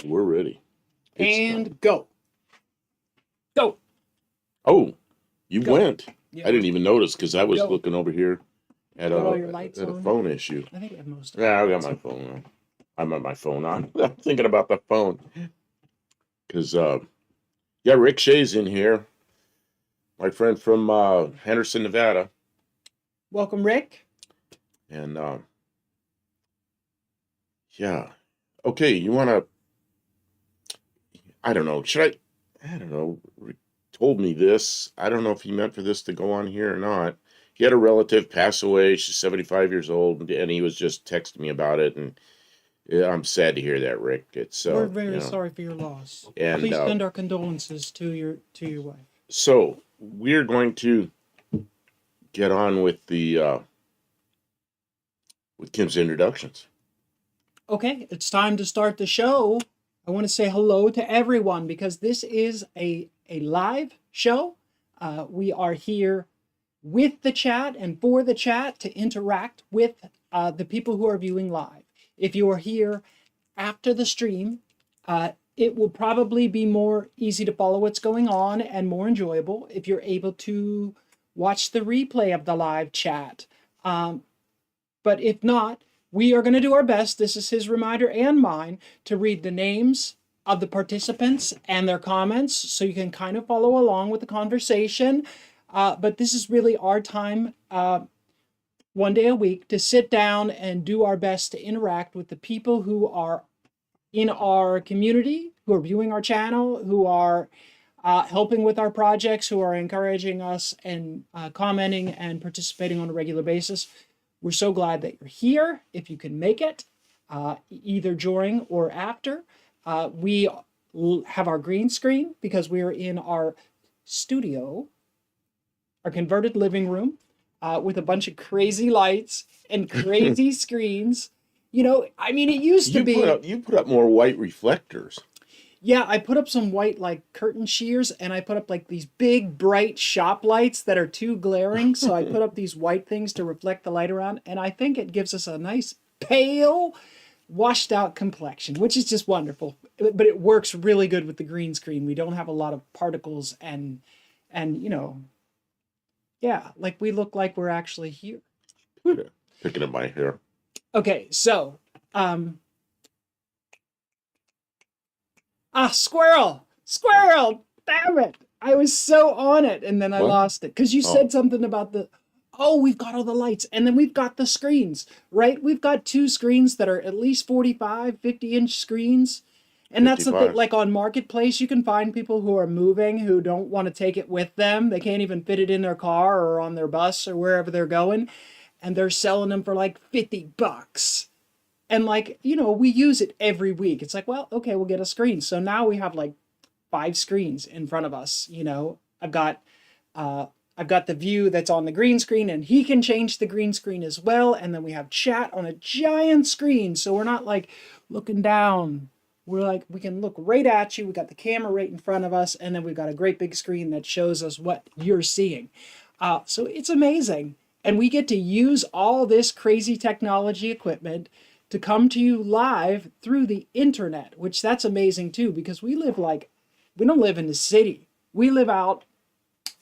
We're ready. And go. Go. Oh, you Go. went. Yeah, I didn't even notice because I was Go. looking over here at Got all a your lights at a on? phone issue. I think we have most of it. Yeah, I got my phone on. I'm at my phone on. I'm thinking about the phone because yeah, Rick Shea's in here, my friend from Henderson, Nevada, Welcome, Rick. and yeah. Okay, you want to? I don't know. Should I? I don't know. Rick told me this. I don't know if he meant for this to go on here or not. He had a relative pass away. She's 75 years old, and he was just texting me about it. And yeah, I'm sad to hear that, Rick. It's We're very sorry for your loss. And please send our condolences to your wife. So we're going to get on with the with Kim's introductions. Okay, it's time to start the show. I want to say hello to everyone because this is a live show. We are here with the chat and for the chat to interact with the people who are viewing live. If you are here after the stream, it will probably be more easy to follow what's going on and more enjoyable if you're able to watch the replay of the live chat. But if not, we are going to do our best, this is his reminder and mine, to read the names of the participants and their comments so you can kind of follow along with the conversation. But this is really our time, one day a week, to sit down and do our best to interact with the people who are in our community, who are viewing our channel, who are helping with our projects, who are encouraging us and commenting and participating on a regular basis. We're so glad that you're here. If you can make it, either during or after, we have our green screen because we are in our studio, our converted living room, with a bunch of crazy lights and crazy screens. You know, I mean, it used to be. You put up more white reflectors. Yeah, I put up some white like curtain shears and I put up like these big bright shop lights that are too glaring. So I put up these white things to reflect the light around. And I think it gives us a nice pale, washed out complexion, which is just wonderful. But it works really good with the green screen. We don't have a lot of particles and you know, yeah, like we look like we're actually here. Picking up my hair. Okay, so squirrel! Squirrel! Damn it! I was so on it, and then I lost it. Because you said something about we've got all the lights, and then we've got the screens, right? We've got two screens that are at least 45, 50-inch screens. And 55. That's the thing, like on Marketplace, you can find people who are moving, who don't want to take it with them. They can't even fit it in their car or on their bus or wherever they're going. And they're selling them for like $50. And like, you know, we use it every week. It's like, well, okay, we'll get a screen. So now we have like 5 screens in front of us. You know, I've got the view that's on the green screen and he can change the green screen as well. And then we have chat on a giant screen. So we're not like looking down. We're like, we can look right at you. We got the camera right in front of us. And then we've got a great big screen that shows us what you're seeing. So it's amazing. And we get to use all this crazy technology equipment to come to you live through the internet, which that's amazing too, because we don't live in the city. We live out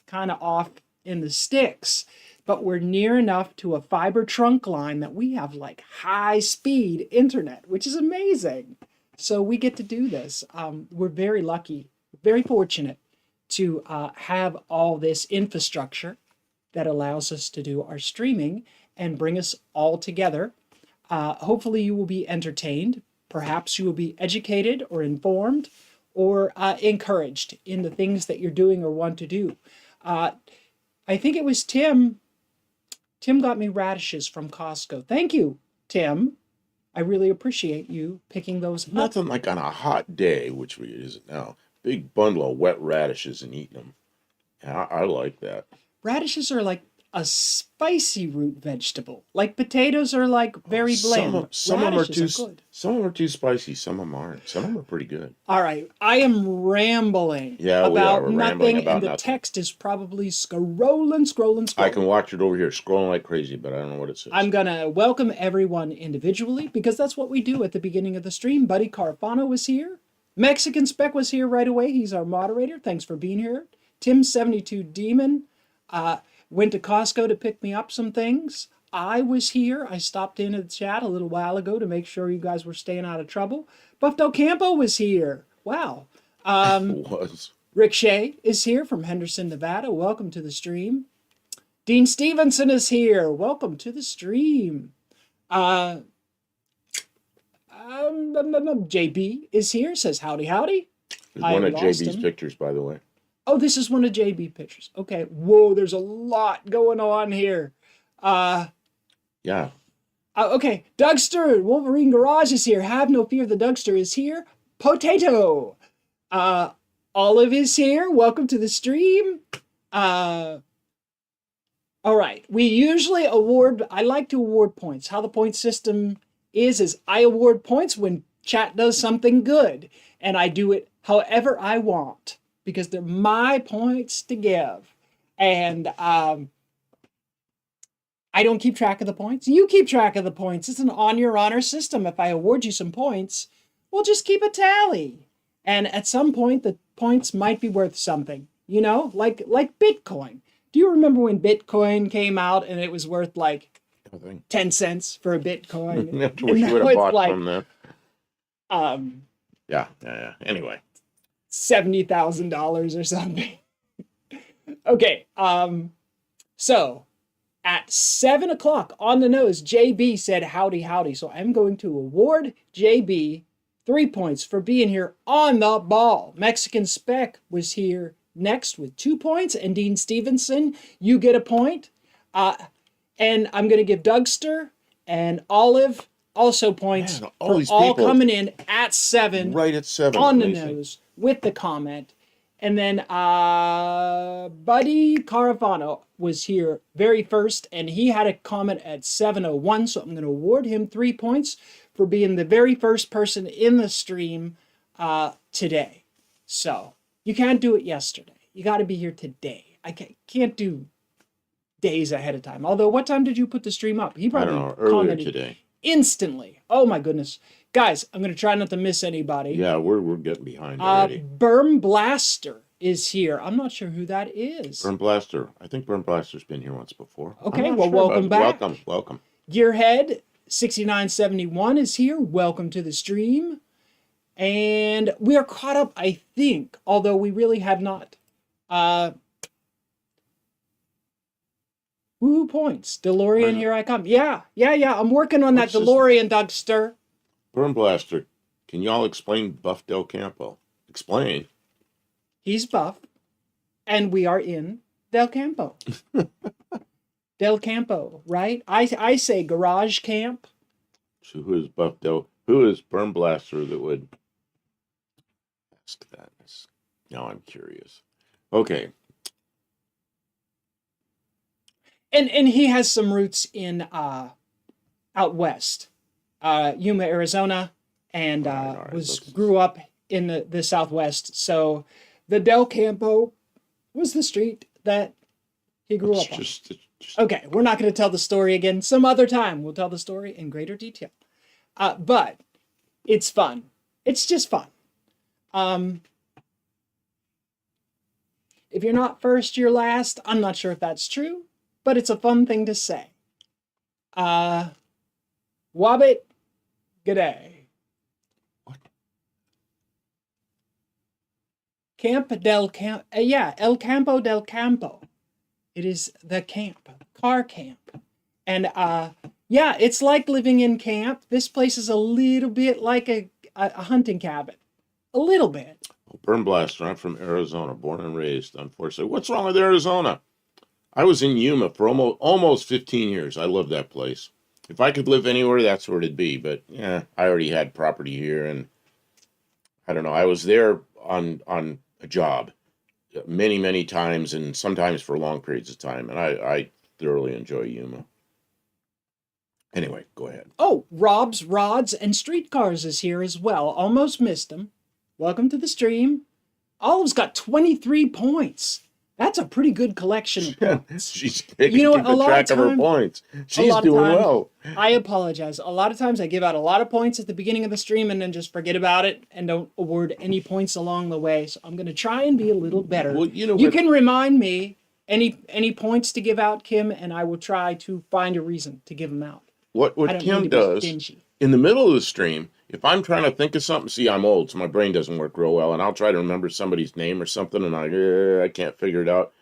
kind of off in the sticks, but we're near enough to a fiber trunk line that we have like high speed internet, which is amazing. So we get to do this. We're very lucky, very fortunate to have all this infrastructure that allows us to do our streaming and bring us all together. Hopefully you will be entertained. Perhaps you will be educated or informed or encouraged in the things that you're doing or want to do. I think it was Tim. Tim got me radishes from Costco. Thank you, Tim. I really appreciate you picking those up. Nothing like on a hot day, which we isn't now. Big bundle of wet radishes and eating them. Yeah, I like that. Radishes are like a spicy root vegetable. Like potatoes are like very bland. Some of them are too spicy. Some of them aren't. Some of them are pretty good. All right, I am rambling about nothing, and the text is probably scrolling. I can watch it over here, scrolling like crazy, but I don't know what it says. I'm gonna welcome everyone individually because that's what we do at the beginning of the stream. Buddy Carfano is here. Mexican Spec was here right away. He's our moderator. Thanks for being here. Tim72 Demon went to Costco to pick me up some things. I was here. I stopped in the chat a little while ago to make sure you guys were staying out of trouble. Buff Del Campo was here. Wow. Was. Rick Shea is here from Henderson, Nevada. Welcome to the stream. Dean Stevenson is here. Welcome to the stream. JB is here. Says howdy, howdy. One of JB's pictures, by the way. Oh, this is one of JB pictures. Okay. Whoa, there's a lot going on here. Yeah. Okay. Dougster, Wolverine Garage is here. Have no fear, the Dougster is here. Potato. Olive is here. Welcome to the stream. All right. We usually I like to award points. How the point system is I award points when chat does something good. And I do it however I want. Because they're my points to give. And I don't keep track of the points. You keep track of the points. It's an on your honor system. If I award you some points, we'll just keep a tally. And at some point, the points might be worth something. You know, like Bitcoin. Do you remember when Bitcoin came out and it was worth like 10 cents for a Bitcoin? I wish you would have bought from them. Yeah. Anyway. $70,000 or something. Okay. So at 7 o'clock on the nose, JB said howdy, howdy. So I'm going to award JB 3 points for being here on the ball. Mexican Spec was here next with 2 points. And Dean Stevenson, you get a point. And I'm going to give Dougster and Olive also points. Man, all these all coming in at 7. Right at 7. On amazing. The nose with the comment. And then Buddy Caravano was here very first, and he had a comment at 7:01, so I'm going to award him 3 points for being the very first person in the stream today. So you can't do it yesterday. You got to be here today. I can't do days ahead of time. Although, what time did you put the stream up? He probably earlier today. Instantly. Oh my goodness. Guys, I'm going to try not to miss anybody. Yeah, we're getting behind already. Berm Blaster is here. I'm not sure who that is. Berm Blaster. I think Berm Blaster's been here once before. Okay, well, welcome back. Welcome. Gearhead 6971 is here. Welcome to the stream. And we are caught up, I think, although we really have not. Woo points. DeLorean, here I come. Yeah. I'm working on that DeLorean, Dougster. Berm Blaster, can y'all explain Buff Del Campo? Explain. He's buff, and we are in Del Campo. Del Campo, right? I say garage camp. So who is Buff Del? Who is Berm Blaster that would ask that? Now I'm curious. Okay. And he has some roots in out west. Yuma, Arizona, and grew up in the Southwest. So the Del Campo was the street that he grew up on. Okay, we're not going to tell the story again. Some other time we'll tell the story in greater detail. But it's fun. It's just fun. If you're not first, you're last. I'm not sure if that's true, but it's a fun thing to say. Wabbit, g'day. What? El Campo del Campo. It is the camp, car camp. And it's like living in camp. This place is a little bit like a hunting cabin. A little bit. Berm Blaster, I'm from Arizona, born and raised, unfortunately. What's wrong with Arizona? I was in Yuma for almost 15 years. I love that place. If I could live anywhere, that's where it'd be. But yeah, I already had property here, and I don't know. I was there on a job many, many times, and sometimes for long periods of time. And I thoroughly enjoy Yuma. Anyway, go ahead. Oh, Rob's Rods and Streetcars is here as well. Almost missed him. Welcome to the stream. Olive's got 23 points. That's a pretty good collection of points. She's You know what? keeping track of her points. A She's lot of doing times, well. I apologize. A lot of times I give out a lot of points at the beginning of the stream and then just forget about it and don't award any points along the way. So I'm going to try and be a little better. Well, you know You what? can remind me any points to give out, Kim, and I will try to find a reason to give them out. What I don't Kim need to be does stingy. in the middle of the stream, if I'm trying to think of something, see, I'm old, so my brain doesn't work real well, and I'll try to remember somebody's name or something, and I can't figure it out.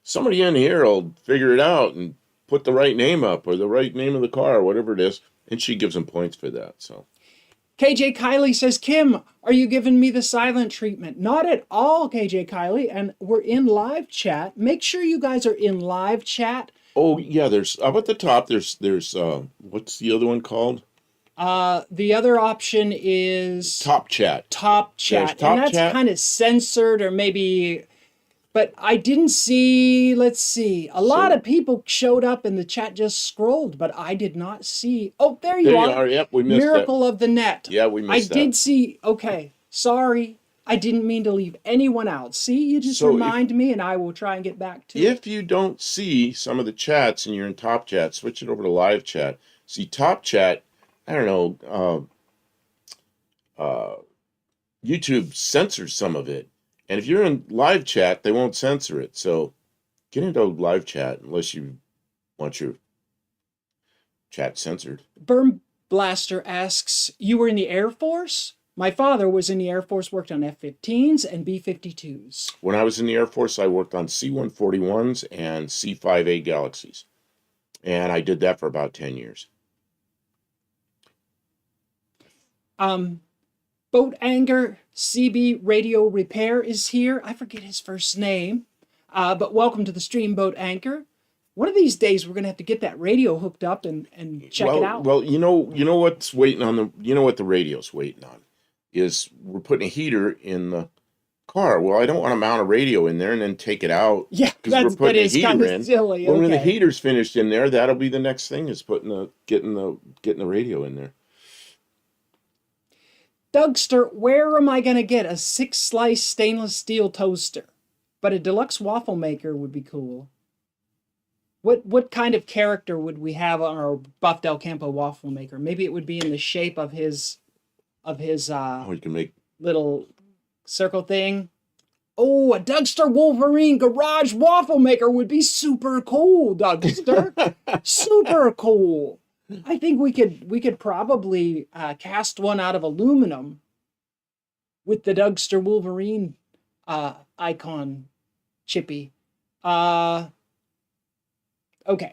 Somebody in here will figure it out and put the right name up or the right name of the car or whatever it is, and she gives them points for that. So KJ Kylie says, Kim, are you giving me the silent treatment? Not at all, KJ Kylie. And we're in live chat. Make sure you guys are in live chat. oh yeah, there's up at the top. There's what's the other one called? The other option is Top chat. Top chat. Top and that's chat. kind of censored or maybe, but I didn't see, let's see. A lot of people showed up and the chat just scrolled, but I did not see. Oh, there you are. Yep, we missed Miracle of the Net. Yeah, we missed I did see, okay, sorry. I didn't mean to leave anyone out. See, you just remind me and I will try and get back to it. If you don't see some of the chats and you're in top chat, switch it over to live chat. See, top chat, I don't know, YouTube censors some of it. And if you're in live chat, they won't censor it. So get into live chat unless you want your chat censored. Burn Blaster asks, you were in the Air Force? My father was in the Air Force, worked on F-15s and B-52s. When I was in the Air Force, I worked on C-141s and C-5A Galaxies. And I did that for about 10 years. Boat Anger CB Radio Repair is here. I forget his first name, but welcome to the stream, Boat Anchor. One of these days, we're going to have to get that radio hooked up and check it out. Well, you know what's waiting on what the radio's waiting on is we're putting a heater in the car. Well, I don't want to mount a radio in there and then take it out. Yeah, because we're putting a heater in. Silly. Well, okay. when the heater's finished in there, that'll be the next thing is getting the radio in there. Dougster, where am I going to get a 6-slice stainless steel toaster? But a deluxe waffle maker would be cool. What kind of character would we have on our Buff Del Campo waffle maker? Maybe it would be in the shape of his You can make little circle thing. Oh, a Dougster Wolverine garage waffle maker would be super cool, Dougster. Super cool. I think we could probably cast one out of aluminum with the Dougster Wolverine icon chippy. Okay,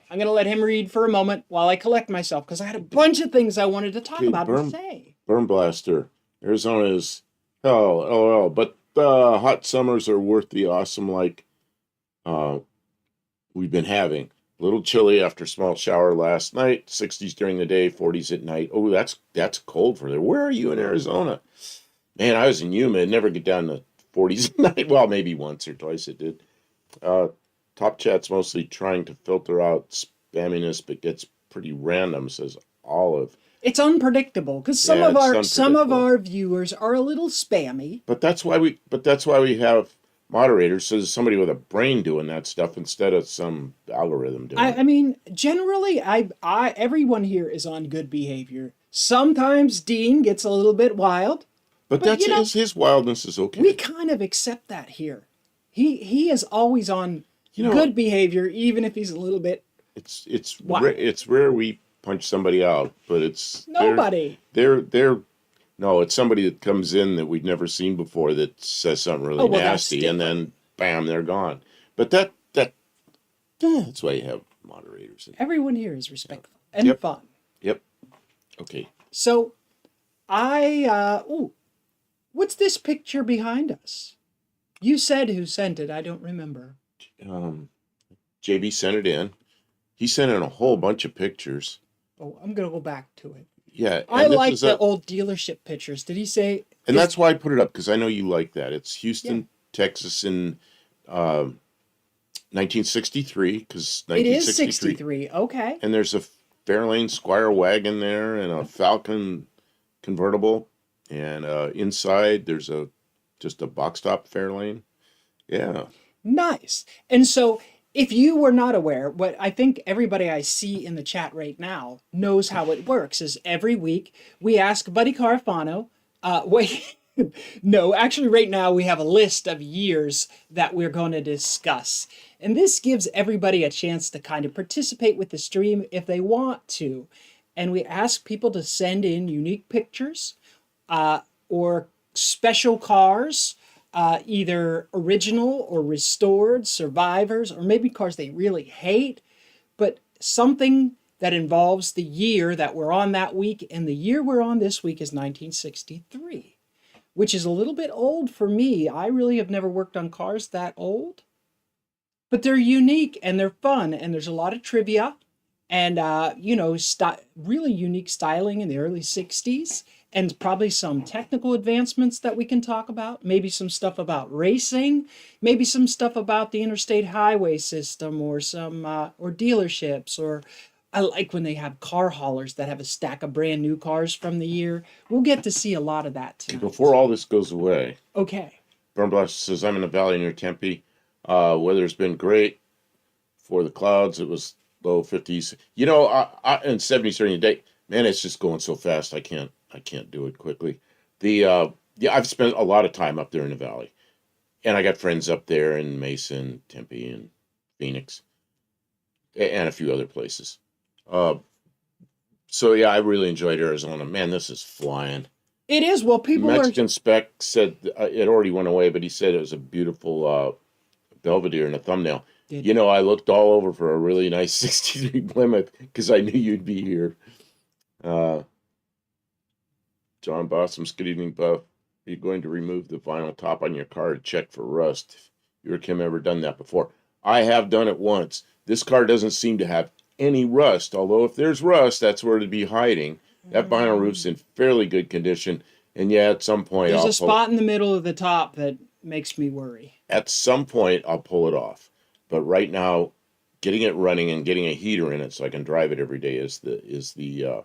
I'm going to let him read for a moment while I collect myself because I had a bunch of things I wanted to talk about and say. Burn Blaster. Arizona is hell, but hot summers are worth the awesome like we've been having. A little chilly after small shower last night, 60s during the day, 40s at night. Oh, that's cold for there. Where are you in Arizona? Man, I was in Yuma. It never get down to 40s at night. Well, maybe once or twice it did. Top chat's mostly trying to filter out spamminess, but gets pretty random, says Olive. It's unpredictable because some of our viewers are a little spammy. But that's why we have moderators, so there's somebody with a brain doing that stuff instead of some algorithm doing it. I mean, generally, everyone here is on good behavior. Sometimes Dean gets a little bit wild. But that's his wildness is okay. We kind of accept that here. He is always on good behavior, even if he's a little bit. It's rare we punch somebody out, but it's nobody. No, it's somebody that comes in that we've never seen before that says something really nasty, and then bam, they're gone. But that's why you have moderators. Everyone here is respectful and fun. Yep. Okay. So, what's this picture behind us? You said who sent it. I don't remember. JB sent it in. He sent in a whole bunch of pictures. Oh, I'm gonna go back to it. Yeah, I like the old dealership pictures. Did he say? And that's why I put it up because I know you like that. It's Houston, Texas, in 1963. Because it is 63. Okay. And there's a Fairlane Squire wagon there and a Falcon convertible, and inside there's just a box top Fairlane. Yeah. Nice. And so if you were not aware, what I think everybody I see in the chat right now knows how it works is every week we ask Buddy Carfano, wait, no, actually right now we have a list of years that we're going to discuss. And this gives everybody a chance to kind of participate with the stream if they want to. And we ask people to send in unique pictures or special cars, either original or restored, survivors, or maybe cars they really hate, but something that involves the year that we're on that week. And the year we're on this week is 1963, which is a little bit old for me. I really have never worked on cars that old, but they're unique and they're fun. And there's a lot of trivia and, really unique styling in the early 60s. And probably some technical advancements that we can talk about. Maybe some stuff about racing. Maybe some stuff about the interstate highway system, or some or dealerships. Or I like when they have car haulers that have a stack of brand new cars from the year. We'll get to see a lot of that tonight. Before all this goes away, okay. Burnblaster says, I'm in a valley near Tempe. Weather's been great for the clouds. It was low 50s. You know, and 70s during the day. Man, it's just going so fast. I can't do it quickly. I've spent a lot of time up there in the valley, and I got friends up there in Mason, Tempe, and Phoenix, and a few other places. So yeah, I really enjoyed Arizona. Man, this is flying. It is. Well, people Mexican spec said it already went away, but he said it was a beautiful Belvedere and a thumbnail. You know, I looked all over for a really nice 63 Plymouth because I knew you'd be here. John Bossums, good evening, Buff. Are you going to remove the vinyl top on your car to check for rust? You or Kim ever done that before? I have done it once. This car doesn't seem to have any rust, although if there's rust, that's where it'd be hiding. That vinyl roof's in fairly good condition, and yeah, at some point there's a spot in the middle of the top that makes me worry. At some point, I'll pull it off, but right now, getting it running and getting a heater in it so I can drive it every day is the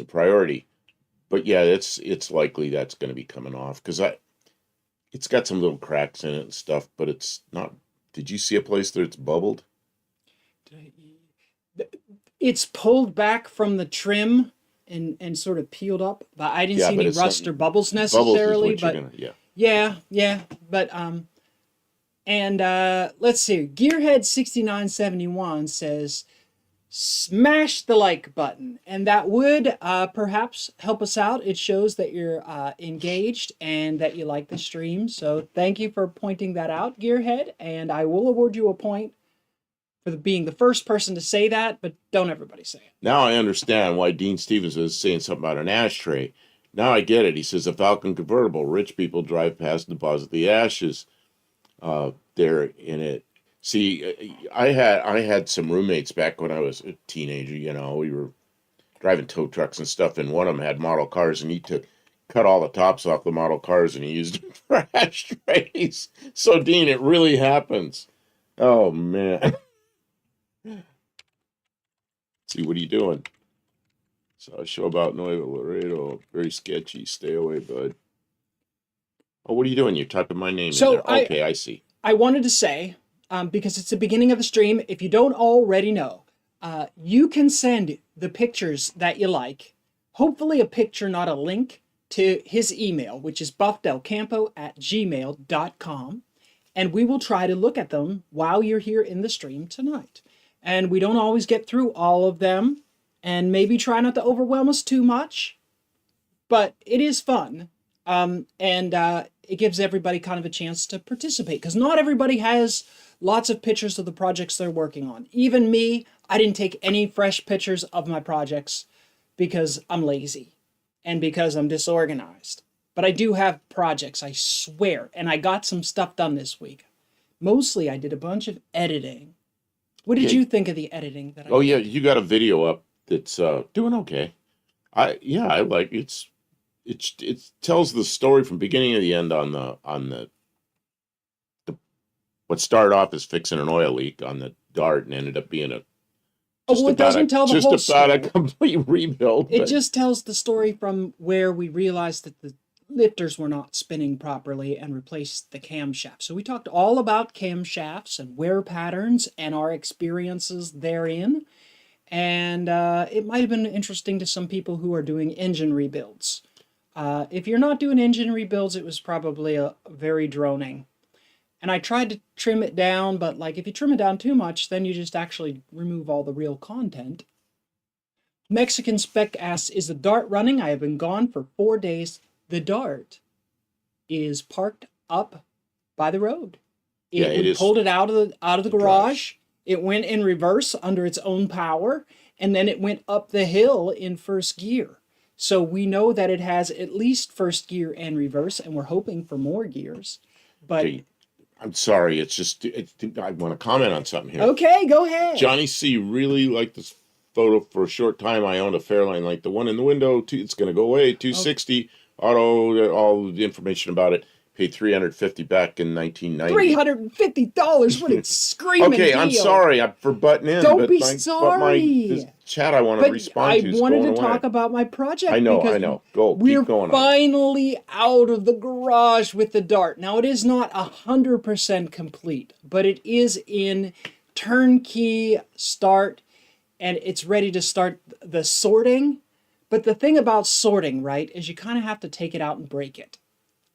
priority. But yeah, it's likely that's going to be coming off because it's got some little cracks in it and stuff, but it's not. Did you see a place that it's bubbled? It's pulled back from the trim and sort of peeled up, but I didn't see any rust or bubbles necessarily. But yeah. But and let's see. Gearhead 6971 says, smash the like button, and that would perhaps help us out. It shows that you're engaged and that you like the stream, so thank you for pointing that out, Gearhead, and I will award you a point for being the first person to say that, but don't everybody say it. Now I understand why Dean Stevens was saying something about an ashtray. Now I get it. He says a Falcon convertible. Rich people drive past and deposit the ashes there in it. See, I had some roommates back when I was a teenager. You know, we were driving tow trucks and stuff, and one of them had model cars, and he cut all the tops off the model cars, and he used them for ashtrays. So, Dean, it really happens. Oh, man. See, what are you doing? Saw a show about Nuevo Laredo. Very sketchy. Stay away, bud. Oh, what are you doing? You're typing my name in there. Okay, I see. I wanted to say, because it's the beginning of the stream, if you don't already know, you can send the pictures that you like, hopefully a picture, not a link, to his email, which is buffdelcampo@gmail.com, and we will try to look at them while you're here in the stream tonight. And we don't always get through all of them, and maybe try not to overwhelm us too much, but it is fun, and it gives everybody kind of a chance to participate, because not everybody has lots of pictures of the projects they're working on. Even me, I didn't take any fresh pictures of my projects because I'm lazy and because I'm disorganized. But I do have projects, I swear, and I got some stuff done this week. Mostly I did a bunch of editing. What did you think of the editing that I did? Yeah, you got a video up that's doing okay. I like it tells the story from beginning to the end on the what started off as fixing an oil leak on the Dart and ended up being it doesn't tell the whole story. A complete rebuild. It just tells the story from where we realized that lifters were not spinning properly and replaced the camshaft. So we talked all about camshafts and wear patterns and our experiences therein. And it might have been interesting to some people who are doing engine rebuilds. If you're not doing engine rebuilds, it was probably very droning. And I tried to trim it down, but like if you trim it down too much, then you just actually remove all the real content. Mexican Spec asks, is the Dart running? I have been gone for 4 days. The Dart is parked up by the road. We pulled it out of the garage. It went in reverse under its own power, and then it went up the hill in first gear. So we know that it has at least first gear and reverse, and we're hoping for more gears. But Okay. I'm sorry. I want to comment on something here. Okay, go ahead. Johnny C. really liked this photo for a short time. I owned a Fairlane, like the one in the window. It's going to go away. 260 auto. All the information about it. Paid $350 back in 1990. $350. What a screaming Okay, deal. I'm sorry for butting in. Don't be sorry. This chat I want to respond to. I wanted to talk about my project. I know. We're keep going. Finally out of the garage with the Dart. Now it is not 100% complete, but it is in turnkey start, and it's ready to start the sorting. But the thing about sorting, right, is you kind of have to take it out and break it.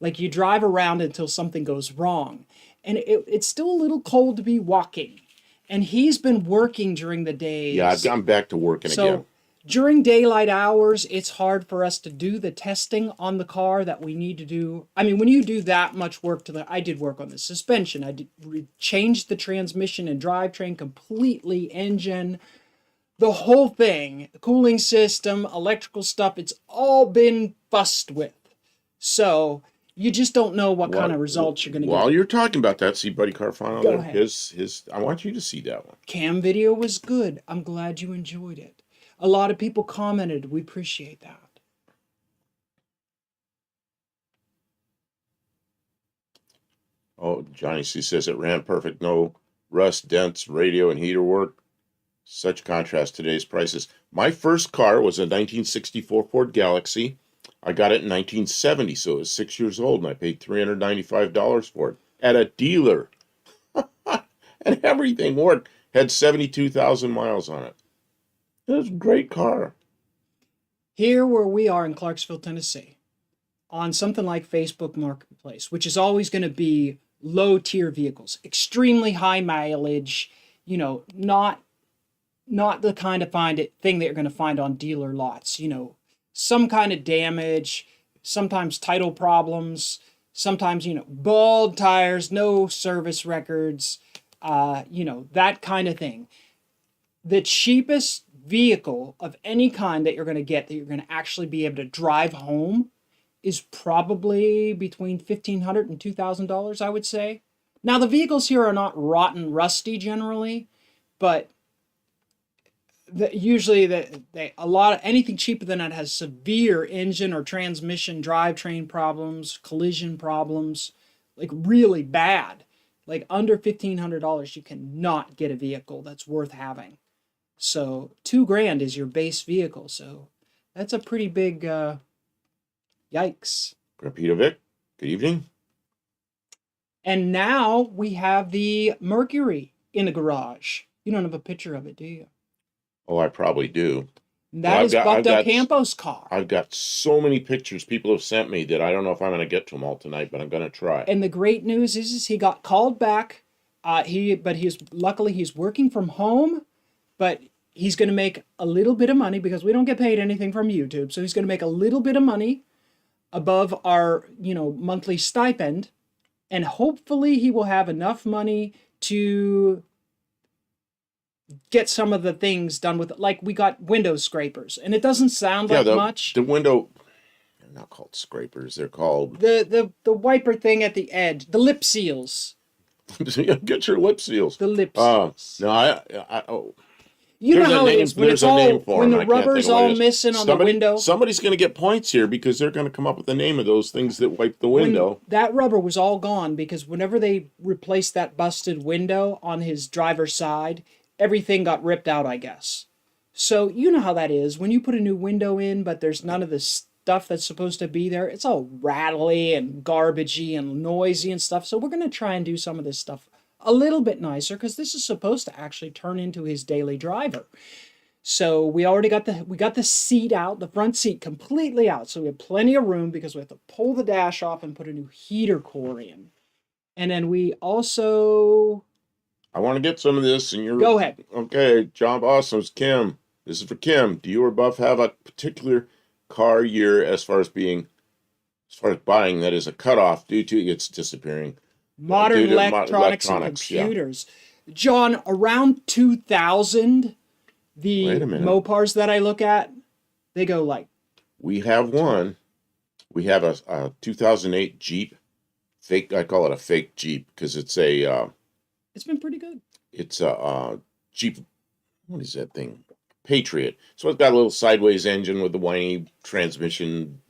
Like you drive around until something goes wrong. And it's still a little cold to be walking. And he's been working during the days. Yeah, I'm back to working again. During daylight hours, it's hard for us to do the testing on the car that we need to do. I mean, when you do that much work I did work on the suspension. I changed the transmission and drivetrain completely, engine, the whole thing, cooling system, electrical stuff. It's all been fussed with. So you just don't know what kind of results you're going to get. While you're talking about that, see Buddy Carfano Go there? ahead. I want you to see that one. Cam video was good. I'm glad you enjoyed it. A lot of people commented. We appreciate that. Oh, Johnny C says it ran perfect. No rust, dents, radio, and heater work. Such contrast to today's prices. My first car was a 1964 Ford Galaxy. I got it in 1970, so it was 6 years old, and I paid $395 for it at a dealer. And everything worked. Had 72,000 miles on it. It was a great car. Here where we are in Clarksville, Tennessee, on something like Facebook Marketplace, which is always going to be low-tier vehicles, extremely high mileage, not the kind of thing that you're going to find on dealer lots, some kind of damage, sometimes title problems, sometimes, bald tires, no service records, that kind of thing. The cheapest vehicle of any kind that you're going to get that you're going to actually be able to drive home is probably between $1,500 and $2,000, I would say. Now, the vehicles here are not rotten, rusty generally, but usually anything cheaper than that has severe engine or transmission drivetrain problems, collision problems, like really bad. Like under $1,500, you cannot get a vehicle that's worth having. So $2,000 is your base vehicle. So that's a pretty big yikes. Grandpa Vic, good evening. And now we have the Mercury in the garage. You don't have a picture of it, do you? Oh, I probably do. That is Bucked Up Campo's car. I've got so many pictures people have sent me that I don't know if I'm going to get to them all tonight, but I'm going to try. And the great news is he got called back. Luckily he's working from home, but he's going to make a little bit of money because we don't get paid anything from YouTube. So he's going to make a little bit of money above our, monthly stipend. And hopefully he will have enough money to get some of the things done with it. Like we got window scrapers, and it doesn't sound like much. The window, they're not called scrapers. They're called the wiper thing at the edge, the lip seals. Get your lip seals. The lip seals. No, you know how it is when it's all when the rubber's all missing on the window. Somebody's going to get points here because they're going to come up with the name of those things that wipe the window. That rubber was all gone because whenever they replaced that busted window on his driver's side, everything got ripped out, I guess. So you know how that is when you put a new window in, but there's none of this stuff that's supposed to be there, it's all rattly and garbagey and noisy and stuff. So we're going to try and do some of this stuff a little bit nicer because this is supposed to actually turn into his daily driver. So we already got the seat out, the front seat completely out. So we have plenty of room because we have to pull the dash off and put a new heater core in. And then we also... I want to get some of this, and you're... Go ahead. Okay, John Awesom's Kim. This is for Kim. Do you or Buff have a particular car year as far as buying that is a cutoff due to its disappearing? Modern electronics and computers. Yeah. John, around 2000, the Mopars that I look at, they go like... We have one. We have a 2008 Jeep. Fake. I call it a fake Jeep because it's a... it's been pretty good. It's a Jeep... What is that thing? Patriot. So it's got a little sideways engine with the whiny transmission.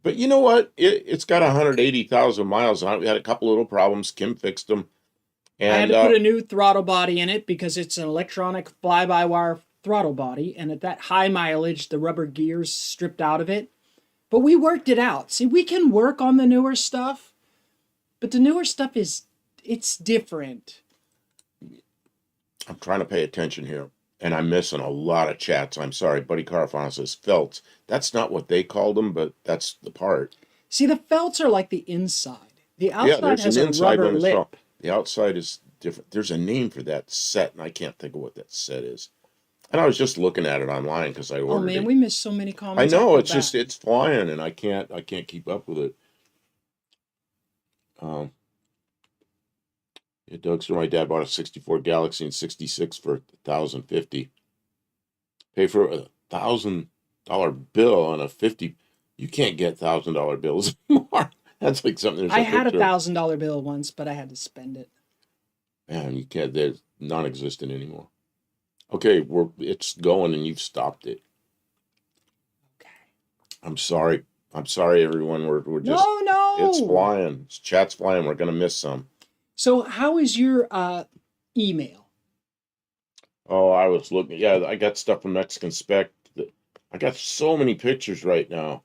But you know what? It's got 180,000 miles on it. We had a couple little problems. Kim fixed them. And I had to put a new throttle body in it because it's an electronic fly-by-wire throttle body. And at that high mileage, the rubber gears stripped out of it. But we worked it out. See, we can work on the newer stuff. But the newer stuff it's different. I'm trying to pay attention here. And I'm missing a lot of chats. I'm sorry. Buddy Carafano says felts. That's not what they called them, but that's the part. See, the felts are like the inside. The outside has a rubber lip. The outside is different. There's a name for that set, and I can't think of what that set is. And I was just looking at it online because I ordered it. Oh man, we missed so many comments. I know, it's flying, and I can't keep up with it. Yeah, Doug's my dad bought a 64 Galaxy in 66 for $1,050. Pay for $1,000 bill on a 50. You can't get $1,000 bills anymore. That's like something. I had $1,000 bill once, but I had to spend it. Man, you can't. They're non-existent anymore. Okay, it's going, and you've stopped it. Okay. I'm sorry, everyone. We're just no. It's flying. Chat's flying. We're gonna miss some. So how is your email? Oh, I was looking. Yeah, I got stuff from Mexican Spec. I got so many pictures right now.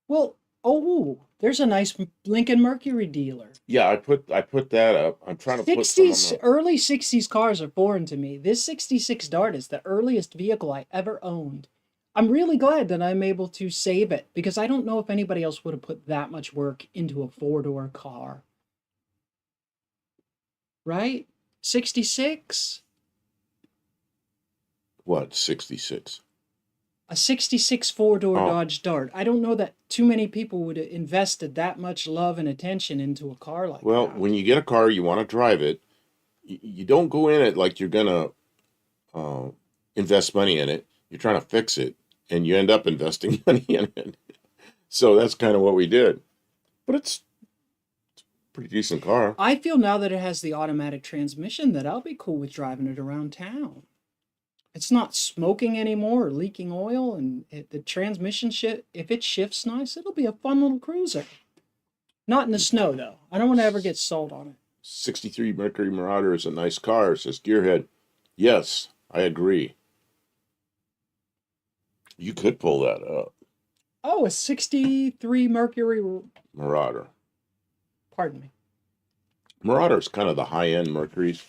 Well, there's a nice Lincoln Mercury dealer. Yeah, I put that up. I'm trying to put some on the... Early 60s cars are foreign to me. This 66 Dart is the earliest vehicle I ever owned. I'm really glad that I'm able to save it because I don't know if anybody else would have put that much work into a four-door car. Right? 66? What, 66? A 66 four-door Dodge Dart. I don't know that too many people would have invested that much love and attention into a car like that. Well, when you get a car, you want to drive it. You don't go in it like you're going to invest money in it. You're trying to fix it, and you end up investing money in it. So that's kind of what we did. But it's a pretty decent car. I feel now that it has the automatic transmission that I'll be cool with driving it around town. It's not smoking anymore or leaking oil, and the transmission if it shifts nice, it'll be a fun little cruiser. Not in the snow, though. I don't want to ever get sold on it. 63 Mercury Marauder is a nice car, says Gearhead. Yes, I agree. You could pull that up. Oh, a 63 Mercury Marauder. Pardon me. Marauder's kind of the high-end Mercuries.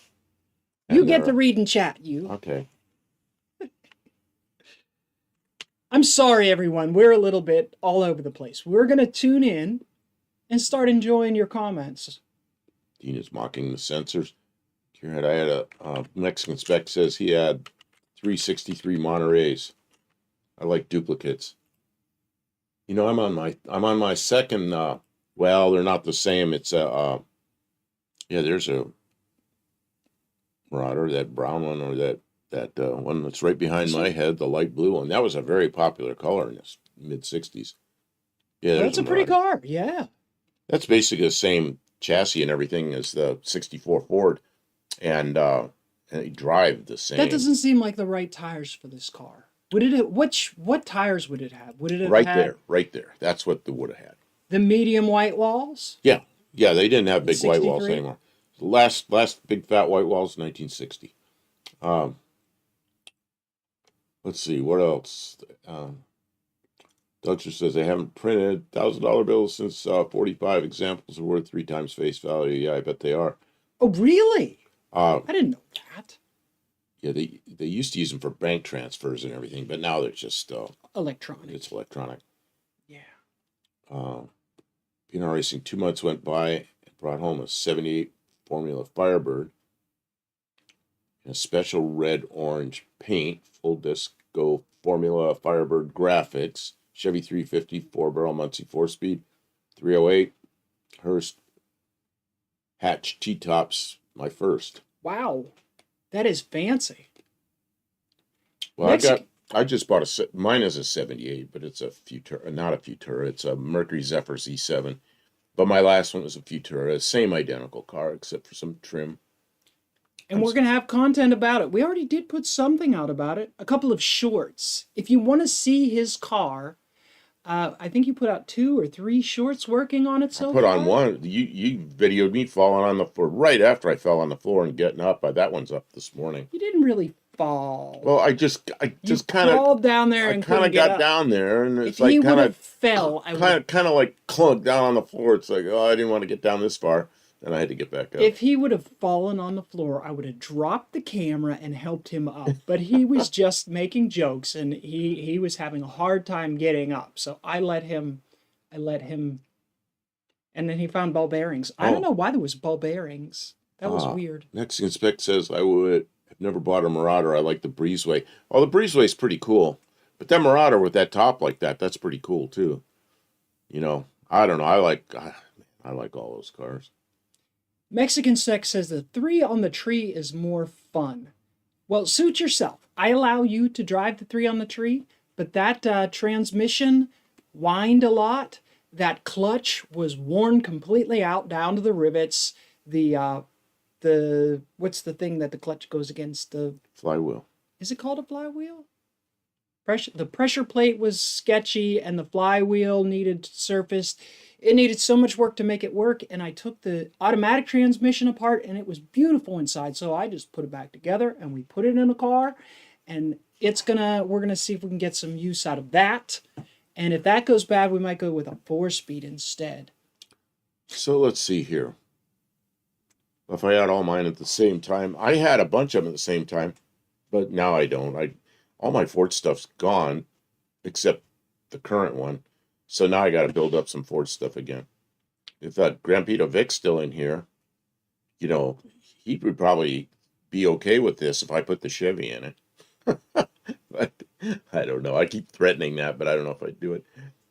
You get the read and chat, you. Okay. I'm sorry, everyone. We're a little bit all over the place. We're going to tune in and start enjoying your comments. Dean is mocking the sensors. Gearhead, I had a Mexican Spec says he had 363 Monterey's. I like duplicates. You know, I'm on my second. Well, they're not the same. It's yeah. There's a Marauder, that brown one, or that one that's right behind my head, the light blue one. That was a very popular color in the mid-60s. Yeah, that's a pretty car. Yeah. That's basically the same chassis and everything as the 64 Ford, and they drive the same. That doesn't seem like the right tires for this car. Would it? What tires would it have? Would it have right there? That's what it would have had. The medium white walls. Yeah. They didn't have big 63? white walls anymore. The last big fat white walls, 1960. Let's see what else. Dutcher says they haven't printed $1,000 bills since 45 examples are worth 3 times face value. Yeah, I bet they are. Oh, really? Uh, I didn't know that. yeah, they used to use them for bank transfers and everything, but now they're just Electronic. it's electronic. Yeah. PNR Racing, 2 months went by and brought home a 78 Formula Firebird in a special red orange paint, full disco Formula Firebird graphics, Chevy 350, 4-barrel Muncie 4-speed, 308, Hurst hatch T-tops, my first. Wow. That is fancy. Well, I just bought mine is a 78, but it's a Futura, not a Futura, it's a Mercury Zephyr Z7. But my last one was a Futura, same identical car except for some trim. And we're going to have content about it. We already did put something out about it, a couple of shorts. If you want to see his car, I think you put out 2 or 3 shorts working on it so I put far. on one. You videoed me falling on the floor right after I fell on the floor and getting up. That one's up this morning. You didn't really fall. Well, I just kind of crawled down there and kind of got got down there, and it's if he like would have fell, I would. kind of like clunked down on the floor. It's like, oh, I didn't want to get down this far, and I had to get back up. If he would have fallen on the floor, I would have dropped the camera and helped him up. But he was just making jokes, and he was having a hard time getting up. So I let him, and then he found ball bearings. I don't know why there was ball bearings. That was weird. Mexican Spec says I've never bought a Marauder. I like the Breezeway. Oh, the Breezeway's pretty cool, but that Marauder with that top like that's pretty cool too. You know, I don't know. I like all those cars. Mexican Sex says the 3 on the tree is more fun. Well, suit yourself. I allow you to drive the 3 on the tree, but that transmission whined a lot. That clutch was worn completely out down to the rivets. The what's the thing that the clutch goes against? The flywheel. Is it called a flywheel? The pressure plate was sketchy, and the flywheel needed surfaced. It needed so much work to make it work, and I took the automatic transmission apart, and it was beautiful inside. So I just put it back together, and we put it in a car, and we're gonna see if we can get some use out of that. And if that goes bad, we might go with a 4-speed instead. So let's see here. If I had all mine at the same time, I had a bunch of them at the same time, but now I don't. All my Ford stuff's gone, except the current one. So now I got to build up some Ford stuff again. If Grampito Vic's still in here, you know, he would probably be okay with this if I put the Chevy in it. But I don't know. I keep threatening that, but I don't know if I'd do it.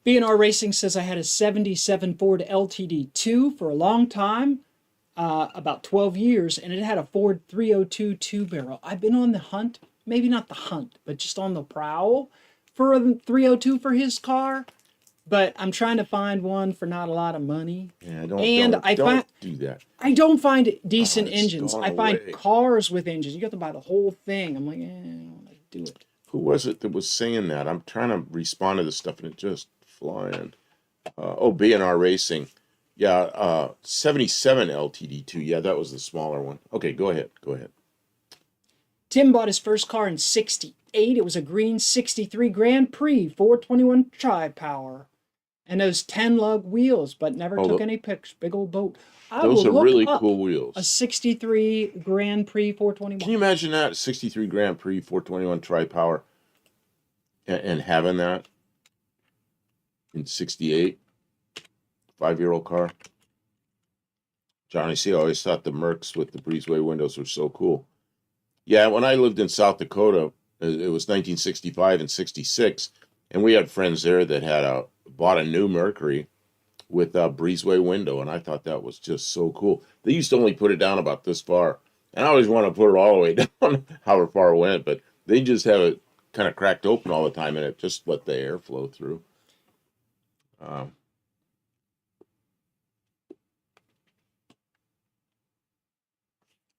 B&R Racing says I had a 77 Ford LTD2 for a long time, about 12 years, and it had a Ford 302 2-barrel. I've been on the hunt, maybe not the hunt, but just on the prowl for a 302 for his car. But I'm trying to find one for not a lot of money. Yeah, don't do that. I don't find decent engines. gone I find away. cars with engines. You have to buy the whole thing. I'm like, I don't want to do it. Who was it that was saying that? I'm trying to respond to this stuff and it just flying. B&R Racing. Yeah, 77 LTD2. Yeah, that was the smaller one. Okay, go ahead. Tim bought his first car in 68. It was a green 63 Grand Prix 421 Tri-Power. And those 10 lug wheels, but never took any pics. Big old boat. Those are really cool wheels. A 63 Grand Prix 421. Can you imagine that? 63 Grand Prix 421 Tri-Power and having that in 68? 5-year-old car. Johnny C. I always thought the Mercs with the breezeway windows were so cool. Yeah, when I lived in South Dakota, it was 1965 and 66, and we had friends there that had bought a new Mercury with a breezeway window, and I thought that was just so cool. They used to only put it down about this far, and I always wanted to put it all the way down, however far it went, but they just have it kind of cracked open all the time, and it just let the air flow through.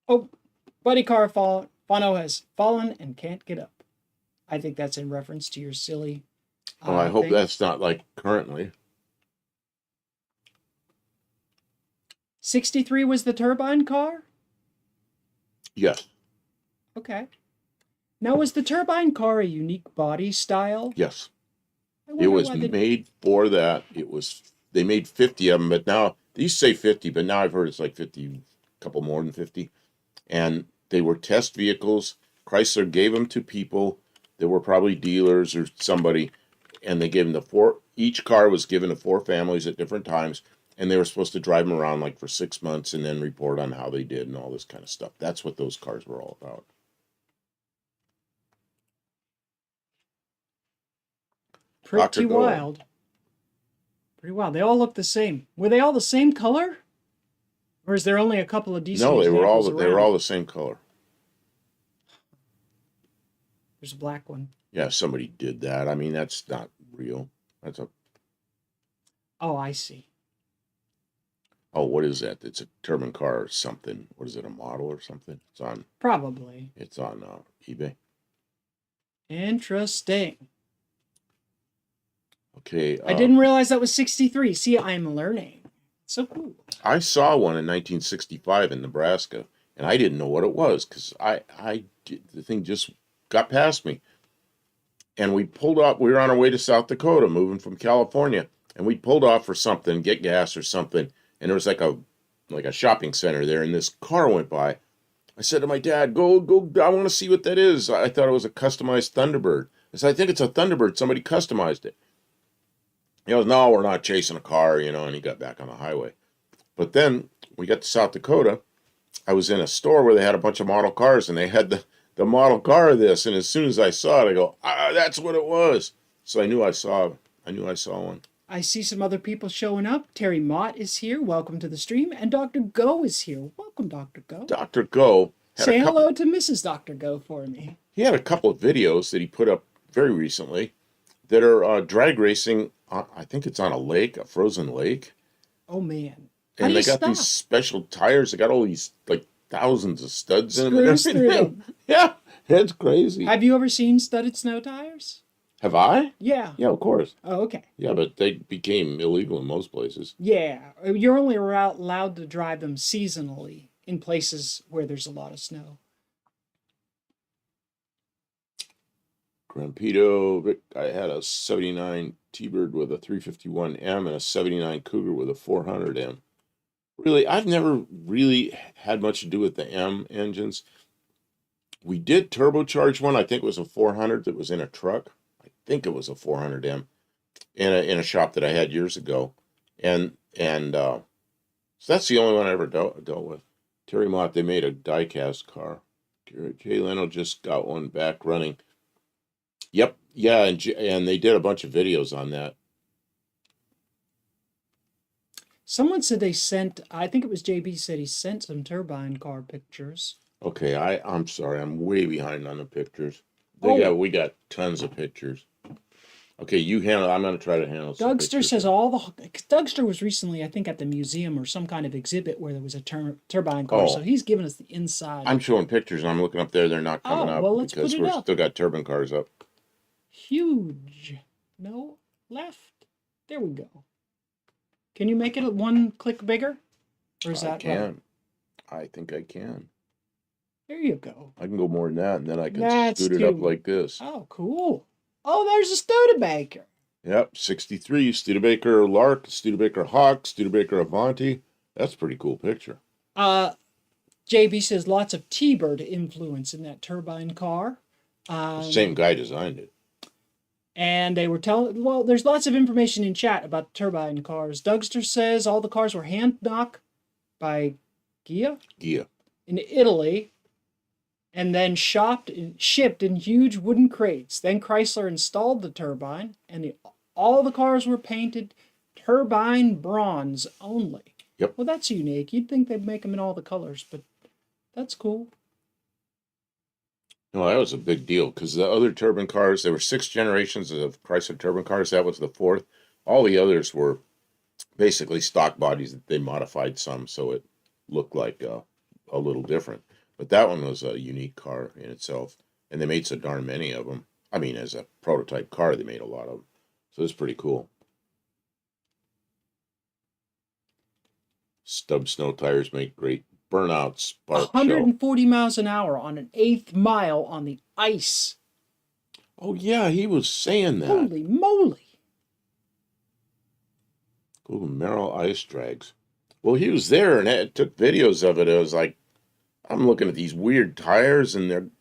Oh, Buddy Fano has fallen and can't get up. I think that's in reference to your silly. I hope that's not like currently. 63 was the turbine car? Yes. Okay. Now, was the turbine car a unique body style? Yes. I It wonder was why they... made for that. They made 50 of them, but now they used to say 50, but now I've heard it's like 50, a couple more than 50. And they were test vehicles. Chrysler gave them to people that were probably dealers or somebody, and they gave them each car was given to 4 families at different times, and they were supposed to drive them around like for 6 months and then report on how they did and all this kind of stuff. That's what those cars were all about. Pretty wild. Pretty wild. They all look the same. Were they all the same color? Or is there only a couple of decent No, they were all around? the same color. There's a black one. Yeah, somebody did that. I mean, that's not real. That's a... Oh, I see. Oh, what is that? It's a turbine car or something. What is it, a model or something? Probably. It's on eBay. Interesting. Okay. I didn't realize that was 63. See, I'm learning. So cool. I saw one in 1965 in Nebraska, and I didn't know what it was because the thing just got past me. And we pulled off. We were on our way to South Dakota, moving from California, and we pulled off for something, get gas or something. And there was like a shopping center there, and this car went by. I said to my dad, "Go! I want to see what that is." I thought it was a customized Thunderbird. I said, "I think it's a Thunderbird. Somebody customized it." He goes, "No, we're not chasing a car," and he got back on the highway. But then we got to South Dakota. I was in a store where they had a bunch of model cars, and they had the model car of this. And as soon as I saw it, I go, that's what it was. So I knew I saw one. I see some other people showing up. Terry Mott is here. Welcome to the stream. And Dr. Go is here. Welcome, Dr. Go. Dr. Go. Say hello to Mrs. Dr. Go for me. He had a couple of videos that he put up very recently that are drag racing. I think it's on a lake, a frozen lake. Oh, man. And they got these special tires. They got all these, like, thousands of studs in them. Screws through them. Yeah, it's crazy. Have you ever seen studded snow tires? Have I? Yeah. Yeah, of course. Oh, okay. Yeah, but they became illegal in most places. Yeah. You're only allowed to drive them seasonally in places where there's a lot of snow. Grampito, I had a 79 T-Bird with a 351M and a 79 Cougar with a 400M. Really, I've never really had much to do with the M engines. We did turbocharge one. I think it was a 400 that was in a truck. I think it was a 400M in a shop that I had years ago. And so that's the only one I ever dealt with. Terry Mott, they made a die-cast car. Jay Leno just got one back running. Yep, yeah, and they did a bunch of videos on that. Someone said they sent, I think it was JB said he sent some turbine car pictures. Okay, I'm sorry, I'm way behind on the pictures. We got tons of pictures. Okay, you handle. I'm gonna try to handle. Dougster says Dougster was recently, I think, at the museum or some kind of exhibit where there was a turbine car. So he's giving us the inside. I'm showing pictures and I'm looking up there. They're not coming up well, let's because put it we're still got turbine cars up. Huge. No, left. There we go. Can you make it one click bigger? Or is that? I can. I think I can. There you go. I can go more than that, and then I can scoot it up like this. Oh, cool. Oh, there's a Studebaker. Yep, 63, Studebaker Lark, Studebaker Hawk, Studebaker Avanti. That's a pretty cool picture. JB says lots of T-Bird influence in that turbine car. The same guy designed it. And they were telling, well, there's lots of information in chat about turbine cars. Dougster says all the cars were hand knocked by Gia in Italy, and then shipped in huge wooden crates. Then Chrysler installed the turbine, and all the cars were painted turbine bronze only. Yep. Well, that's unique. You'd think they'd make them in all the colors, but that's cool. No, that was a big deal because the other turbine cars, there were 6 generations of Chrysler turbine cars. That was the 4th. All the others were basically stock bodies that they modified some so it looked like a little different. But that one was a unique car in itself, and they made so darn many of them. I mean, as a prototype car, they made a lot of them. So it's pretty cool. Stub snow tires make great burnout spark show. 140 miles an hour on an eighth mile on the ice. Oh, yeah, he was saying that. Holy moly. Google Merrill ice drags. Well, he was there and took videos of it. It was like, I'm looking at these weird tires, and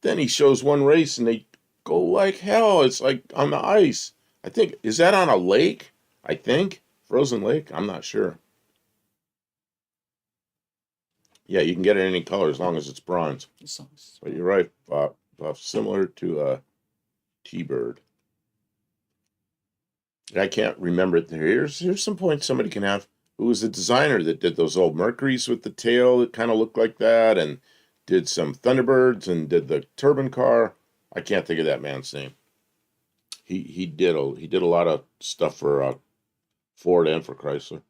then he shows one race, and they go like hell. It's like on the ice. I think, is that on a lake? I think. Frozen lake? I'm not sure. Yeah, you can get it in any color as long as it's bronze. But you're right, Buff. Similar to a T-Bird. I can't remember it. Here's some points somebody can have. Who was the designer that did those old Mercuries with the tail that kind of looked like that, and did some Thunderbirds and did the turbine car? I can't think of that man's name. He did a lot of stuff for Ford and for Chrysler.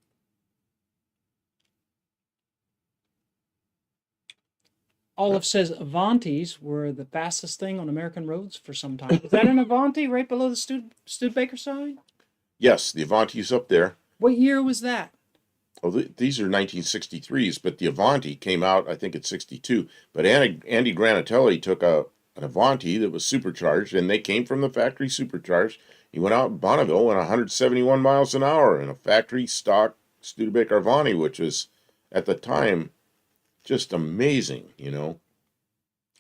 Olive says Avantis were the fastest thing on American roads for some time. Is that an Avanti right below the Studebaker sign? Yes, the Avanti's up there. What year was that? Oh, these are 1963s, but the Avanti came out, I think, at 62. But Andy Granatelli took an Avanti that was supercharged, and they came from the factory supercharged. He went out in Bonneville, went 171 miles an hour in a factory stock Studebaker Avanti, which was, at the time, just amazing, you know.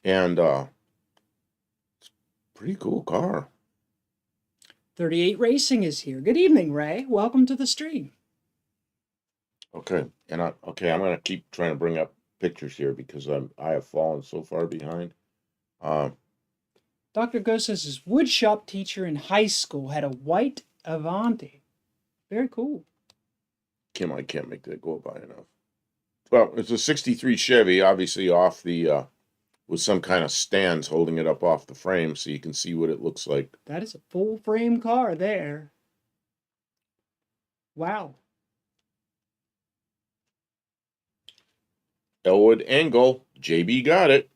And it's a pretty cool car. 38 Racing is here. Good evening, Ray. Welcome to the stream. Okay, and I'm gonna keep trying to bring up pictures here because I have fallen so far behind. Dr. Go says his woodshop teacher in high school had a white Avanti. Very cool. Kim, I can't make that go by enough. Well, it's a 63 Chevy, obviously off the, with some kind of stands holding it up off the frame so you can see what it looks like. That is a full frame car there. Wow. Elwood Angle, JB got it.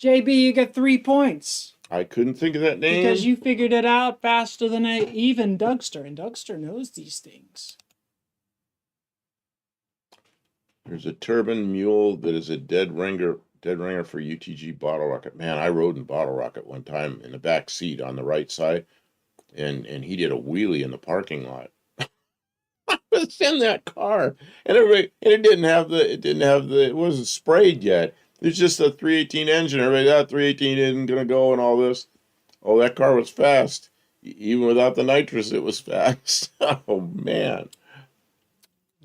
JB, you got 3 points. I couldn't think of that name. Because you figured it out faster than even Dougster, and Dougster knows these things. There's a turbine mule that is a dead ringer for UTG Bottle Rocket. Man, I rode in Bottle Rocket one time in the back seat on the right side, and he did a wheelie in the parking lot. I was in that car, and it wasn't sprayed yet. It's just a 318 engine. Everybody, that 318 isn't gonna go, and all this. Oh, that car was fast. Even without the nitrous, it was fast. Oh man.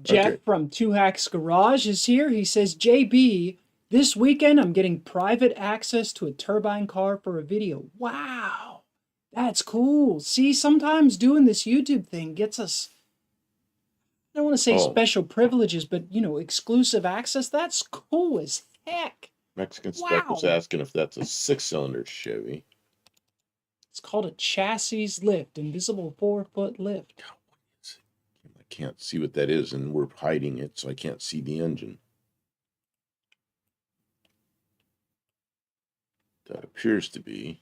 Jeff from Two Hacks Garage is here. He says, JB, this weekend I'm getting private access to a turbine car for a video. Wow, that's cool. See, sometimes doing this YouTube thing gets us, I don't want to say special privileges, but, you know, exclusive access. That's cool as heck. Mexican Spec was asking if that's a 6-cylinder Chevy. It's called a chassis lift, invisible 4-foot lift. I can't see what that is, and we're hiding it, so I can't see the engine. That appears to be.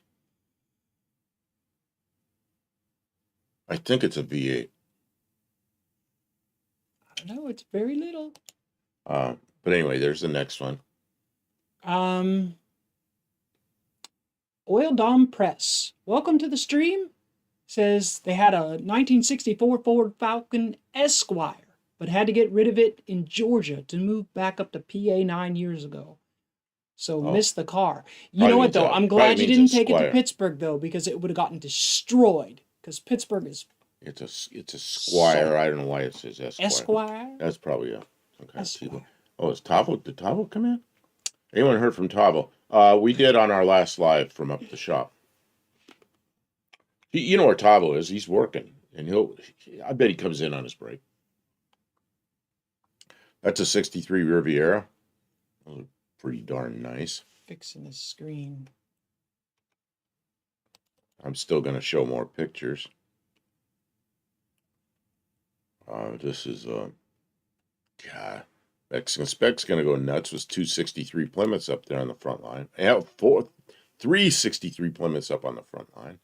I think it's a V8. I don't know, it's very little. But anyway, there's the next one. Oil Dom Press. Welcome to the stream. Says they had a 1964 Ford Falcon Esquire, but had to get rid of it in Georgia to move back up to PA 9 years ago. So missed the car. You know what, though? I'm glad you didn't take it to Pittsburgh, though, because it would have gotten destroyed. Because Pittsburgh is... It's a Squire. I don't know why it says Esquire. Esquire? That's probably some kind of people. Oh, is Tavo? Did Tavo come in? Anyone heard from Tavo? We did on our last live from up the shop. You know where Tavo is. He's working. And I bet he comes in on his break. That's a 63 Riviera. Those are pretty darn nice. Fixing his screen. I'm still going to show more pictures. This is, Mexican Spec's going to go nuts with 263 Plymouths up there on the front line. Yeah, 363 Plymouths up on the front line.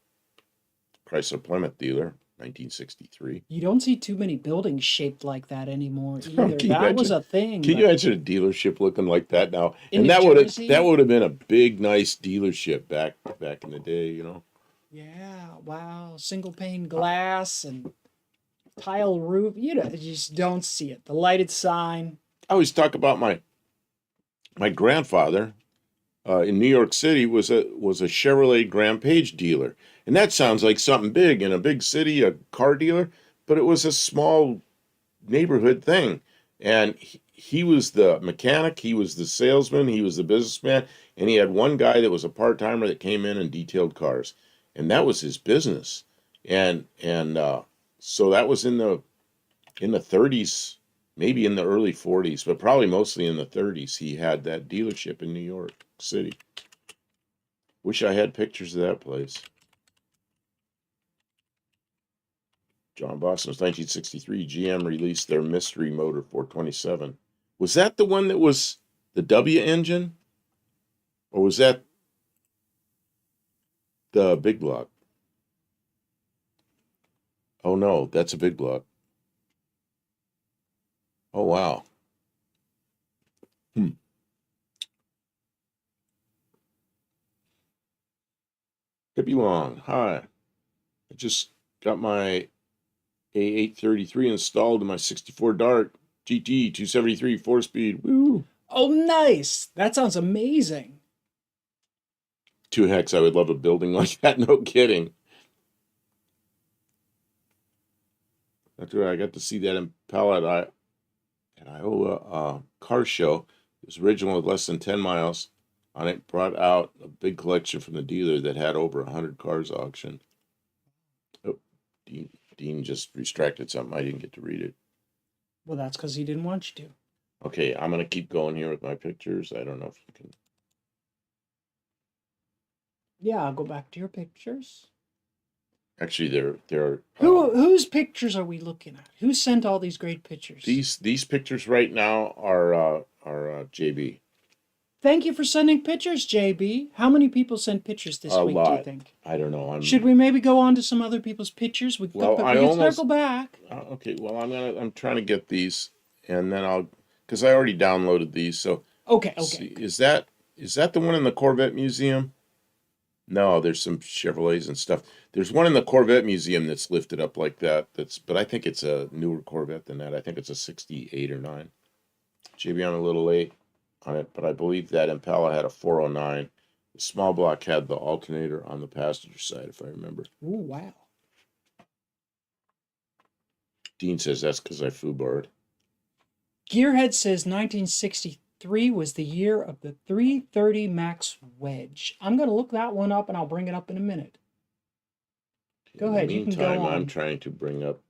Chrysler Plymouth dealer. 1963. You don't see too many buildings shaped like that anymore either. Can you That was imagine? a thing, Can you but imagine a dealership looking like that now? in And New that Jersey, would have been a big, nice dealership back in the day, you know. yeah, wow, single pane glass and tile roof. You just don't see it. The lighted sign. I always talk about my grandfather in New York City was a Chevrolet Grand Page dealer, and that sounds like something big in a big city, a car dealer, but it was a small neighborhood thing. And he was the mechanic, he was the salesman, he was the businessman, and he had one guy that was a part timer that came in and detailed cars, and that was his business. And so that was in the 30s, maybe in the early 40s, but probably mostly in the 30s. He had that dealership in New York City. Wish I had pictures of that place. John Boston's 1963, GM released their mystery motor 427. Was that the one that was the W engine? Or was that the big block? Oh no, that's a big block. Oh wow. Hmm. Hippie Long, hi. I just got my A833 installed in my 64 Dart GT 273 4-speed. Woo! Oh, nice. That sounds amazing. 2 hex, I would love a building like that, no kidding. That's right, I got to see that Impala at Iowa car show. It was original with less than 10 miles. On it, brought out a big collection from the dealer that had over 100 cars auctioned. Oh, Dean just restracted something. I didn't get to read it. Well, that's because he didn't want you to. Okay, I'm going to keep going here with my pictures. I don't know if you can. Yeah, I'll go back to your pictures. Actually, they're Whose pictures are we looking at? Who sent all these great pictures? these pictures right now are JB. Thank you for sending pictures, JB. How many people sent pictures this A week, do you lot. think? I don't know. Should we maybe go on to some other people's pictures? We Well, I can almost circle back. okay. Well, I'm trying to get these, and then because I already downloaded these. So Okay, see, okay. is that the one in the Corvette Museum? No, there's some Chevrolets and stuff. There's one in the Corvette Museum that's lifted up like that. But I think it's a newer Corvette than that. I think it's a 68 or 9. JB, I'm a little late on it, but I believe that Impala had a 409. The small block had the alternator on the passenger side, if I remember. Ooh, wow. Dean says that's because I foobarred. Gearhead says 1963 was the year of the 330 Max Wedge. I'm going to look that one up and I'll bring it up in a minute. Go ahead, you can go Meantime, on. I'm trying to bring up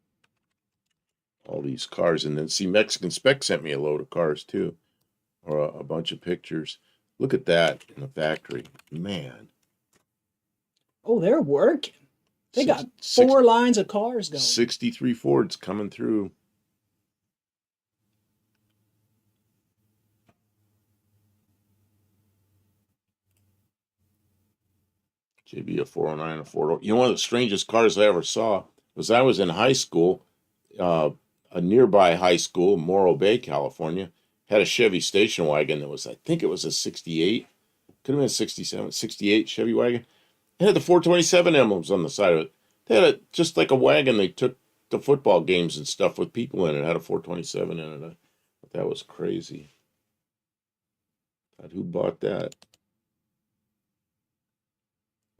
all these cars, and then see Mexican Spec sent me a load of cars too, or a bunch of pictures. Look at that in the factory, man. Oh, they're working. They got Six- four lines of cars going. 63 Fords coming through. JB a 409, a 40. You know, one of the strangest cars I ever saw was I was in high school. A nearby high school, Morro Bay, California, had a Chevy station wagon that was, I think it was a 68. Could have been a 67, 68 Chevy wagon. It had the 427 emblems on the side of it. They had just like a wagon they took to football games and stuff with people in it. It had a 427 in it. That was crazy. Who bought that?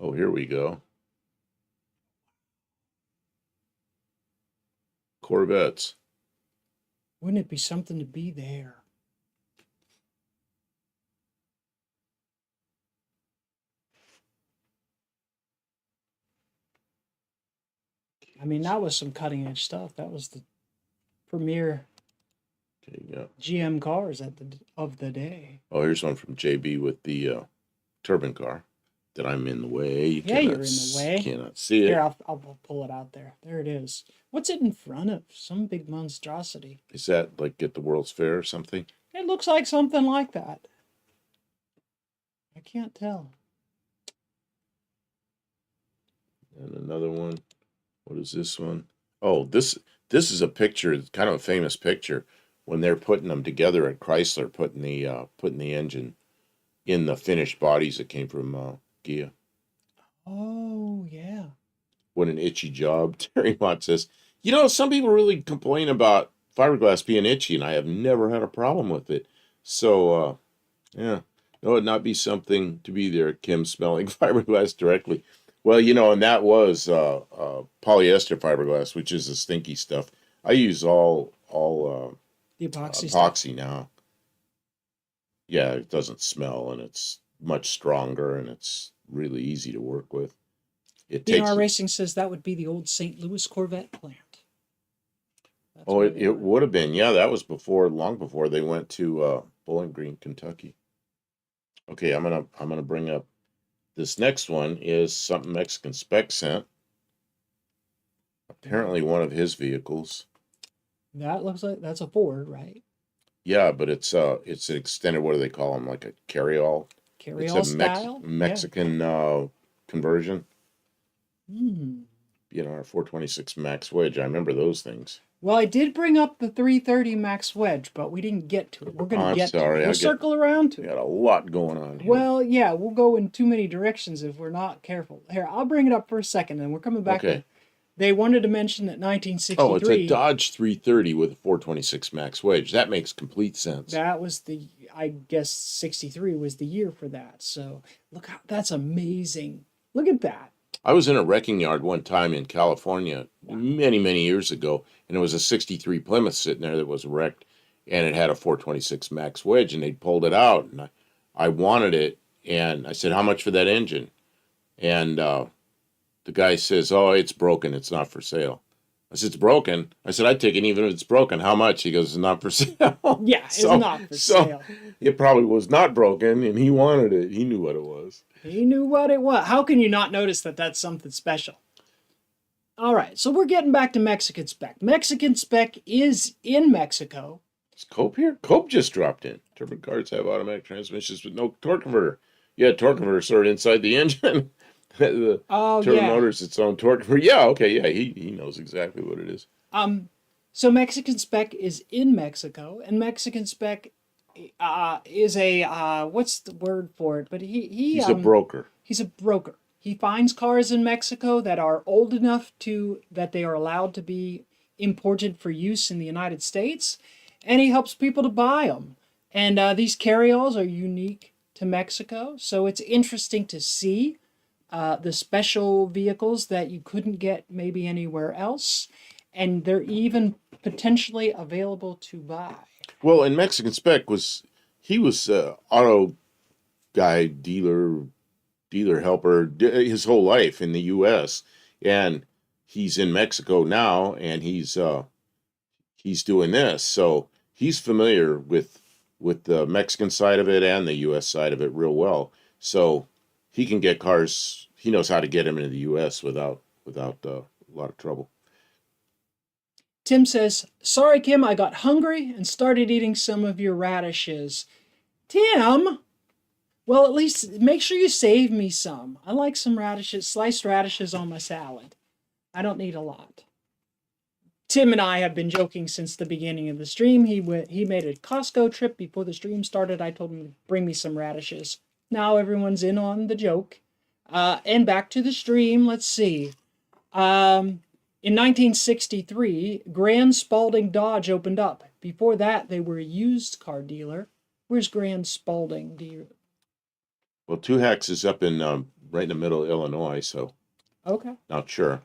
Oh, here we go. Corvettes. Wouldn't it be something to be there? I mean, that was some cutting edge stuff. That was the premier GM cars of the day. Oh, here's one from JB with the turbine car. That I'm in the way. You're in the way. Cannot see it. Here, I'll pull it out there. There it is. What's it in front of? Some big monstrosity. Is that like at the World's Fair or something? It looks like something like that. I can't tell. And another one. What is this one? Oh, this is a picture. It's kind of a famous picture when they're putting them together at Chrysler, putting the engine in the finished bodies that came from Gia. Oh, yeah. What an itchy job. Terry Mott says, some people really complain about fiberglass being itchy, and I have never had a problem with it. So, yeah, that would not be something to be there, Kim, smelling fiberglass directly. Well, and that was polyester fiberglass, which is the stinky stuff. I use all The epoxy stuff. epoxy now. Yeah, it doesn't smell, and it's much stronger, and it's really easy to work with. It takes. DNR Racing says that would be the old St. Louis Corvette plant. That's Oh, where it, they it are. would have been. Yeah, that was long before they went to Bowling Green, Kentucky. Okay, I'm gonna bring up this next one is something Mexican Spec sent. Apparently one of his vehicles. That looks like that's a Ford, right? Yeah, but it's an extended, what do they call them? Like a carryall. It's Carryall a style. Mexican conversion. Hmm. Our 426 Max Wedge. I remember those things. Well, I did bring up the 330 Max Wedge, but we didn't get to it. We're going to I'm get to sorry. it. We'll circle around to We it. got a lot going on here. Well, yeah, we'll go in too many directions if we're not careful. Here, I'll bring it up for a second, and we're coming back Okay. to. They wanted to mention that Oh, it's a 1963. Dodge 330 with a 426 Max Wedge. That makes complete sense. That was I guess 63 was the year for that. So look how that's amazing. Look at that. I was in a wrecking yard one time in California many, many years ago, and there was a 63 Plymouth sitting there that was wrecked, and it had a 426 Max Wedge, and they'd pulled it out, and I wanted it, and I said, how much for that engine? And the guy says, oh, it's broken. It's not for sale. I said, it's broken. I said, I'd take it even if it's broken. How much? He goes, it's not for sale. Yeah, it's not for sale. It probably was not broken, and he wanted it. He knew what it was. He knew what it was. How can you not notice that that's something special? All right, so we're getting back to Mexican Spec. Mexican Spec is in Mexico. Is Cope here? Cope just dropped in. Turbine cars have automatic transmissions with no torque converter. Yeah, torque converter sort of inside the engine. The Oh, turbine yeah. motor's its own torque converter. Yeah, okay, yeah, he knows exactly what it is. So Mexican Spec is in Mexico, and Mexican Spec is a what's the word for it? But He's a broker. he's a broker. He finds cars in Mexico that are old enough that they are allowed to be imported for use in the United States, and he helps people to buy them. And these carryalls are unique to Mexico, so it's interesting to see the special vehicles that you couldn't get maybe anywhere else, and they're even potentially available to buy. Well, and Mexican Spec he was auto guy, dealer helper his whole life in the U.S. and he's in Mexico now, and he's doing this, so he's familiar with the Mexican side of it and the U.S. side of it real well. So he can get cars. He knows how to get them into the U.S. without a lot of trouble. Tim says, sorry, Kim, I got hungry and started eating some of your radishes. Tim, well, at least make sure you save me some. I like some radishes, sliced radishes on my salad. I don't need a lot. Tim and I have been joking since the beginning of the stream. He made a Costco trip before the stream started. I told him to bring me some radishes. Now everyone's in on the joke. And back to the stream. Let's see. In 1963, Grand Spalding Dodge opened up. Before that, they were a used car dealer. Where's Grand Spalding? Well, Two Hacks is up in right in the middle of Illinois, so Okay. not sure.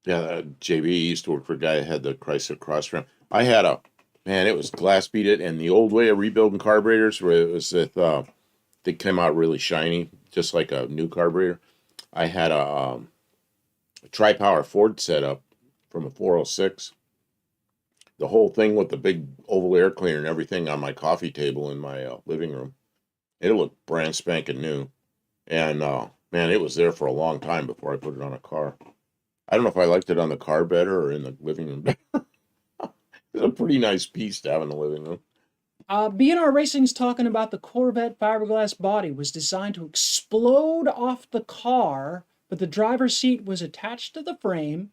Yeah, JB used to work for a guy that had the Chrysler Cross Ram. I had it was glass beaded, and the old way of rebuilding carburetors, where it was that they came out really shiny, just like a new carburetor. I had a tri-power Ford setup from a 406. The whole thing with the big oval air cleaner and everything on my coffee table in my living room. It looked brand spanking new. And man, it was there for a long time before I put it on a car. I don't know if I liked it on the car better or in the living room better. It's a pretty nice piece to have in the living room. BNR Racing's talking about the Corvette fiberglass body was designed to explode off the car, but the driver's seat was attached to the frame.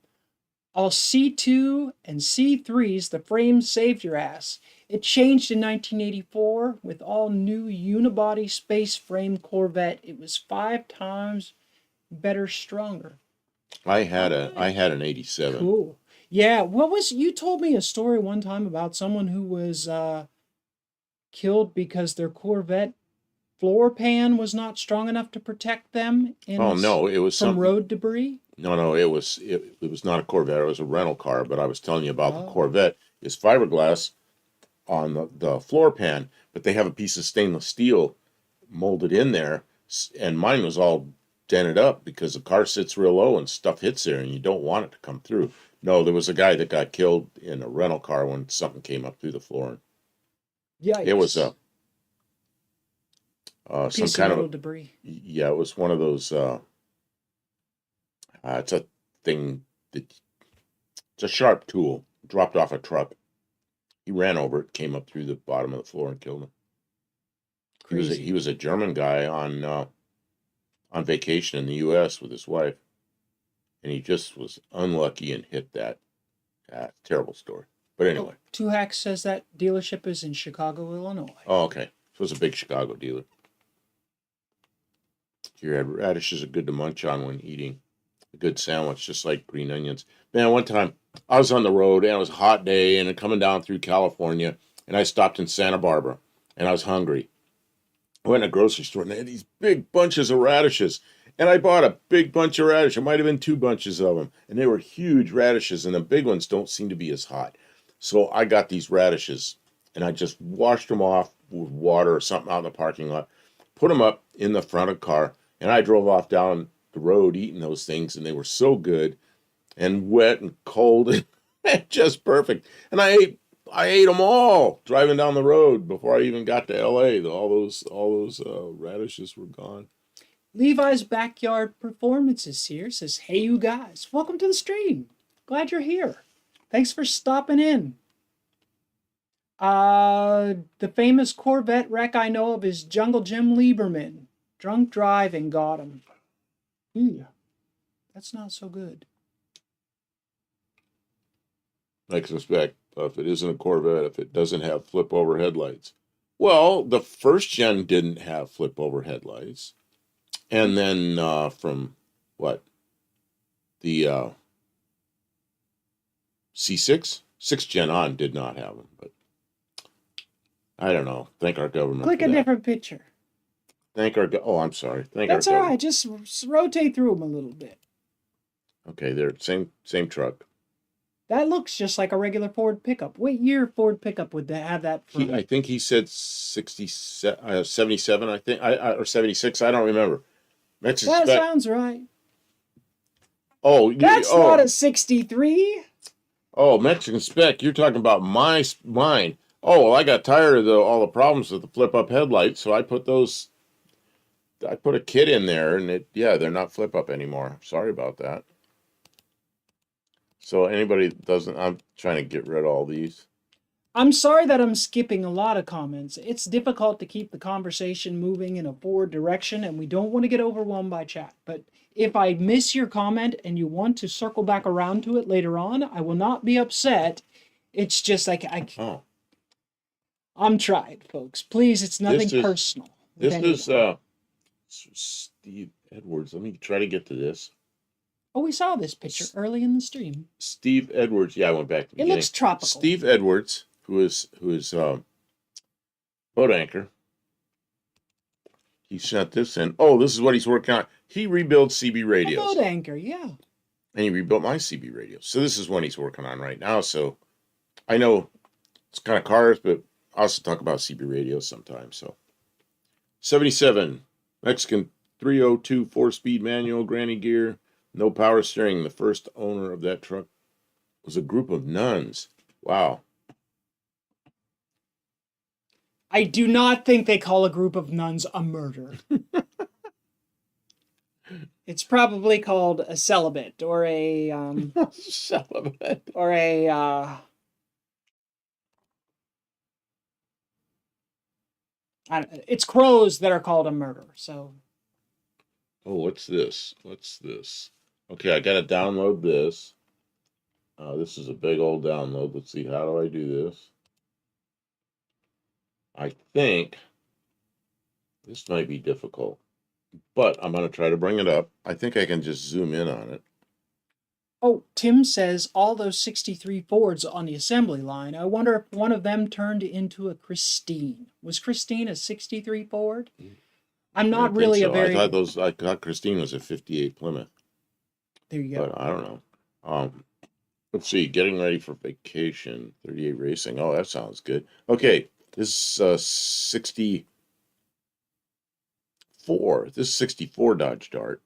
All C2 and C3s, the frame saved your ass. It changed in 1984 with all new unibody space frame Corvette. It was 5 times better, stronger. I had an 87. Cool. Yeah, you told me a story one time about someone who was killed because their Corvette floor pan was not strong enough to protect them No, it was from road debris. No, it was not a Corvette. It was a rental car. But I was telling you about the Corvette. It's fiberglass on the floor pan, but they have a piece of stainless steel molded in there, and mine was all dented up because the car sits real low and stuff hits there, and you don't want it to come through. No, there was a guy that got killed in a rental car when something came up through the floor. Yeah, it was some kind of debris. Yeah, it was one of those. It's a thing that it's a sharp tool. Dropped off a truck. He ran over it, came up through the bottom of the floor and killed him. Crazy. He was a German guy on vacation in the U.S. with his wife, and he just was unlucky and hit that. Terrible story. But anyway. Two Hacks says that dealership is in Chicago, Illinois. Oh, okay. So it's a big Chicago dealer. Your radishes are good to munch on when eating a good sandwich, just like green onions. Man, one time I was on the road and it was a hot day and coming down through California, and I stopped in Santa Barbara and I was hungry. I went in a grocery store and they had these big bunches of radishes. And I bought a big bunch of radish. It might have been 2 bunches of them. And they were huge radishes, and the big ones don't seem to be as hot. So I got these radishes, and I just washed them off with water or something out in the parking lot, put them up in the front of the car, and I drove off down the road eating those things, and they were so good and wet and cold and just perfect. And I ate them all driving down the road before I even got to L.A. All those radishes were gone. Levi's Backyard Performances here says, hey, you guys, welcome to the stream. Glad you're here. Thanks for stopping in. The famous Corvette wreck I know of is Jungle Jim Lieberman. Drunk driving got him. Yeah, that's not so good. I suspect if it isn't a Corvette, if it doesn't have flip-over headlights. Well, the first gen didn't have flip-over headlights. And then from what? The C6? 6th gen on did not have them, but I don't know. Thank our government. Click a different picture. I'm sorry. That's all right. Just rotate through them a little bit. Okay, they're same truck. That looks just like a regular Ford pickup. What year Ford pickup would they have that from? I think he said 77, I think, or 76. I don't remember. That sounds right. Oh, that's not a 63. Oh, Mexican Spec. You're talking about mine. Oh, well, I got tired of all the problems with the flip-up headlights, so I put a kit in there, and they're not flip-up anymore. Sorry about that. So anybody that doesn't, I'm trying to get rid of all these. I'm sorry that I'm skipping a lot of comments. It's difficult to keep the conversation moving in a forward direction, and we don't want to get overwhelmed by chat. But if I miss your comment and you want to circle back around to it later on, I will not be upset. It's just like I'm trying, folks. Please, it's nothing personal. This is Steve Edwards. Let me try to get to this. Oh, we saw this picture early in the stream. Steve Edwards. Yeah, I went back to the beginning. It looks tropical. Steve Edwards, who is boat anchor. He sent this in. Oh, this is what he's working on. He rebuilds CB radios. A boat anchor, yeah. And he rebuilt my CB radios. So this is what he's working on right now. So I know it's kind of cars, but I also talk about CB radios sometimes. So 77 Mexican 302 4-speed manual granny gear, no power steering. The first owner of that truck was a group of nuns. Wow. I do not think they call a group of nuns a murder. It's probably called a celibate or a celibate or a It's crows that are called a murder. So, Oh, what's this? What's this? Okay, I gotta download this. This is a big old download. Let's see, how do I do this? I think this might be difficult, but I'm gonna try to bring it up. I think I can just zoom in on it. oh, Tim says all those 63 Fords on the assembly line. I wonder if one of them turned into a Christine. Was Christine a 63 Ford? I'm I not don't think really a so. very. I thought Christine was a 58 Plymouth, There you go. but I don't know. Let's see, getting ready for vacation, 38 racing. Oh, that sounds good. Okay, this is 64. This is 64 Dodge Dart.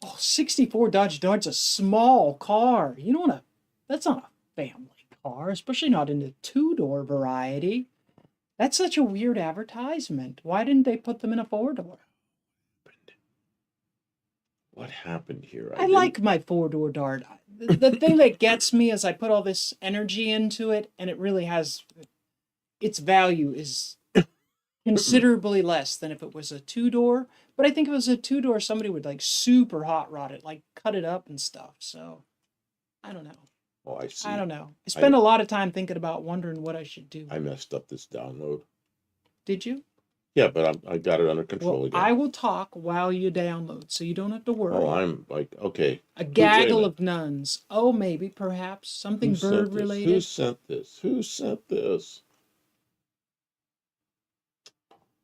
Oh, 64 Dodge Dart's a small car. You don't want to. That's not a family car, especially not in the two-door variety. That's such a weird advertisement. Why didn't they put them in a four-door? What happened here? I like my four-door Dart. The thing that gets me is I put all this energy into it, and it really has its value is considerably less than if it was a two-door. But I think if it was a two-door, somebody would like super hot rod it, like cut it up and stuff. So I don't know. Oh, I see. I don't know. I spent a lot of time thinking about wondering what I should do. I messed up this download. Did you? Yeah, but I got it under control again. I will talk while you download, so you don't have to worry. Oh, I'm like, okay. A gaggle of nuns. Oh, maybe, perhaps, something bird related. Who sent this? Who sent this?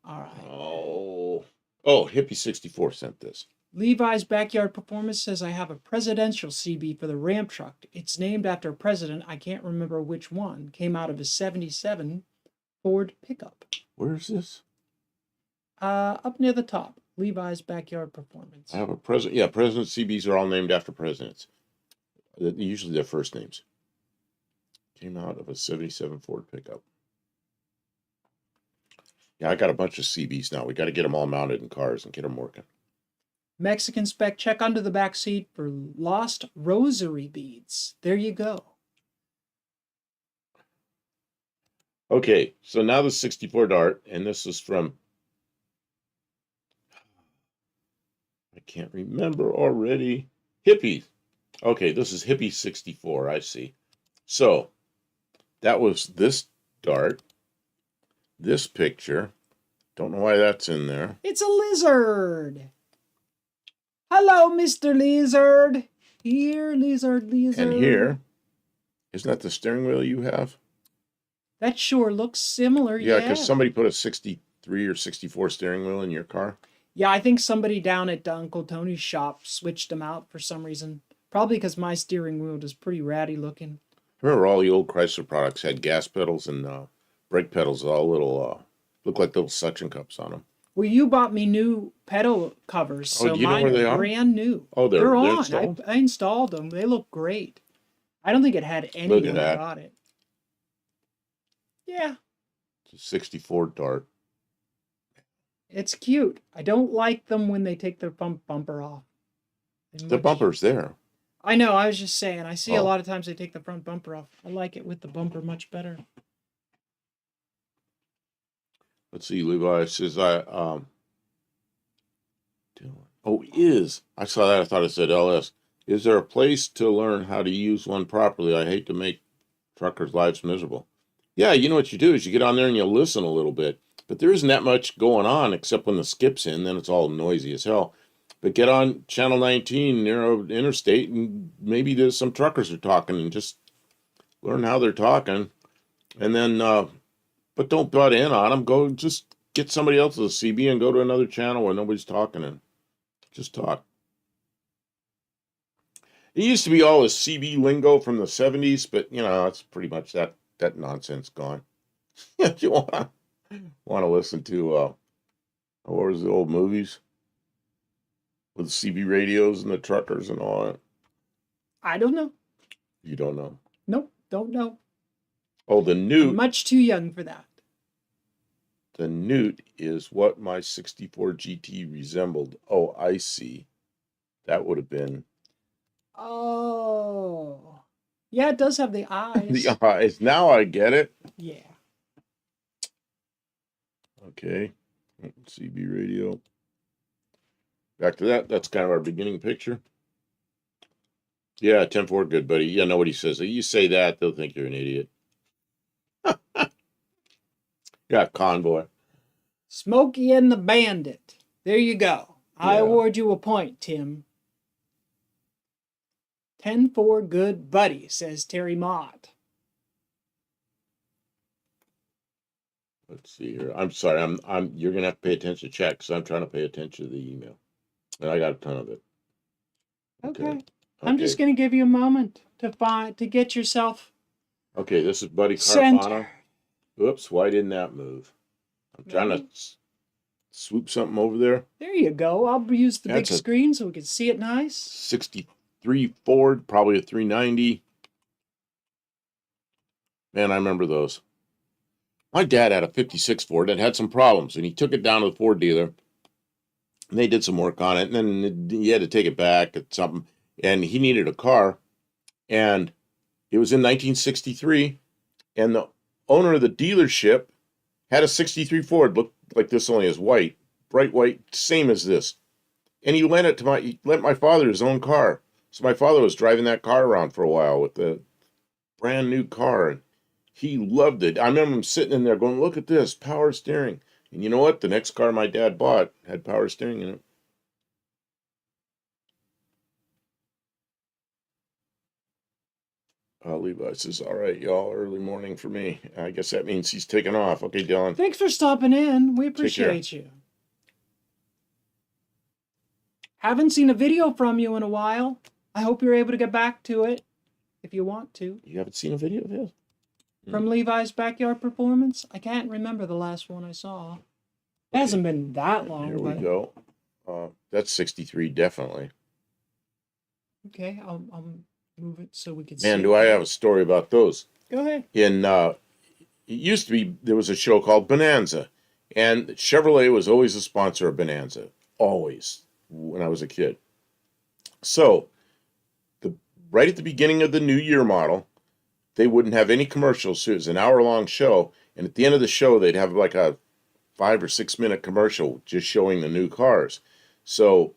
All right. Oh, Hippie 64 sent this. Levi's Backyard Performance says I have a presidential CB for the ramp truck. It's named after a president. I can't remember which one. Came out of a 77 Ford pickup. Where's this? Up near the top. Levi's Backyard Performance. I have a president. Yeah, president CBs are all named after presidents. Usually their first names. Came out of a 77 Ford pickup. Yeah, I got a bunch of CBs now. We got to get them all mounted in cars and get them working. Mexican spec, check under the back seat for lost rosary beads. There you go. Okay, so now the 64 Dart, and this is from, I can't remember already. Hippie. Okay, this is Hippie 64, I see. So, that was this Dart, this picture. Don't know why that's in there. It's a lizard. Hello, Mr. Lizard. Here, lizard. And here, isn't that the steering wheel you have? That sure looks similar, yeah. Because somebody put a 63 or 64 steering wheel in your car. Yeah, I think somebody down at Uncle Tony's shop switched them out for some reason. Probably because my steering wheel is pretty ratty looking. I remember all the old Chrysler products had gas pedals and brake pedals, all little, look like little suction cups on them. Well, you bought me new pedal covers, so do you know mine where they are are? brand new. Oh, they're on. installed? I installed them. They look great. I don't think it had any when I got it. Yeah. It's a 64 Dart. It's cute. I don't like them when they take their bumper off. The bumper's there. I know. I was just saying. I see a lot of times they take the front bumper off. I like it with the bumper much better. Let's see. Levi says I saw that. I thought it said LS. Is there a place to learn how to use one properly? I hate to make truckers' lives miserable. Yeah, you know what you do is you get on there and you listen a little bit. But there isn't that much going on except when the skip's in, then it's all noisy as hell. But get on Channel 19 near an interstate and maybe there's some truckers are talking and just learn how they're talking. And then, but don't butt in on them. Go just get somebody else's CB and go to another channel where nobody's talking and just talk. It used to be all this CB lingo from the 70s, but, it's pretty much that nonsense gone. If you want to listen to, what was the old movies? With CB radios and the truckers and all that. I don't know. You don't know? Nope, don't know. Oh, the Newt. I'm much too young for that. The Newt is what my 64 GT resembled. Oh, I see. That would have been. Oh. Yeah, it does have the eyes. The eyes. Now I get it. Yeah. Okay. CB radio. Back to that. That's kind of our beginning picture. Yeah, 10-4, good, buddy. Yeah, nobody says that. You say that, they'll think you're an idiot. Yeah, convoy. Smokey and the Bandit. There you go. I Yeah. award you a point, Tim. 10-4, good buddy, says Terry Mott. Let's see here. I'm sorry. You're gonna have to pay attention to chat because I'm trying to pay attention to the email, and I got a ton of it. Okay. I'm just gonna give you a moment to get yourself. Okay, this is Buddy Carpano. Center. Oops, why didn't that move? I'm trying to swoop something over there. There you go. I'll use the That's big screen so we can see it nice. 63 Ford, probably a 390. Man, I remember those. My dad had a 56 Ford that had some problems, and he took it down to the Ford dealer, and they did some work on it, and then he had to take it back at something, and he needed a car, and it was in 1963, and the owner of the dealership had a 63 Ford, looked like this, only as white, bright white, same as this, and he lent my father his own car. So my father was driving that car around for a while with the brand new car, and he loved it. I remember him sitting in there going, look at this, power steering. And you know what? The next car my dad bought had power steering in it. Levi says, all right, y'all, early morning for me. I guess that means he's taking off. Okay, Dylan. Thanks for stopping in. We appreciate you. Haven't seen a video from you in a while. I hope you're able to get back to it if you want to. You haven't seen a video of his? From Levi's backyard performance? I can't remember the last one I saw. It hasn't been that long. Here we go. That's 63, definitely. Okay, I'll move it so we can see. Man, do I have a story about those. Go ahead. It used to be, there was a show called Bonanza, and Chevrolet was always a sponsor of Bonanza. Always, when I was a kid. So, right at the beginning of the new year model, they wouldn't have any commercials. So it was an hour-long show, and at the end of the show, they'd have like a 5 or 6 minute commercial just showing the new cars. So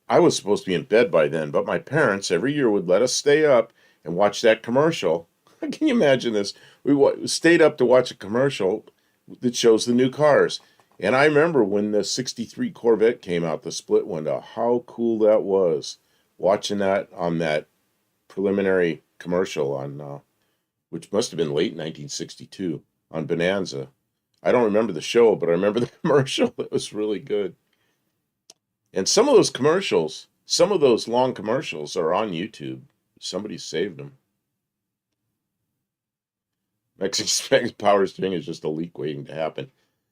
I was supposed to be in bed by then, but my parents every year would let us stay up and watch that commercial. Can you imagine this? We stayed up to watch a commercial that shows the new cars. And I remember when the 63 Corvette came out, the split window, how cool that was. Watching that on that preliminary commercial on which must have been late 1962 on Bonanza. I don't remember the show, but I remember the commercial. It was really good. And some of those commercials, some of those long commercials are on YouTube. Somebody saved them. Mexican power steering is just a leak waiting to happen.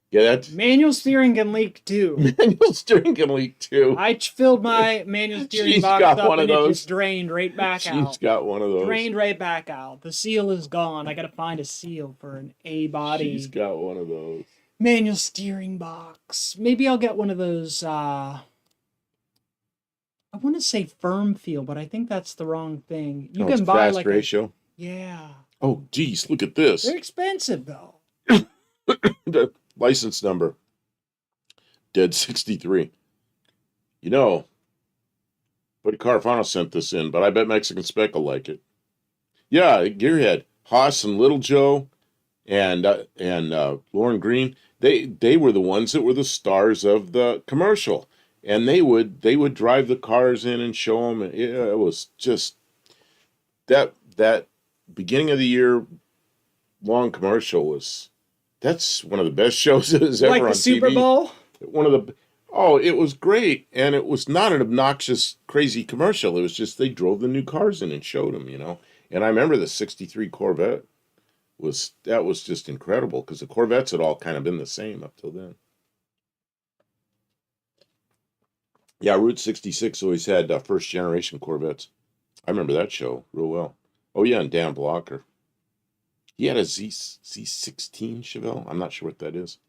Yeah, that's manual steering can leak too. Manual steering can leak too. I filled my manual steering She's box got up one and of it those. just drained right back out. She's got one of those. Drained right back out. The seal is gone. I gotta find a seal for an A body. She's got one of those. Manual steering box. Maybe I'll get one of those. I want to say firm feel, but I think that's the wrong thing. You can buy fast like ratio. Yeah. Oh, geez, look at this. They're expensive though. The license number. Dead 63. You know, Buddy Carfano sent this in, but I bet Mexican Spec will like it. Yeah, Gearhead, Haas and Little Joe, and Lauren Green. They were the ones that were the stars of the commercial, and they would drive the cars in and show them. And it was just that beginning of the year long commercial was. That's one of the best shows that was ever on TV. Like the Super Bowl? It was great. And it was not an obnoxious, crazy commercial. It was just they drove the new cars in and showed them, you know. And I remember the 63 Corvette was just incredible because the Corvettes had all kind of been the same up till then. Yeah, Route 66 always had first generation Corvettes. I remember that show real well. Oh, yeah, and Dan Blocker. He had a Z16 Chevelle. I'm not sure what that is.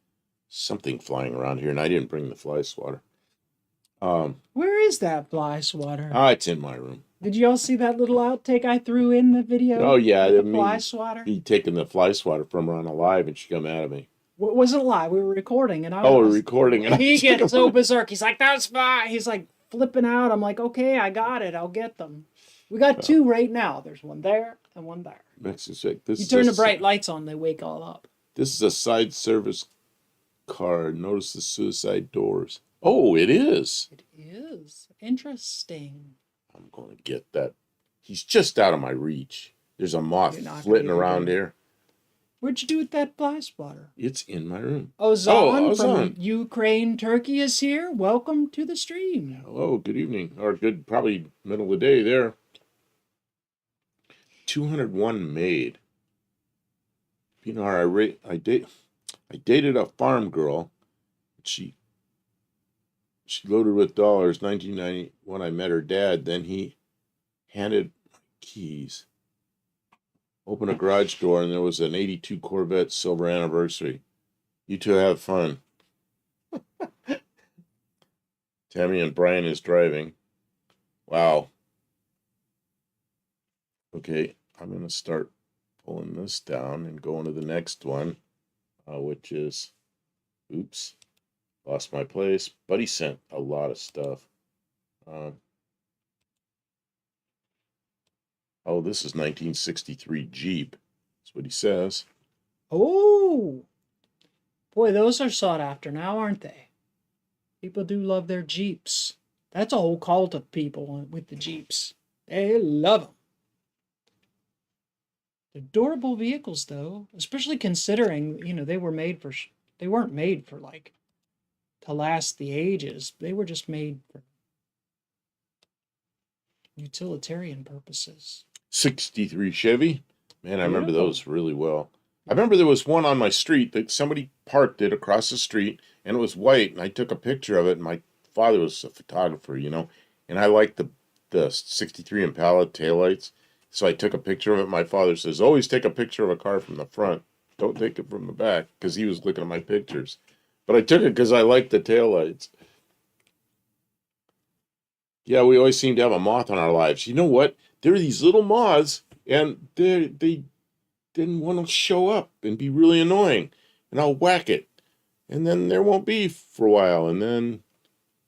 Something flying around here, and I didn't bring the fly swatter. Where is that fly swatter? It's in my room. Did you all see that little outtake I threw in the video? Oh, yeah. The fly swatter? He taking the fly swatter from her on Alive, and she come out of me. Wasn't live. We were recording, and Oh, we're recording, and I he took gets a so look. berserk. He's like, "That's fine." He's like flipping out. I'm like, "Okay, I got it. I'll get them." We got two right now. There's one there and one there. Mexico. This You is a turn the bright lights on, they wake all up. this is a side service car. Notice the suicide doors. Oh, it is. It is interesting. I'm going to get that. He's just out of my reach. There's a moth You're not gonna flitting be able to around get it. here. What'd you do with that fly spotter? It's in my room. Ozan from Ozan. Ukraine, Turkey is here. Welcome to the stream. Hello, good evening. Or good, probably middle of the day there. 201 made. I dated a farm girl. She loaded with dollars. 1990 when I met her dad. Then he handed my keys. Opened a garage door and there was an 82 Corvette silver anniversary. You two have fun. Tammy and Brian is driving. Wow. Okay, I'm going to start pulling this down and going to the next one, which is, oops, lost my place. Buddy sent a lot of stuff. Oh, this is 1963 Jeep. That's what he says. Oh, boy, those are sought after now, aren't they? People do love their Jeeps. That's a whole cult of people with the Jeeps. They love them. They're durable vehicles, though, especially considering, they weren't made for like to last the ages. They were just made for utilitarian purposes. 63 Chevy. Man, I remember Beautiful. those really well. I remember there was one on my street that somebody parked it across the street, and it was white, and I took a picture of it, and my father was a photographer, and I liked the 63 Impala taillights, so I took a picture of it. My father says, always take a picture of a car from the front. Don't take it from the back, because he was looking at my pictures. But I took it because I liked the taillights. Yeah, we always seem to have a moth on our lives. You know what? There are these little moths, and they didn't want to show up and be really annoying. And I'll whack it. And then there won't be for a while. And then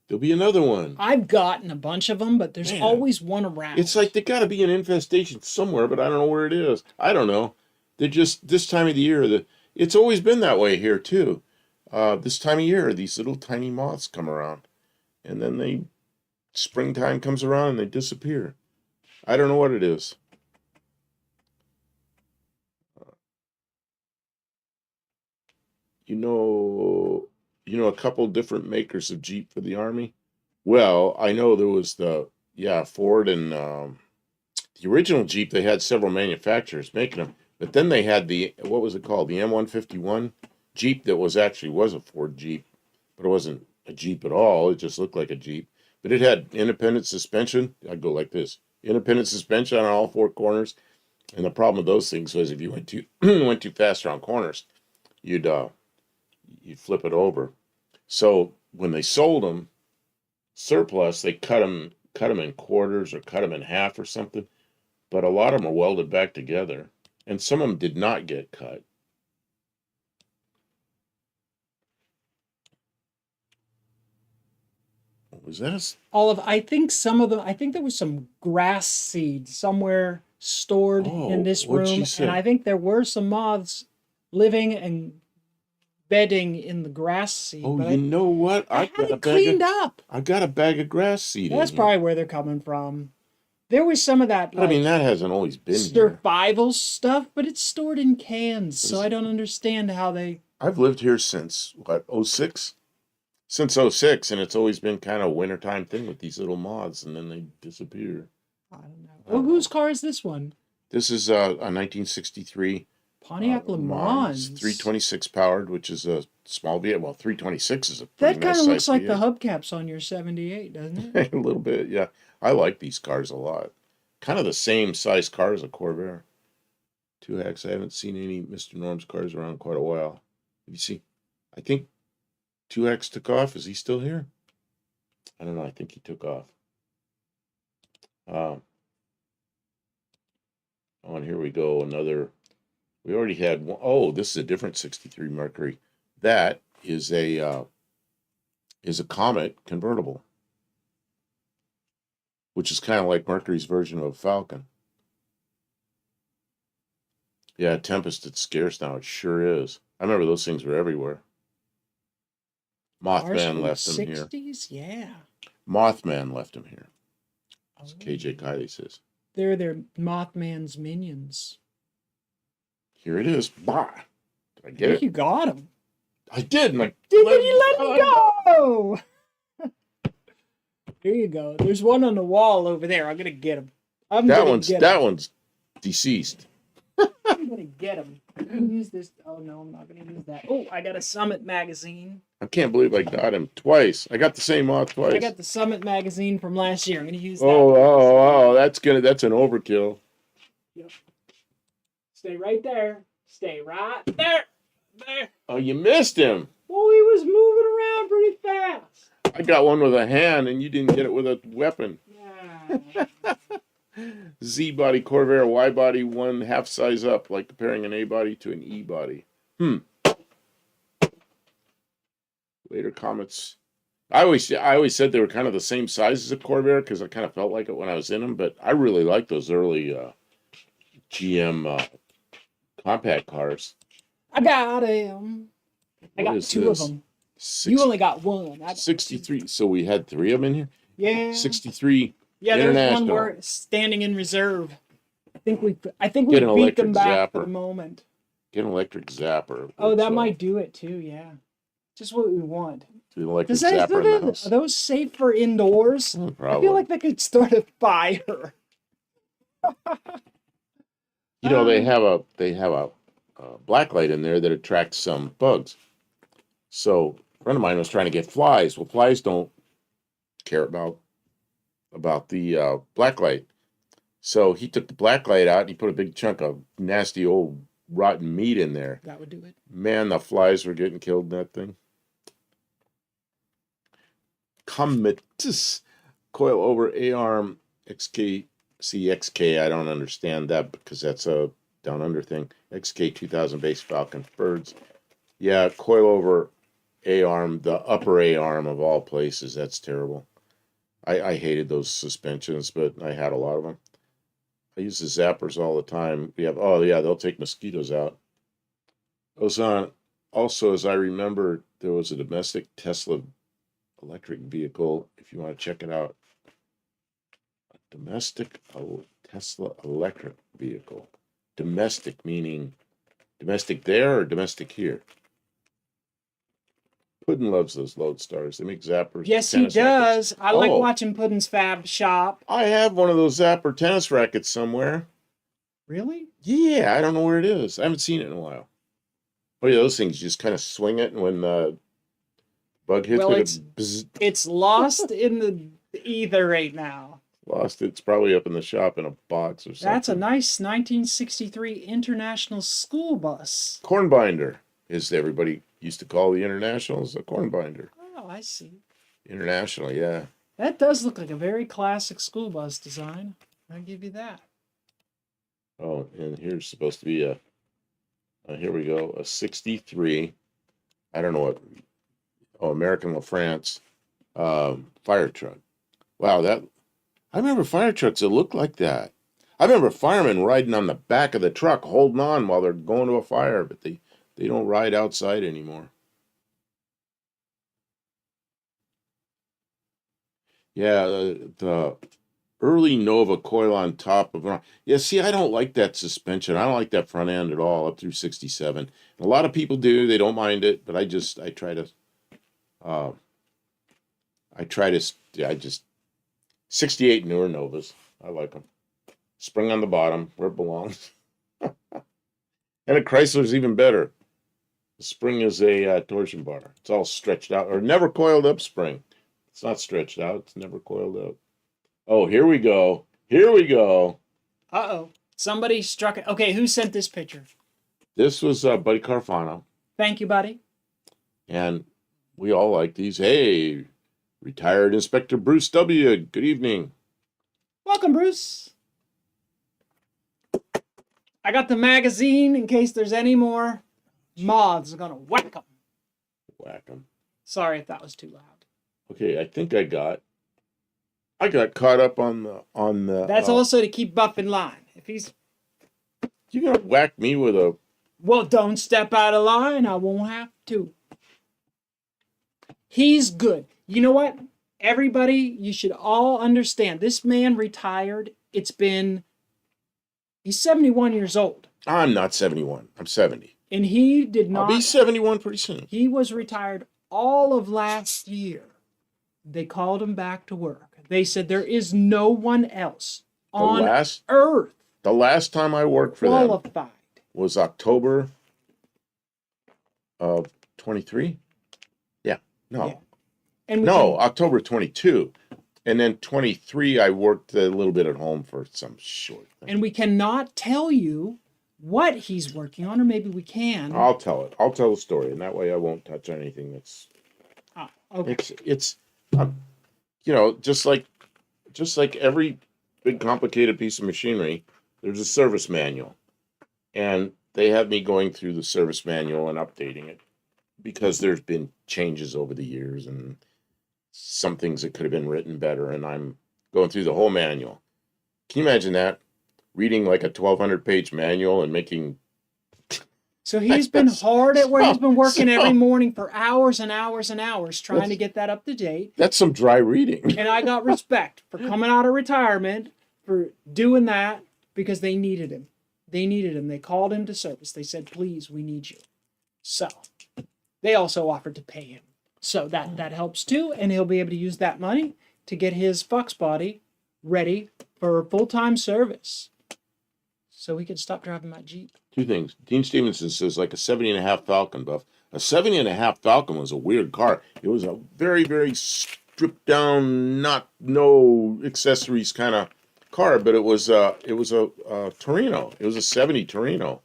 there'll be another one. I've gotten a bunch of them, but there's always one around. It's like they got to be an infestation somewhere, but I don't know where it is. I don't know. They're just this time of the year. It's always been that way here, too. This time of year, these little tiny moths come around. And then springtime comes around and they disappear. I don't know what it is. You know a couple different makers of Jeep for the Army? Well, I know there was Ford and the original Jeep, they had several manufacturers making them, but then they had what was it called? The M151 Jeep that was a Ford Jeep, but it wasn't a Jeep at all. It just looked like a Jeep. But it had independent suspension. I'd go like this. Independent suspension on all four corners. And the problem with those things was if you went too fast around corners, you'd flip it over. So when they sold them surplus, they cut them in quarters or cut them in half or something. But a lot of them are welded back together, and some of them did not get cut. What was that? I think some of them. I think there was some grass seed somewhere stored in this room, and I think there were some moths living and bedding in the grass seed. Oh, you know what? I had it cleaned up. I got a bag of grass seed. That's probably where they're coming from. There was some of that. But I mean, that hasn't always been survival stuff, but it's stored in cans, so I don't understand how they. I've lived here since what, 06? Since 06, and it's always been kind of a wintertime thing with these little moths, and then they disappear. I don't know. Well, whose car is this one? This is a 1963 Pontiac Le Mans. 326 powered, which is a small vehicle. Well, 326 is a pretty that kind of looks like vehicle. the hubcaps on your 78, doesn't it? A little bit, yeah. I like these cars a lot. Kind of the same size car as a Corvair. 2X. I haven't seen any Mr. Norm's cars around quite a while. Have you seen? I think 2X took off. Is he still here? I don't know. I think he took off. Oh, and here we go. Another. We already had one. Oh, this is a different 63 Mercury. That is a Comet convertible, which is kind of like Mercury's version of a Falcon. Yeah, Tempest, it's scarce now. It sure is. I remember those things were everywhere. Cars Mothman from the left them here. 60s? Yeah. Mothman left them here. Oh, As KJ Kylie says. they're Mothman's minions. Here it is. Bah! Did I I get think it? you got him. I did. And I Did you let me go? Here you go. There's one on the wall over there. I'm gonna get him. That one's deceased. I'm gonna get him. I'm gonna use this. Oh no, I'm not gonna use that. Oh, I got a Summit magazine. I can't believe I got him twice. I got the same moth twice. I got the Summit magazine from last year. I'm gonna use that. Oh, that's an overkill. Yep. Stay right there. Stay right there. There. Oh, you missed him. Well, he was moving around pretty fast. I got one with a hand, and you didn't get it with a weapon. Yeah. Z body Corvair, Y body, one half size up, like comparing an A body to an E body. Later Comets. I always said they were kind of the same size as a Corvair because I kind of felt like it when I was in them, but I really like those early GM compact cars. I got him. I got two of them. You only got one. I got 63. So we had three of them in here? Yeah. 63. Yeah, there's one International. where standing in reserve. I think we Get beat an them electric back for zapper. the moment. Get an electric zapper. Oh, that So, might do it too. Yeah, just what we want. do an electric Does that, zapper in the house. are those safe for indoors? I Probably. feel like they could start a fire. You know, they have a black light in there that attracts some bugs. So a friend of mine was trying to get flies. Well, flies don't care about the black light. So he took the black light out and he put a big chunk of nasty old rotten meat in there. That would do it. Man, the flies were getting killed in that thing. Cometus coil over A-arm XK CXK. I don't understand that because that's a down under thing. XK 2000 base Falcon birds. Yeah, coil over A-arm, the upper A-arm of all places. That's terrible. I hated those suspensions, but I had a lot of them. I use the zappers all the time. We have, oh yeah, they'll take mosquitoes out. Goes on. Also, as I remember, there was a domestic Tesla electric vehicle. If you want to check it out, a domestic Tesla electric vehicle. Domestic meaning domestic there or domestic here. Puddin loves those Lodestars. They make zappers. Yes, he tennis rackets. does. I like Oh. watching Puddin's Fab Shop. I have one of those zapper tennis rackets somewhere. Really? Yeah, I don't know where it is. I haven't seen it in a while. Oh yeah, those things you just kind of swing it, and when the bug hits, Well, like it's- a bzz, It's lost in the ether right now. lost. It's probably up in the shop in a box or something. That's a nice 1963 International School Bus. corn binder, as everybody used to call the Internationals, a corn binder. Oh, I see. International, yeah. That does look like a very classic school bus design. I'll give you that. Oh, and here's supposed to be a here we go, a 63. I don't know what. Oh, American LaFrance fire truck. Wow, I remember fire trucks that looked like that. I remember firemen riding on the back of the truck, holding on while they're going to a fire, but they don't ride outside anymore. Yeah, the early Nova coil on top of. Yeah, see, I don't like that suspension. I don't like that front end at all up through 67. A lot of people do. They don't mind it, but I try to. Yeah, I just 68 newer Novas. I like them. Spring on the bottom where it belongs. And a Chrysler's even better. The spring is a torsion bar. It's all stretched out, or never coiled up spring. It's not stretched out. It's never coiled up. Oh, here we go. Here we go. Uh-oh. Somebody struck it. Okay, who sent this picture? This was Buddy Carfano. Thank you, buddy. And we all like these. Hey, retired Inspector Bruce W. Good evening. Welcome, Bruce. I got the magazine in case there's any more moths. I'm gonna whack them. whack him. Sorry if that was too loud. Okay, I think I got caught up on the. That's also to keep Buff in line. If he's You gonna whack me with a? well, don't step out of line. I won't have to. He's good. You know what? Everybody, you should all understand. This man retired. He's 71 years old. I'm not 71. I'm 70. And he did not. I'll be 71 pretty soon. He was retired all of last year. They called him back to work. They said there is no one else on earth. The last time I worked for them was October of 23. Yeah. No. Yeah. And October 22. And then 23, I worked a little bit at home for some short thing. And we cannot tell you what he's working on, or maybe we can. I'll tell it. I'll tell the story, and that way I won't touch on anything that's. Okay. It's just like every big complicated piece of machinery, there's a service manual, and they have me going through the service manual and updating it because there's been changes over the years and some things that could have been written better, and I'm going through the whole manual. Can you imagine that? Reading like a 1,200-page manual and making... So he's been hard at work. He's been working every morning for hours and hours and hours trying to get that up to date. That's some dry reading. And I got respect for coming out of retirement, for doing that, because they needed him. They needed him. They called him to service. They said, please, we need you. So they also offered to pay him. So that helps too, and he'll be able to use that money to get his Fox body ready for full-time service. So he can stop driving my Jeep. Two things. Dean Stevenson says like a 70.5 Falcon, Buff. A 70.5 Falcon was a weird car. It was a very, very stripped down, no accessories kind of car, but it was a Torino. It was a 70 Torino.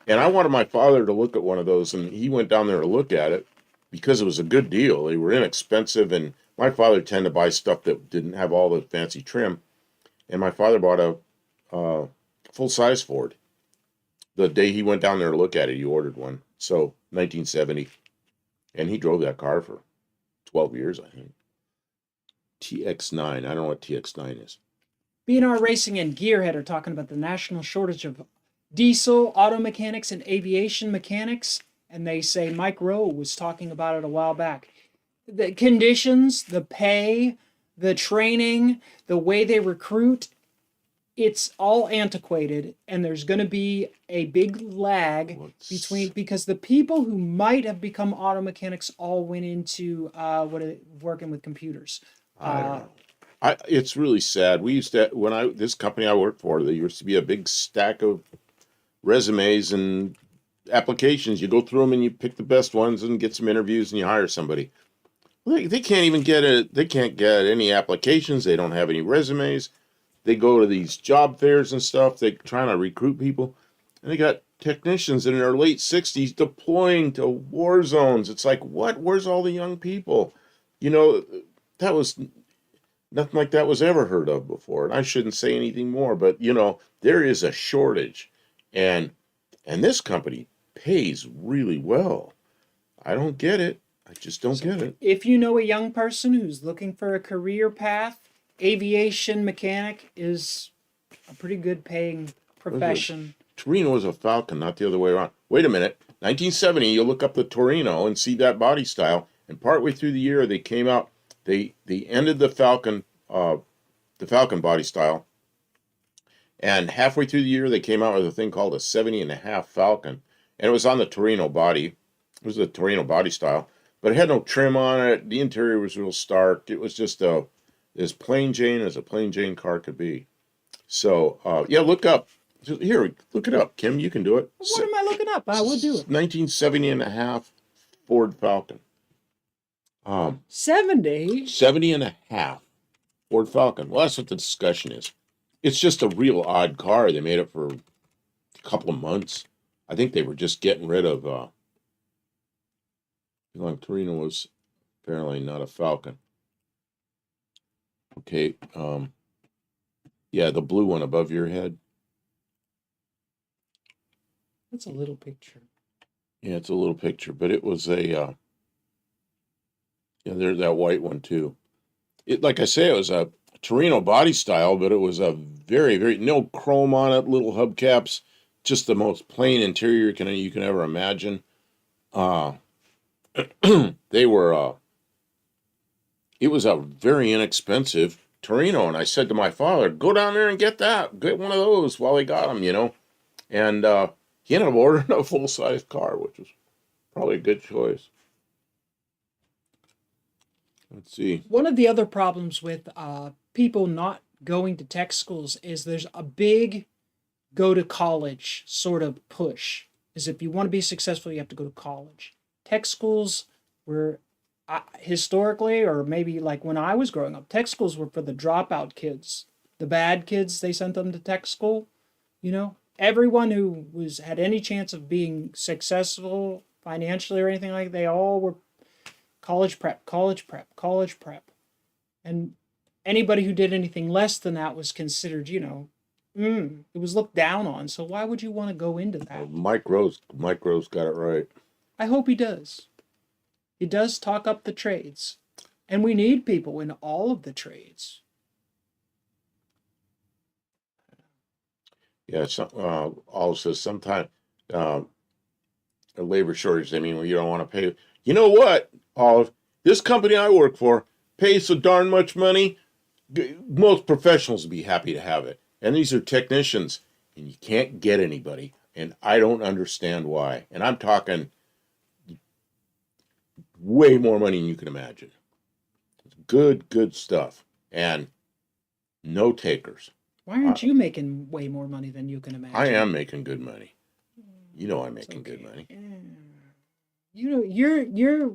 And I wanted my father to look at one of those, and he went down there to look at it because it was a good deal. They were inexpensive, and my father tended to buy stuff that didn't have all the fancy trim. And my father bought a full-size Ford. The day he went down there to look at it, he ordered one. So, 1970. And he drove that car for 12 years, I think. TX9. I don't know what TX9 is. B&R Racing and Gearhead are talking about the national shortage of diesel, auto mechanics, and aviation mechanics. And they say Mike Rowe was talking about it a while back. The conditions, the pay, the training, the way they recruit, it's all antiquated, and there's going to be a big lag because the people who might have become auto mechanics all went into working with computers. I don't know. It's really sad. We used to, this company I worked for, there used to be a big stack of resumes and applications. You go through them and you pick the best ones and get some interviews and you hire somebody. They can't even get it. They can't get any applications. They don't have any resumes. They go to these job fairs and stuff. They're trying to recruit people. And they got technicians in their late 60s deploying to war zones. It's like, what? Where's all the young people? That was nothing like that was ever heard of before. And I shouldn't say anything more, but, there is a shortage. And this company pays really well. I don't get it. I just don't get it. If you know a young person who's looking for a career path, aviation mechanic is a pretty good paying profession. Torino was a Falcon, not the other way around. Wait a minute. 1970, you look up the Torino and see that body style, and partway through the year they came out, they ended the Falcon body style, and halfway through the year they came out with a thing called a 70.5 Falcon, and it was on the Torino body. It was the Torino body style, but it had no trim on it. The interior was real stark. It was just as plain Jane as a plain Jane car could be. So, look up. Here, look it up, Kim. You can do it. What am I looking up? I will do it. 1970.5 Ford Falcon. 70? 70.5 Ford Falcon. Well, that's what the discussion is. It's just a real odd car. They made it for a couple of months. I think they were just getting rid of... Torino was apparently not a Falcon. Okay, the blue one above your head. That's a little picture. Yeah, it's a little picture, but it was a Yeah, there's that white one too. It, like I say, it was a Torino body style, but it was a very, very no chrome on it, little hubcaps, just the most plain interior you can ever imagine. Uh, they were. It was a very inexpensive Torino, and I said to my father, "Go down there and get that. Get one of those while they got them, you know." And he ended up ordering a full size car, which was probably a good choice. Let's see. One of the other problems with people not going to tech schools is there's a big go to college sort of push. Is if you want to be successful, you have to go to college. Tech schools were historically, or maybe like when I was growing up, tech schools were for the dropout kids, the bad kids. They sent them to tech school. You know, everyone who was had any chance of being successful financially or anything like that, they all were college prep, college prep, college prep. And anybody who did anything less than that was considered, it was looked down on. So why would you want to go into that? Mike Rose got it right. I hope he does. He does talk up the trades. And we need people in all of the trades. Yeah, also sometimes uh, a labor shortage. I mean, where you don't want to pay. You know what, Olive? This company I work for pays so darn much money. Most professionals would be happy to have it. And these are technicians, and you can't get anybody. And I don't understand why. And I'm talking way more money than you can imagine. Good, good stuff. And no takers. Why aren't you making way more money than you can imagine? I am making good money. You know I'm It's making good okay. money. You know, you're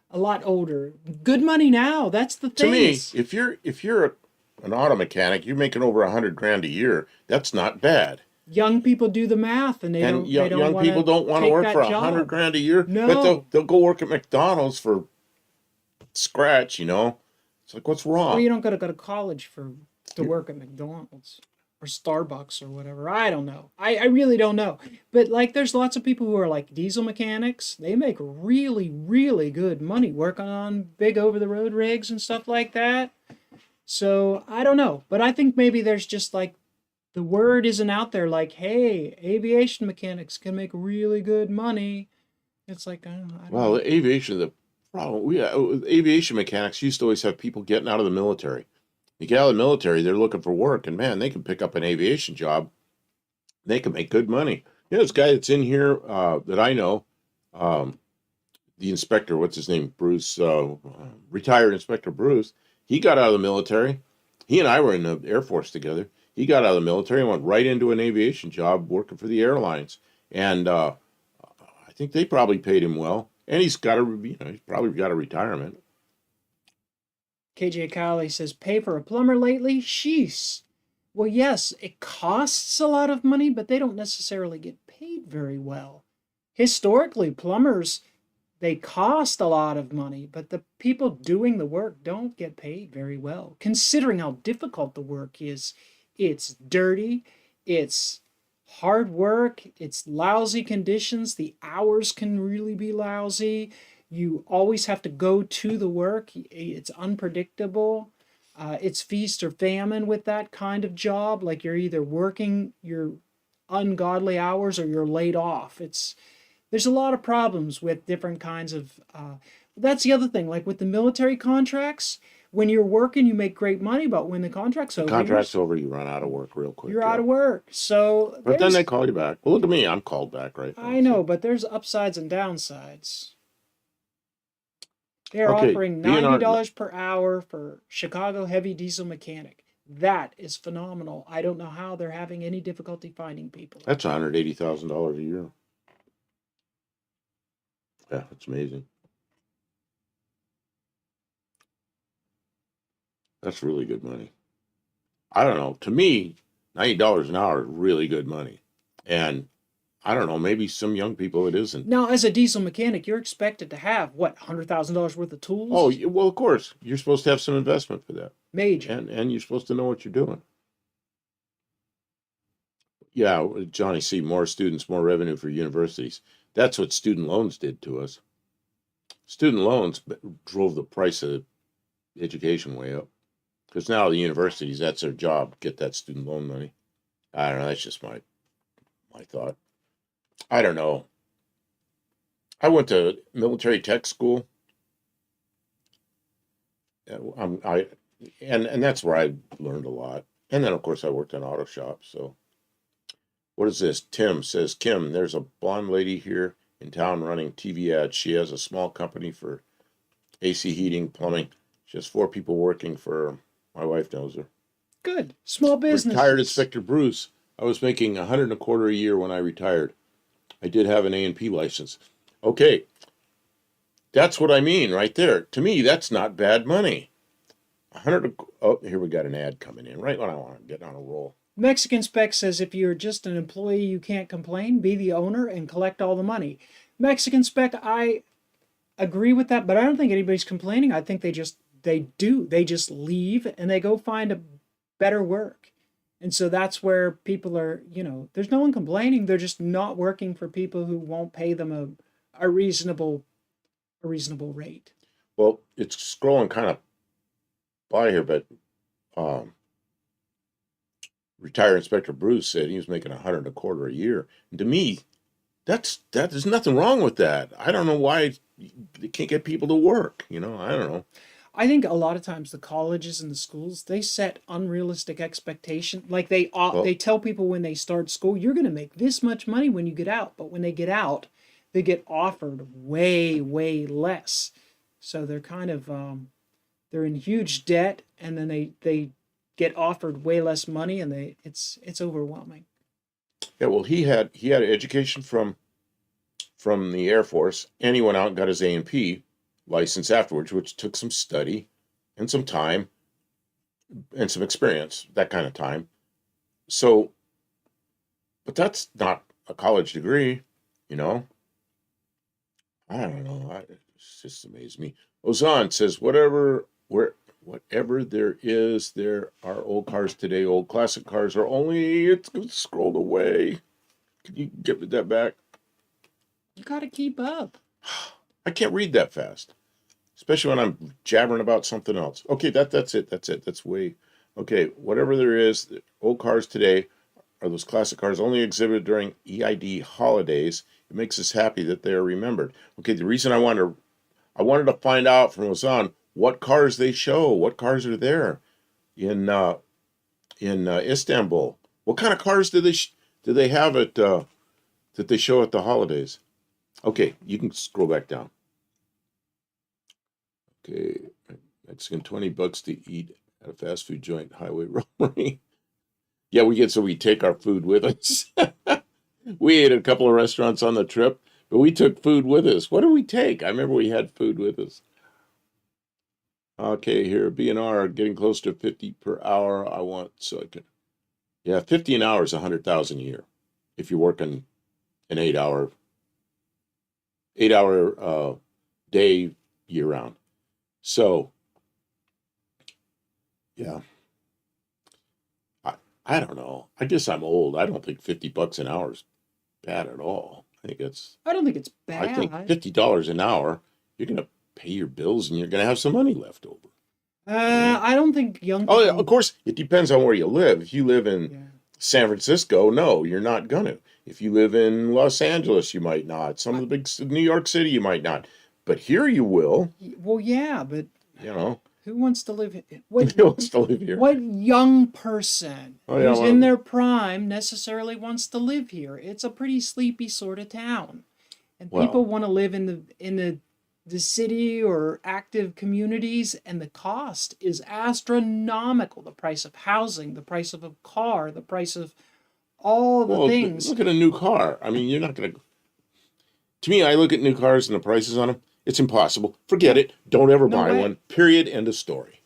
a lot older. Good money now. That's the To thing. me, if you're an auto mechanic, you're making over 100 grand a year. That's not bad. Young people do the math, and And they don't young want people to don't want to take work that for job. 100 grand a year, but No. they'll go work at McDonald's for scratch. You know, it's like, what's Well, wrong? you don't got to go to college to work at McDonald's or Starbucks or whatever. I don't know. I really don't know. But like, there's lots of people who are like diesel mechanics. They make really, really good money working on big over the road rigs and stuff like that. So I don't know. But I think maybe there's just like the word isn't out there like, hey, aviation mechanics can make really good money. It's like, I don't Well, know. aviation, the problem aviation mechanics used to always have people getting out of the military. You get out of the military, they're looking for work, and man, they can pick up an aviation job. They can make good money. You know, this guy that's in here that I know, um, the inspector, what's his name, Bruce, retired Inspector Bruce. He got out of the military. He and I were in the Air Force together. He got out of the military and went right into an aviation job working for the airlines, and I think they probably paid him well. And he's probably got a retirement. KJ Kyle says, pay for a plumber lately? Sheesh. Well, yes, it costs a lot of money, but they don't necessarily get paid very well. Historically, plumbers, they cost a lot of money, but the people doing the work don't get paid very well. Considering how difficult the work is, it's dirty, it's hard work, it's lousy conditions, the hours can really be lousy. You always have to go to the work, it's unpredictable. It's feast or famine with that kind of job. Like you're either working your ungodly hours or you're laid off. There's a lot of problems with different kinds of. That's the other thing. Like with the military contracts, when you're working, you make great money, but when the contract's The over, contract's over, you run out of work real quick. you're Yeah. out of work. So But then they there's. call you back. Well, look at me. I'm called back right now. I know, So. but there's upsides and downsides. They're Okay, offering being our $90 per hour for Chicago heavy diesel mechanic. That is phenomenal. I don't know how they're having any difficulty finding people. that's $180,000 a year. Yeah, that's amazing. That's really good money. I don't know. To me, $90 an hour is really good money. And I don't know, maybe some young people it isn't. Now, as a diesel mechanic, you're expected to have what, $100,000 worth of tools? Oh, well, of course. You're supposed to have some investment for that. Major. And you're supposed to know what you're doing. Yeah, Johnny C, more students, more revenue for universities. That's what student loans did to us. student loans drove the price of education way up. Because now the universities, that's their job, get that student loan money. I don't know. That's just my thought. I don't know. I went to military tech school. I and that's where I learned a lot. And then of course I worked in auto shops. So what is this? Tim says, Kim, there's a blonde lady here in town running TV ads. She has a small company for AC heating, plumbing. She has 4 people working for her. My wife knows her. Good. Small business. Retired Inspector Bruce. I was making 125 a year when I retired. I did have an A&P license. Okay, that's what I mean right there. To me, that's not bad money. 100. Oh, here we got an ad coming in right when I want to get on a roll. Mexican Spec says if you're just an employee, you can't complain. Be the owner and collect all the money. Mexican Spec, I agree with that, but I don't think anybody's complaining. I think they just leave and they go find a better work. And so that's where people are, there's no one complaining. They're just not working for people who won't pay them a reasonable rate. Well, it's scrolling kind of by here, but retired Inspector Bruce said he was making 125 a year. And to me, there's nothing wrong with that. I don't know why they can't get people to work. I don't know. I think a lot of times the colleges and the schools, they set unrealistic expectations. Like they tell people when they start school, you're going to make this much money when you get out. But when they get out, they get offered way, way less. So they're kind of they're in huge debt, and then they get offered way less money, and it's overwhelming. Yeah, well, he had education from the Air Force, and he went out and got his A&P license afterwards, which took some study and some time and some experience, that kind of time. So, but that's not a college degree, I don't know. It just amazed me. Ozan says, whatever there is, there are old cars today. Old classic cars are only, it's scrolled away. Can you get that back? You got to keep up. I can't read that fast, especially when I'm jabbering about something else. Okay, that's it. That's way. Okay, whatever there is, old cars today are those classic cars only exhibited during EID holidays. It makes us happy that they are remembered. Okay, the reason I wanted to find out from Ozan what cars they show, what cars are there in Istanbul. What kind of cars do they have that they show at the holidays? Okay, you can scroll back down. Okay, Mexican $20 to eat at a fast food joint, highway robbery. Yeah, we take our food with us. We ate at a couple of restaurants on the trip, but we took food with us. What did we take? I remember we had food with us. Okay, here, B&R getting close to 50 per hour. I want, so I can, yeah, 50 an hour is 100,000 a year. If you're working an 8-hour day year round. So, yeah, I don't know. I guess I'm old. I don't think $50 an hour is bad at all. I don't think it's bad. I think $50 an hour, you're gonna pay your bills and you're gonna have some money left over. I don't think young people... Oh, yeah, of course, it depends on where you live. If you live in San Francisco, no, you're not gonna. If you live in Los Angeles, you might not. Some of the big New York City, you might not. But here you will. Well, yeah, but who wants to live here? Who wants to live here? What young person who's in their prime necessarily wants to live here? It's a pretty sleepy sort of town, and people want to live in the city or active communities, and the cost is astronomical. The price of housing, the price of a car, the price of all the things. Look at a new car. I mean, you're not going to... To me, I look at new cars and the prices on them. It's impossible. Forget it. Don't ever buy one. Period. End of story.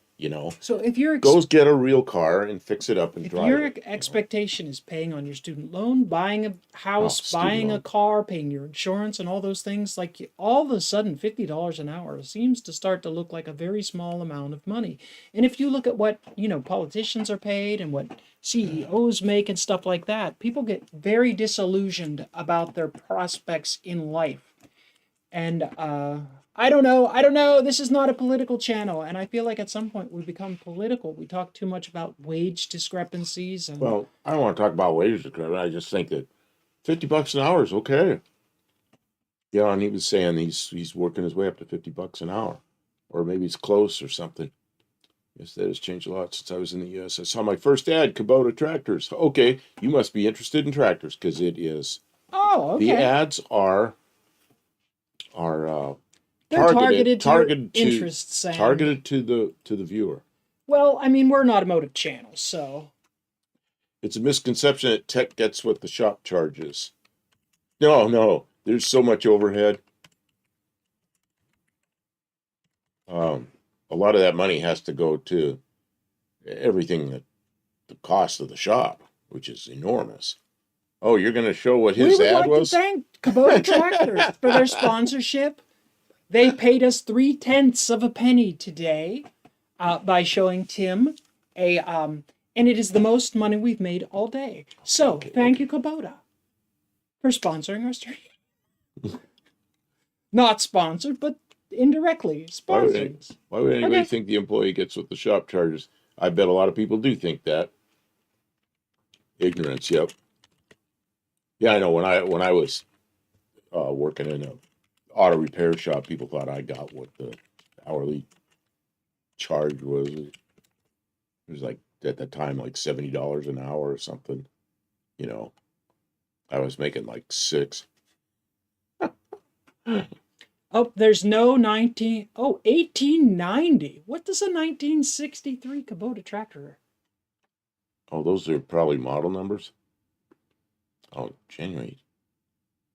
So if you're go get a real car and fix it up and drive it. If your expectation is paying on your student loan, buying a house, buying a car, paying your insurance and all those things, like all of a sudden $50 an hour seems to start to look like a very small amount of money. And if you look at what, politicians are paid and what CEOs make and stuff like that, people get very disillusioned about their prospects in life. And I don't know. I don't know. This is not a political channel, and I feel like at some point we become political. We talk too much about wage discrepancies and Well, I don't want to talk about wages. I just think that $50 an hour is okay. Yeah, and he was saying he's working his way up to $50 an hour, or maybe it's close or something. Yes, that has changed a lot since I was in the U.S. I saw my first ad, Kubota tractors. Okay, you must be interested in tractors because it is. oh, The okay. ads are They're targeted to your targeted to interests, and targeted to the viewer. well, I mean, we're an automotive channel, so It's a misconception that tech gets what the shop charges. No, no, there's so much overhead. Um, a lot of that money has to go to everything that the cost of the shop, which is enormous. Oh, you're going to show what we his would ad like to was? thank Kubota Tractors for their sponsorship. They paid us 3/10 of a penny today by showing Tim and it is the most money we've made all day. So Okay, thank you, Kubota, for sponsoring our stream. Not sponsored, but indirectly Why would, sponsored. why would anybody Okay. think the employee gets what the shop charges? I bet a lot of people do think that. Ignorance, yep. Yeah, I know. When I was working in a auto repair shop, people thought I got what the hourly charge was. It was like at that time like $70 an hour or something. You know, I was making like six. Oh, there's no 1890. What does a 1963 Kubota tractor? Oh, those are probably model numbers. Oh, January.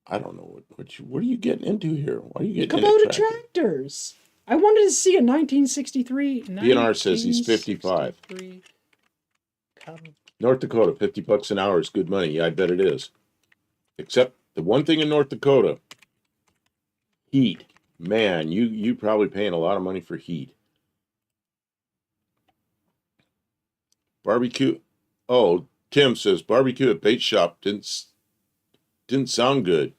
I don't know what are you getting into here? Why are you getting into Kubota tractor? tractors. I wanted to see a 1963. BNR says he's 55. North Dakota, $50 an hour is good money. Yeah, I bet it is. Except the one thing in North Dakota, heat. Man, you probably paying a lot of money for heat. Barbecue. Oh, Tim says barbecue at bait shop didn't sound good.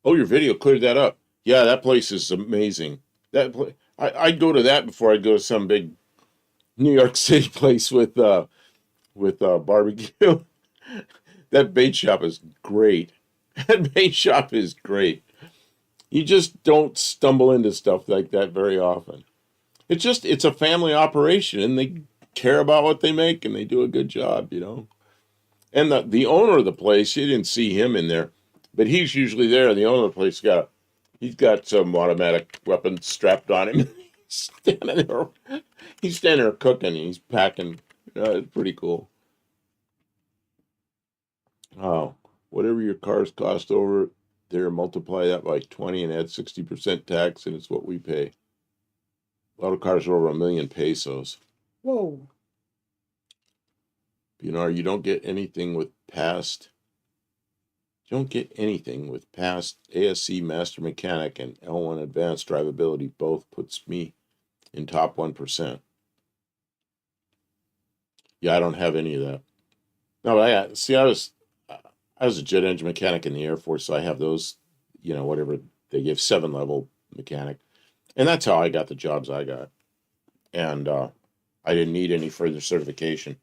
Oh, your video cleared that up. Yeah, that place is amazing. I'd go to that before I'd go to some big New York City place with barbecue. That bait shop is great. That bait shop is great. You just don't stumble into stuff like that very often. It's a family operation and they care about what they make and they do a good job, you know. And the owner of the place, you didn't see him in there, but he's usually there. The owner of the place he's got some automatic weapons strapped on him. He's standing there cooking. He's packing. It's pretty cool. Oh, whatever your cars cost over there, multiply that by 20 and add 60% tax, and it's what we pay. A lot of cars are over 1,000,000 pesos. Whoa. You don't get anything with past. You don't get anything with past ASC Master Mechanic and L1 Advanced Drivability. Both puts me in top 1%. Yeah, I don't have any of that. No, I was a jet engine mechanic in the Air Force, so I have those, whatever they give 7-level mechanic, and that's how I got the jobs I got, and I didn't need any further certification.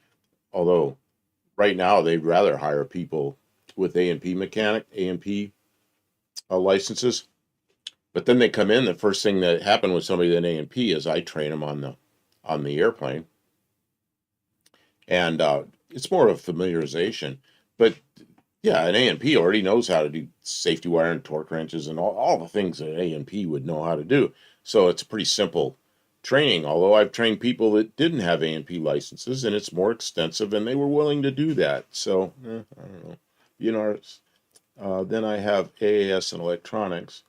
Although, right now they'd rather hire people with A&P mechanic, A&P licenses, but then they come in. The first thing that happened with somebody with an A&P is I train them on the airplane, and it's more of a familiarization, but. Yeah, an A&P already knows how to do safety wire and torque wrenches and all the things that an A&P would know how to do. So it's a pretty simple training, although I've trained people that didn't have A&P licenses, and it's more extensive, and they were willing to do that. So, I don't know. Then I have AAS in electronics.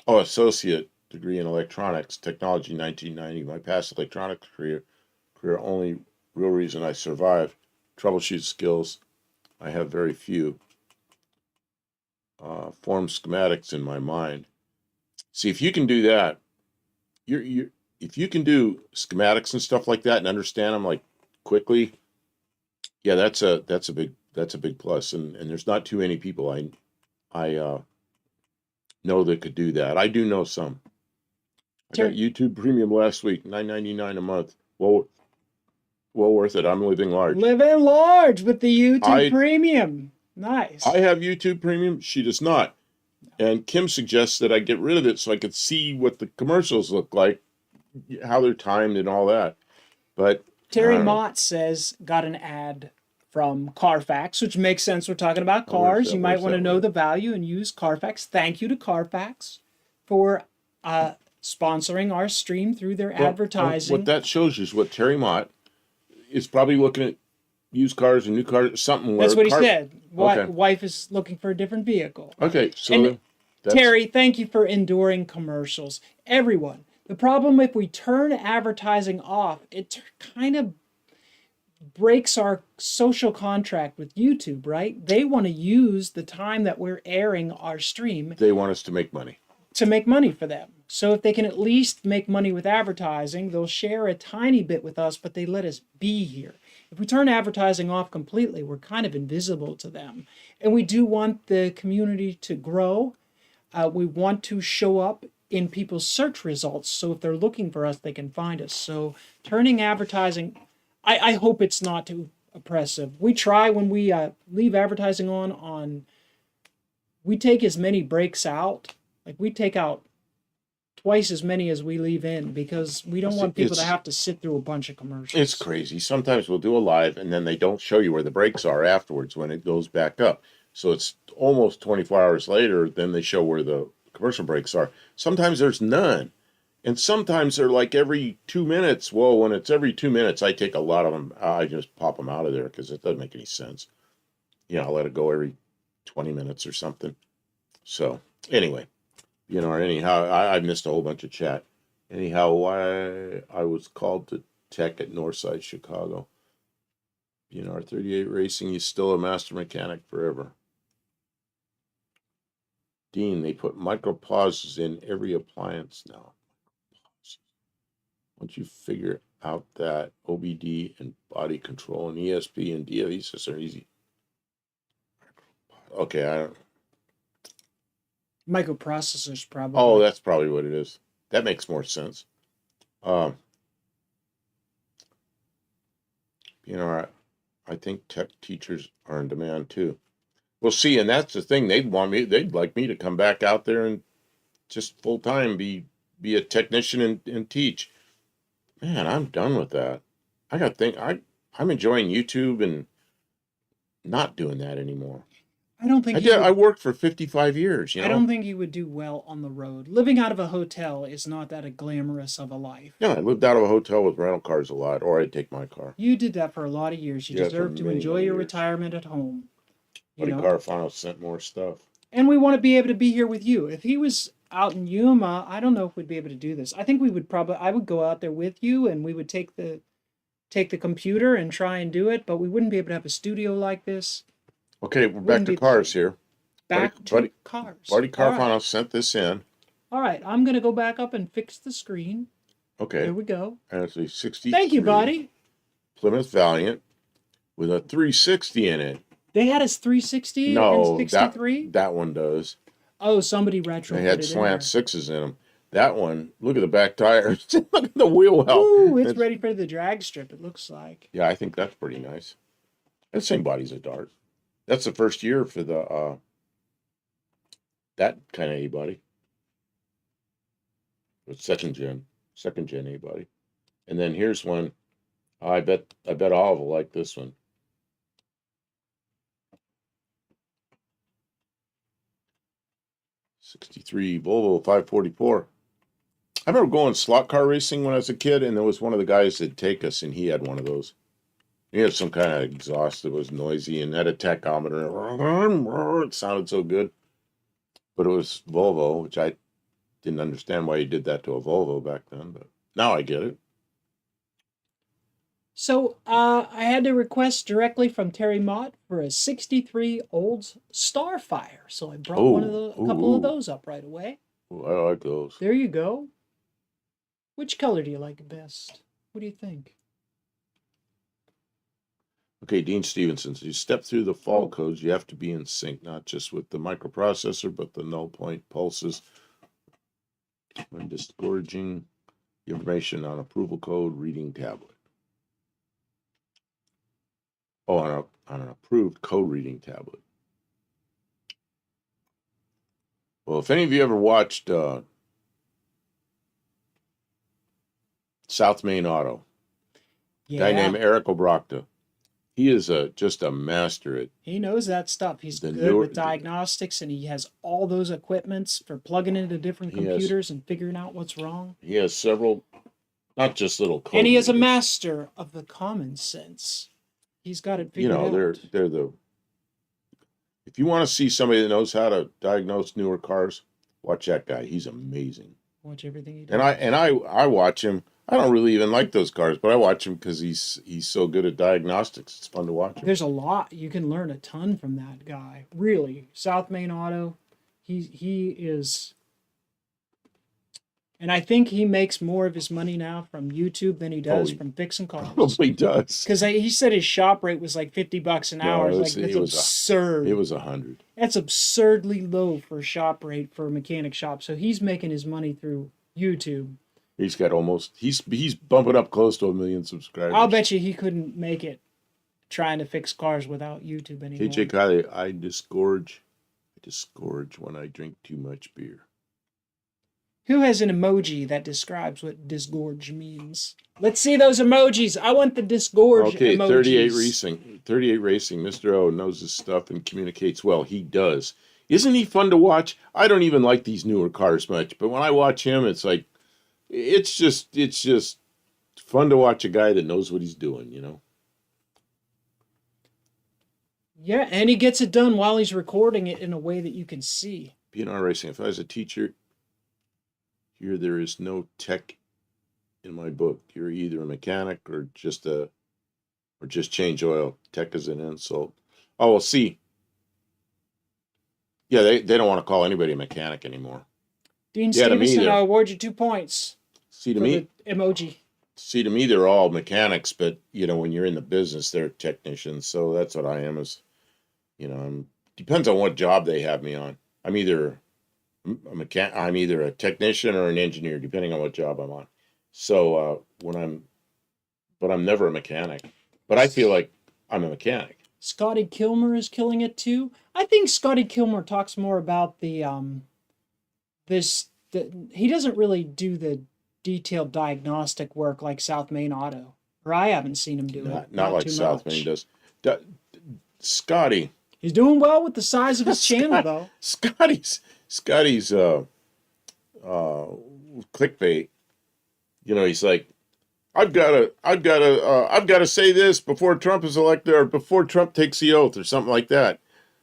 Oh, associate degree in electronics, technology, 1990. My past electronics career only real reason I survived. Troubleshoot skills. I have very few. Form schematics in my mind. See, if you can do that, if you can do schematics and stuff like that and understand them like quickly, yeah, that's a big plus. And there's not too many people I know that could do that. I do know some. I got YouTube Premium last week, $9.99 a month. Well worth it. I'm living large. Living large with the YouTube I Premium. Nice. I have YouTube Premium. She does not. And Kim suggests that I get rid of it so I could see what the commercials look like, how they're timed and all that. But Terry Mott says, got an ad from Carfax, which makes sense. We're talking about cars. You might want to know the value and use Carfax. Thank you to Carfax for sponsoring our stream through their advertising. What that shows you is what Terry Mott is probably looking at used cars and new cars, something. That's what he said. Wife is looking for a different vehicle. Okay, so Terry, thank you for enduring commercials. Everyone, the problem if we turn advertising off, it kind of breaks our social contract with YouTube, right? They want to use the time that we're airing our stream. They want us to make money. To make money for them. So if they can at least make money with advertising, they'll share a tiny bit with us, but they let us be here. If we turn advertising off completely, we're kind of invisible to them. And we do want the community to grow. We want to show up in people's search results. So if they're looking for us, they can find us. So turning advertising, I hope it's not too oppressive. We try when we leave advertising on, we take as many breaks out. Like we take out twice as many as we leave in because we don't want people to have to sit through a bunch of commercials. It's crazy. Sometimes we'll do a live and then they don't show you where the breaks are afterwards when it goes back up. So it's almost 24 hours later, then they show where the commercial breaks are. Sometimes there's none. And sometimes they're like every 2 minutes. Well, when it's every 2 minutes, I take a lot of them. I just pop them out of there because it doesn't make any sense. I'll let it go every 20 minutes or something. So anyway. Anyhow, I missed a whole bunch of chat. Anyhow, why I was called to tech at Northside Chicago. Our 38 Racing, he's still a master mechanic forever. Dean, they put micro pauses in every appliance now. Once you figure out that OBD and body control and ESP and DFEs are easy. Okay, I don't. Microprocessors, probably. Oh, that's probably what it is. That makes more sense. I think tech teachers are in demand too. We'll see, and that's the thing. They'd like me to come back out there and just full time be a technician and teach. Man, I'm done with that. I'm enjoying YouTube and not doing that anymore. I don't think I worked for 55 years. I don't think you would do well on the road. Living out of a hotel is not that glamorous of a life. Yeah, I lived out of a hotel with rental cars a lot, or I'd take my car. You did that for a lot of years. You deserve to enjoy your retirement at home. Buddy Carfano sent more stuff. And we want to be able to be here with you. If he was out in Yuma, I don't know if we'd be able to do this. I think I would go out there with you and we would take the computer and try and do it, but we wouldn't be able to have a studio like this. Okay, we're back to cars here. Back to cars. Buddy Carfano sent this in. All right, I'm going to go back up and fix the screen. Okay. There we go. And it's a 63. Thank you, buddy. Plymouth Valiant with a 360 in it. They had a 360 and 63? That one does. Oh, somebody retrofitted it. They had slant sixes in them. That one, look at the back tires. Look at the wheel well. Ooh, it's ready for the drag strip, it looks like. Yeah, I think that's pretty nice. And the same body's a Dart. That's the first year for the that kind of A-body. It's second gen A-body. And then here's one. I bet all will like this one. '63 Volvo 544. I remember going slot car racing when I was a kid, and there was one of the guys that'd take us, and he had one of those. He had some kind of exhaust that was noisy and had a tachometer. It sounded so good. But it was Volvo, which I didn't understand why he did that to a Volvo back then, but now I get it. So I had to request directly from Terry Mott for a '63 Olds Starfire. So I brought a couple of those up right away. Ooh, I like those. There you go. Which color do you like best? What do you think? Okay, Dean Stevenson, so you step through the fault codes, you have to be in sync, not just with the microprocessor, but the null point pulses. When disgorging information on approval code reading tablet. Oh, on an approved code reading tablet. Well, if any of you ever watched South Main Auto, guy named Eric Obrachta, he is just a master at. He knows that stuff. He's good with diagnostics, and he has all those equipments for plugging into different computers and figuring out what's wrong. He has several, not just little code. And he is a master of the common sense. He's got it figured out. They're the. If you want to see somebody that knows how to diagnose newer cars, watch that guy. He's amazing. Watch everything he does. And I watch him. I don't really even like those cars, but I watch him because he's so good at diagnostics. It's fun to watch him. There's a lot. You can learn a ton from that guy. Really. South Main Auto, he is. And I think he makes more of his money now from YouTube than he does from fixing cars. Probably does. Because he said his shop rate was like $50 an hour. That's absurd. It was $100. That's absurdly low for a shop rate for a mechanic shop. So he's making his money through YouTube. He's got he's bumping up close to 1 million subscribers. I'll bet you he couldn't make it trying to fix cars without YouTube anymore. KJ Kylie, I disgorge when I drink too much beer. Who has an emoji that describes what disgorge means? Let's see those emojis. I want the disgorge emojis. 38 Racing. Mr. O knows his stuff and communicates well. He does. Isn't he fun to watch? I don't even like these newer cars much, but when I watch him, it's like, it's just fun to watch a guy that knows what he's doing, you know? Yeah, and he gets it done while he's recording it in a way that you can see. BNR Racing. If I was a teacher, here there is no tech in my book. You're either a mechanic or just change oil. Tech is an insult. Oh, well, see. Yeah, they don't want to call anybody a mechanic anymore. Dean Stevenson, I award you 2 points. See, to me, emoji. See, to me, they're all mechanics, but when you're in the business, they're technicians. So that's what I am. Depends on what job they have me on. I'm either a technician or an engineer, depending on what job I'm on. So but I'm never a mechanic. But I feel like I'm a mechanic. Scotty Kilmer is killing it too. I think Scotty Kilmer talks more about he doesn't really do the detailed diagnostic work like South Main Auto, or I haven't seen him do it. Not like South Main does. Scotty. He's doing well with the size of his channel, though. Scotty's clickbait. He's like, I've got to say this before Trump is elected or before Trump takes the oath or something like that.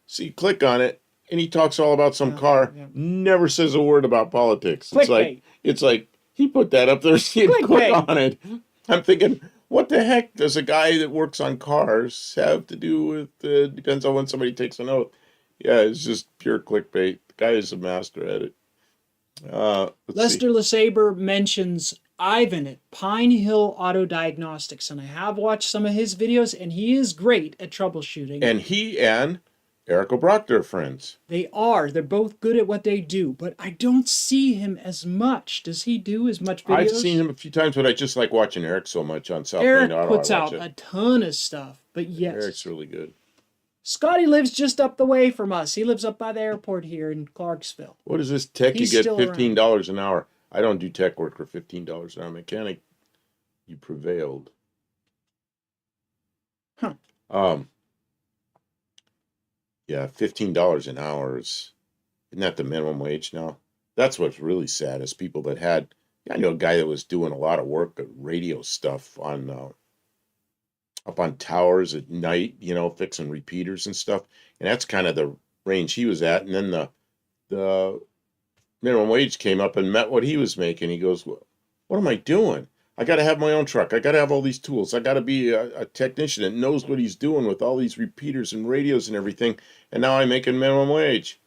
So you click on it, and he talks all about some car, never says a word about politics. Clickbait. It's like he put that up there, so you click on it. I'm thinking, what the heck does a guy that works on cars have to do with? Depends on when somebody takes an oath. Yeah, it's just pure clickbait. The guy is a master at it. Lester LeSabre mentions Ivan at Pine Hill Auto Diagnostics, and I have watched some of his videos, and he is great at troubleshooting. And he and Eric Obrachta are friends. They are. They're both good at what they do, but I don't see him as much. Does he do as much videos? I've seen him a few times, but I just like watching Eric so much on South Main Auto. Eric puts out a ton of stuff, but yes. Eric's really good. Scotty lives just up the way from us. He lives up by the airport here in Clarksville. What is this tech? You get $15 an hour. I don't do tech work for $15 an hour. Mechanic, you prevailed. Huh. Yeah, $15 an hour isn't that the minimum wage now? That's what's really sad is people that had. I know a guy that was doing a lot of work at radio stuff on up on towers at night, fixing repeaters and stuff, and that's kind of the range he was at. And then the minimum wage came up and met what he was making. He goes, "What am I doing? I got to have my own truck. I got to have all these tools. I got to be a technician that knows what he's doing with all these repeaters and radios and everything. And now I'm making minimum wage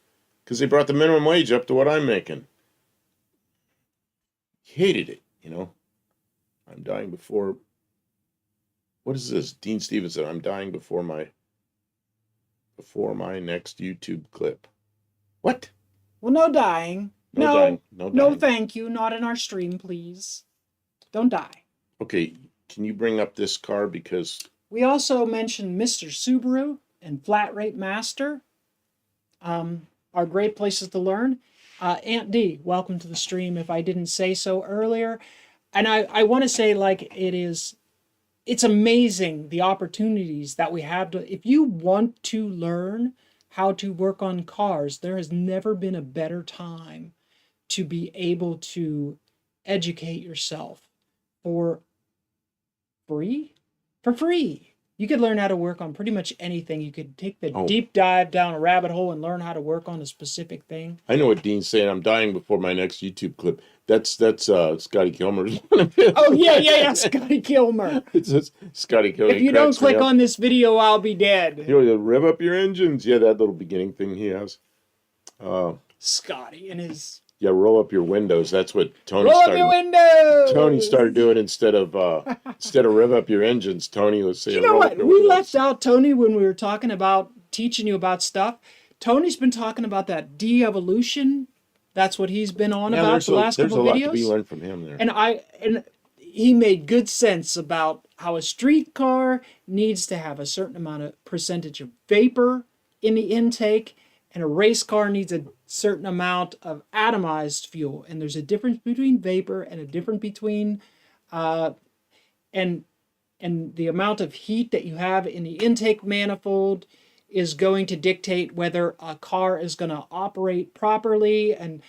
because they brought the minimum wage up to what I'm making." Hated it, I'm dying before. What is this? Dean Stevenson. I'm dying before my next YouTube clip. What? Well, no dying. No dying. No no, dying. thank you. Not in our stream, please. Don't die. Okay, can you bring up this car because We also mentioned Mr. Subaru and Flat Rate Master are great places to learn. Aunt D, welcome to the stream if I didn't say so earlier. And I want to say, like, it's amazing the opportunities that we have to, if you want to learn how to work on cars, there has never been a better time to be able to educate yourself for free? For free. You could learn how to work on pretty much anything. You could take the deep dive down a rabbit hole and learn how to work on a specific thing. I know what Dean's saying. I'm dying before my next YouTube clip. That's Scotty Kilmer's. Oh yeah, Scotty Kilmer. It's just Scotty Kilmer. If you don't click on this video, I'll be dead. You know, rev up your engines. Yeah, that little beginning thing he has. Scotty and his roll up your windows. That's what Tony roll started. up your windows. Tony started doing instead of rev up your engines. Tony was saying, you know what? We left out Tony when we were talking about teaching you about stuff. Tony's been talking about that de-evolution. That's what he's been on about the last couple of videos. There's a lot to be learned from him there. And he made good sense about how a street car needs to have a certain amount of percentage of vapor in the intake, and a race car needs a certain amount of atomized fuel. And there's a difference between vapor and a difference between and the amount of heat that you have in the intake manifold is going to dictate whether a car is going to operate properly. And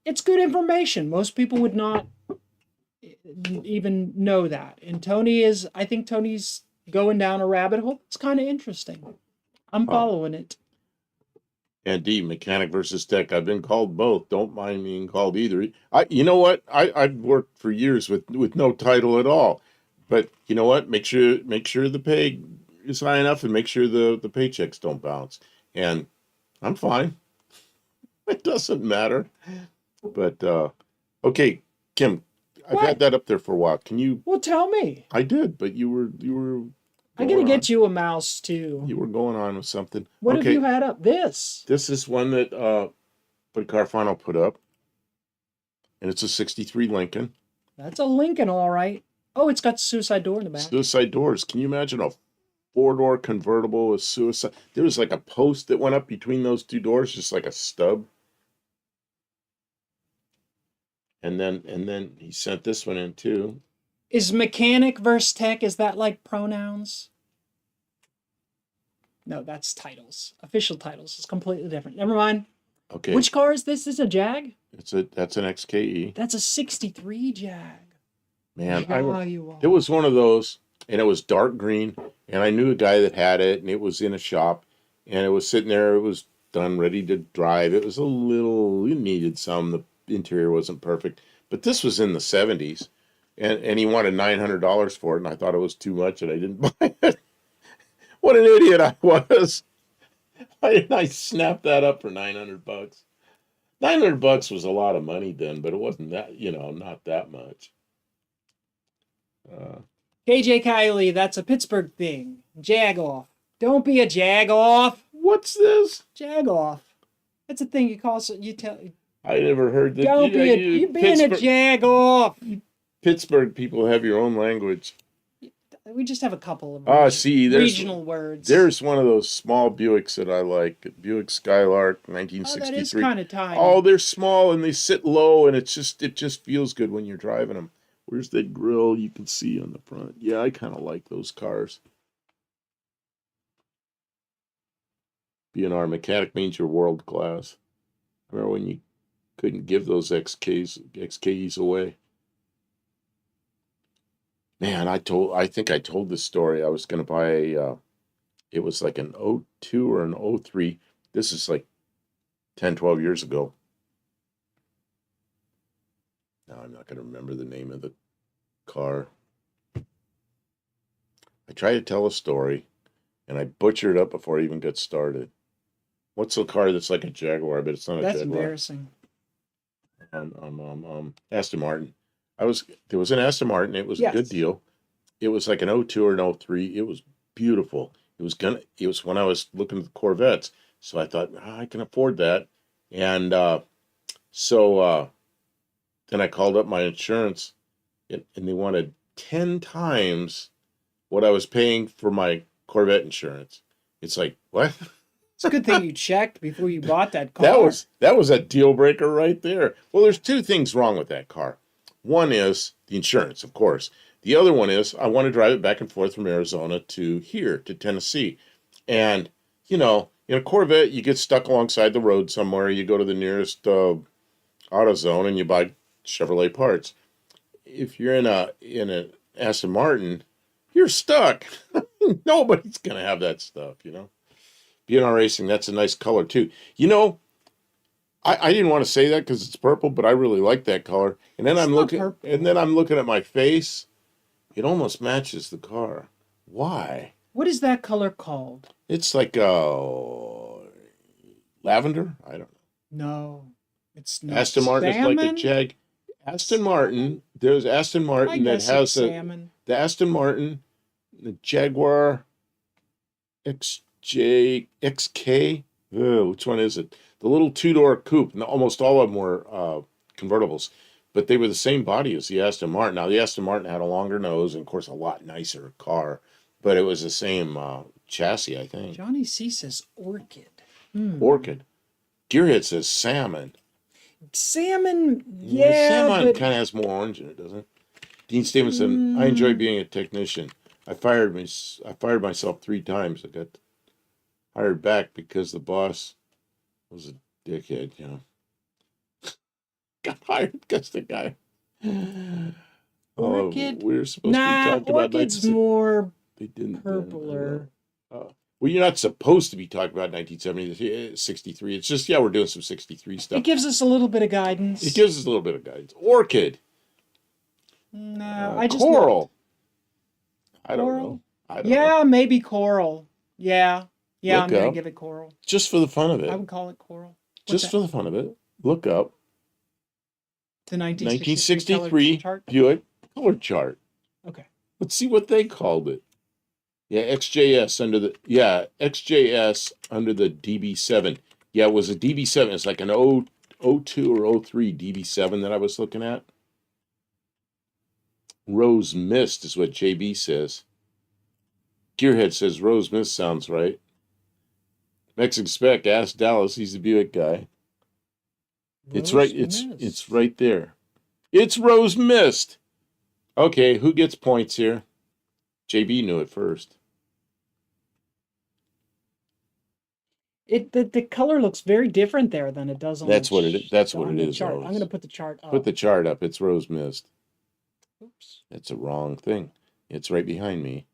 it's good information. Most people would not even know that. And I think Tony's going down a rabbit hole. It's kind of interesting. I'm following it. And D, mechanic versus tech. I've been called both. Don't mind being called either. You know what? I've worked for years with no title at all. But you know what? Make sure the pay is high enough, and make sure the paychecks don't bounce. And I'm fine. It doesn't matter. But okay, Kim, I've had that up there for a while. Can you? Well, tell me. I did, but you were. I gotta get you a mouse too. You were going on with something. What have you had up? This is one that Bud Carfano put up, and it's a '63 Lincoln. That's a Lincoln, all right. Oh, it's got suicide door in the back. Suicide doors. Can you imagine a 4-door convertible with suicide? There was like a post that went up between those two doors, just like a stub. And then he sent this one in too. Is mechanic versus tech, is that like pronouns? No, that's titles. Official titles. It's completely different. Never mind. Okay. Which car is this? Is this a Jag? That's an XKE. That's a '63 Jag. Man, it was one of those, and it was dark green, and I knew a guy that had it, and it was in a shop, and it was sitting there. It was done, ready to drive. It was it needed some. The interior wasn't perfect, but this was in the '70s. And he wanted $900 for it, and I thought it was too much, and I didn't buy it. What an idiot I was! I snapped that up for $900. $900 was a lot of money then, but it wasn't that, not that much. KJ Kiley, that's a Pittsburgh thing. Jag off. Don't be a jag off. What's this? Jag off. That's a thing you call. I never heard that. Don't be you being a jag off. Pittsburgh people have your own language. We just have a couple of there's regional words. There's one of those small Buicks that I like. Buick Skylark, 1963. Oh, that is kind of tiny. Oh, they're small and they sit low, and it just feels good when you're driving them. Where's that grill you can see on the front? Yeah, I kind of like those cars. Being our mechanic means you're world class. Remember when you couldn't give those XKEs away? Man, I think I told this story. I was going to buy it was like an '02 or an '03. This is like 10, 12 years ago. Now I'm not going to remember the name of the car. I tried to tell a story, and I butchered it up before I even got started. What's the car that's like a Jaguar, but it's not a Jaguar? That's embarrassing. Aston Martin. There was an Aston Martin. It was a good deal. It was like an '02 or an '03. It was beautiful. It was when I was looking at the Corvettes. So I thought, I can afford that. And So then I called up my insurance, and they wanted 10 times what I was paying for my Corvette insurance. It's like, what? It's a good thing you checked before you bought that car. That was a deal breaker right there. Well, there's two things wrong with that car. One is the insurance, of course. The other one is I want to drive it back and forth from Arizona to here to Tennessee. And in a Corvette, you get stuck alongside the road somewhere. You go to the nearest AutoZone and you buy Chevrolet parts. If you're in an Aston Martin, you're stuck. Nobody's gonna have that stuff. BNR Racing, that's a nice color too. I didn't want to say that because it's purple, but I really like that color. And then I'm looking at my face. It almost matches the car. Why? What is that color called? It's like lavender. I don't know. No, it's not. Aston Martin is like a Jag. Aston Martin. There's Aston Martin that has salmon. The Aston Martin, the Jaguar XK. Which one is it? The little two-door coupe. Almost all of them were convertibles, but they were the same body as the Aston Martin. Now the Aston Martin had a longer nose and, of course, a lot nicer car, but it was the same chassis, I think. Johnny C says orchid. Orchid. Gearhead says salmon. Salmon, yeah. Salmon kind of has more orange in it, doesn't it? Dean Stevenson, I enjoy being a technician. I fired myself 3 times. I got hired back because the boss was a dickhead, Got hired because the guy. Orchid? We were supposed to be talking about orchid's more they didn't, purpler. Well, you're not supposed to be talking about 1970, 63. It's just, we're doing some 63 stuff. It gives us a little bit of guidance. It gives us a little bit of guidance. Orchid. No, I just coral. I don't know. Maybe coral. Yeah, I'm gonna give it coral. Just for the fun of it. I would call it coral. Just for the fun of it. Look up the 1963 Buick color chart. Okay. Let's see what they called it. XJS under the DB7. Yeah, it was a DB7. It's like an 02 or 03 DB7 that I was looking at. Rose Mist is what JB says. Gearhead says Rose Mist sounds right. Mexican Spec, ask Dallas. He's the Buick guy. It's right. It's right there. It's Rose Mist. Okay, who gets points here? JB knew it first. The color looks very different there than it does on That's what it is. That's what it is. Chart. I'm going to put the chart up. Put the chart up. It's Rose Mist. Oops. That's a wrong thing. It's right behind me.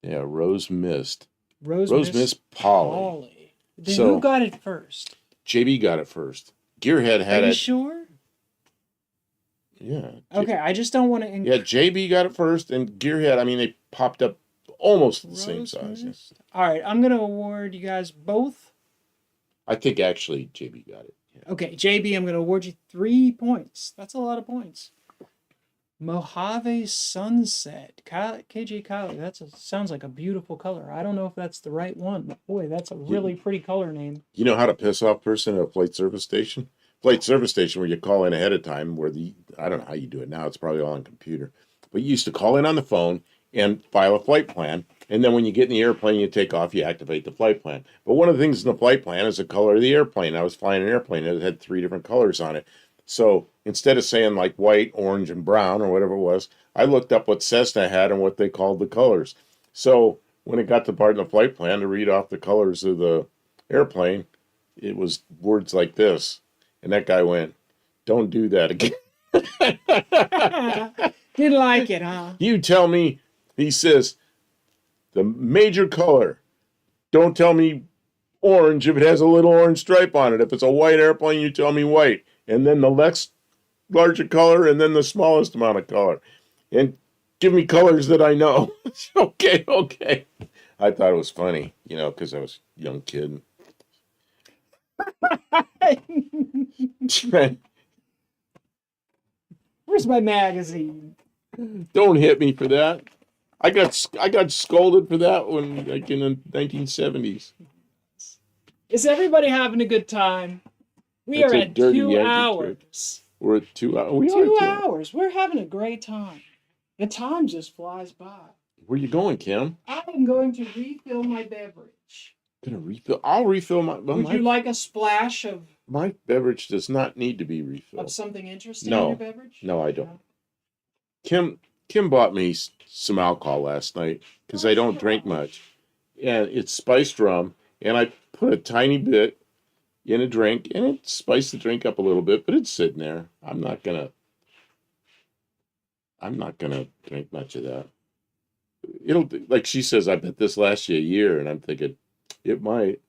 Yeah, Rose Mist. Rose Mist Poly. Then who got it first? JB got it first. Gearhead had it. Are you sure? Yeah. Okay, I just don't want to. Yeah, JB got it first, and Gearhead. I mean, they popped up almost the same size. Yeah. All right, I'm gonna award you guys both. I think actually JB got it. Yeah. Okay, JB, I'm gonna award you 3 points. That's a lot of points. Mojave Sunset, KJ Kylie. Sounds like a beautiful color. I don't know if that's the right one, but boy, that's a really pretty color name. You know how to piss off a person at a flight service station? Flight service station where you call in ahead of time. I don't know how you do it now. It's probably all on computer. But you used to call in on the phone and file a flight plan, and then when you get in the airplane, you take off, you activate the flight plan. But one of the things in the flight plan is the color of the airplane. I was flying an airplane and it had 3 different colors on it. So instead of saying like white, orange, and brown or whatever it was, I looked up what Cessna had and what they called the colors. So when it got to part in the flight plan to read off the colors of the airplane, it was words like this. And that guy went, "Don't do that again." Didn't like it, huh? You tell me, he says, the major color. Don't tell me orange if it has a little orange stripe on it. If it's a white airplane, you tell me white. And then the next larger color, and then the smallest amount of color. And give me colors that I know. Okay. I thought it was funny, because I was a young kid. Where's my magazine? Don't hit me for that. I got scolded for that one, like in the 1970s. Is everybody having a good time? We That's are a at dirty 2 Yankee trick. hours. We're at 2 hours. We are 2 2 hours. hours. We're having a great time. The time just flies by. Where you going, Kim? I am going to refill my beverage. Gonna refill. I'll refill my. Well, Would you like a splash my beverage does not need to be of refilled. something interesting in your No, beverage? no, I don't. Kim bought me some alcohol last night because I don't drink much, and it's spiced rum, and I put a tiny bit in a drink, and it spiced the drink up a little bit, but it's sitting there. I'm not gonna drink much of that. It'll, like she says, I bet this lasts you a year, and I'm thinking it might.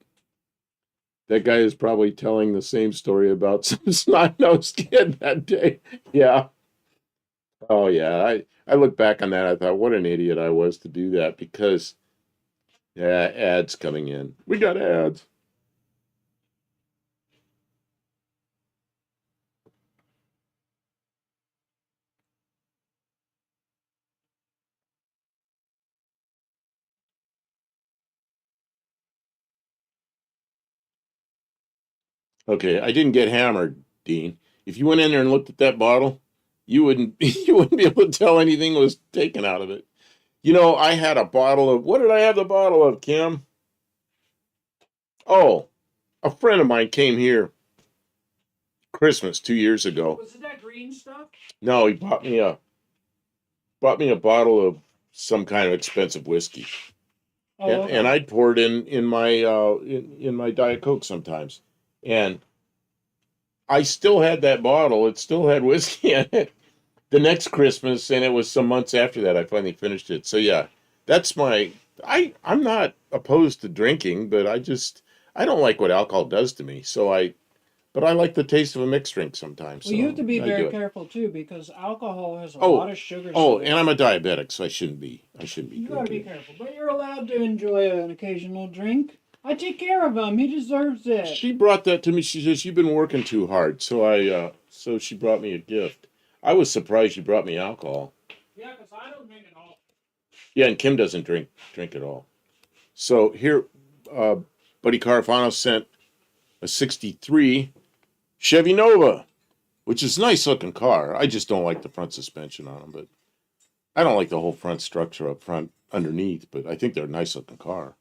That guy is probably telling the same story about some snot-nosed kid that day. Yeah. Oh yeah. I look back on that. I thought, what an idiot I was to do that because yeah, ads coming in. We got ads. Okay, I didn't get hammered, Dean. If you went in there and looked at that bottle, you wouldn't you wouldn't be able to tell anything was taken out of it. You know, I had a bottle of what did I have the bottle of, Kim? Oh, a friend of mine came here Christmas 2 years ago. Was it that green stuff? No, he bought me a bottle of some kind of expensive whiskey. Oh, okay. And I'd pour it in my in my Diet Coke sometimes. And I still had that bottle. It still had whiskey in it. The next Christmas, and it was some months after that, I finally finished it. So yeah, that's my. I'm not opposed to drinking, but I don't like what alcohol does to me. But I like the taste of a mixed drink sometimes. Well, you have to be I do very it. careful too because alcohol has a Oh, lot of sugars. oh, to and it. I'm a diabetic, so I shouldn't be. I shouldn't be You gotta be drinking. careful, but you're allowed to enjoy an occasional drink. I take care of him. He deserves it. She brought that to me. She says you've been working too hard, so she brought me a gift. I was surprised she brought me alcohol. Yeah, because I don't drink at all. Yeah, and Kim doesn't drink at all. So here, uh, Buddy Carafano sent a '63 Chevy Nova, which is a nice looking car. I just don't like the front suspension on them, but I don't like the whole front structure up front underneath. But I think they're a nice looking car.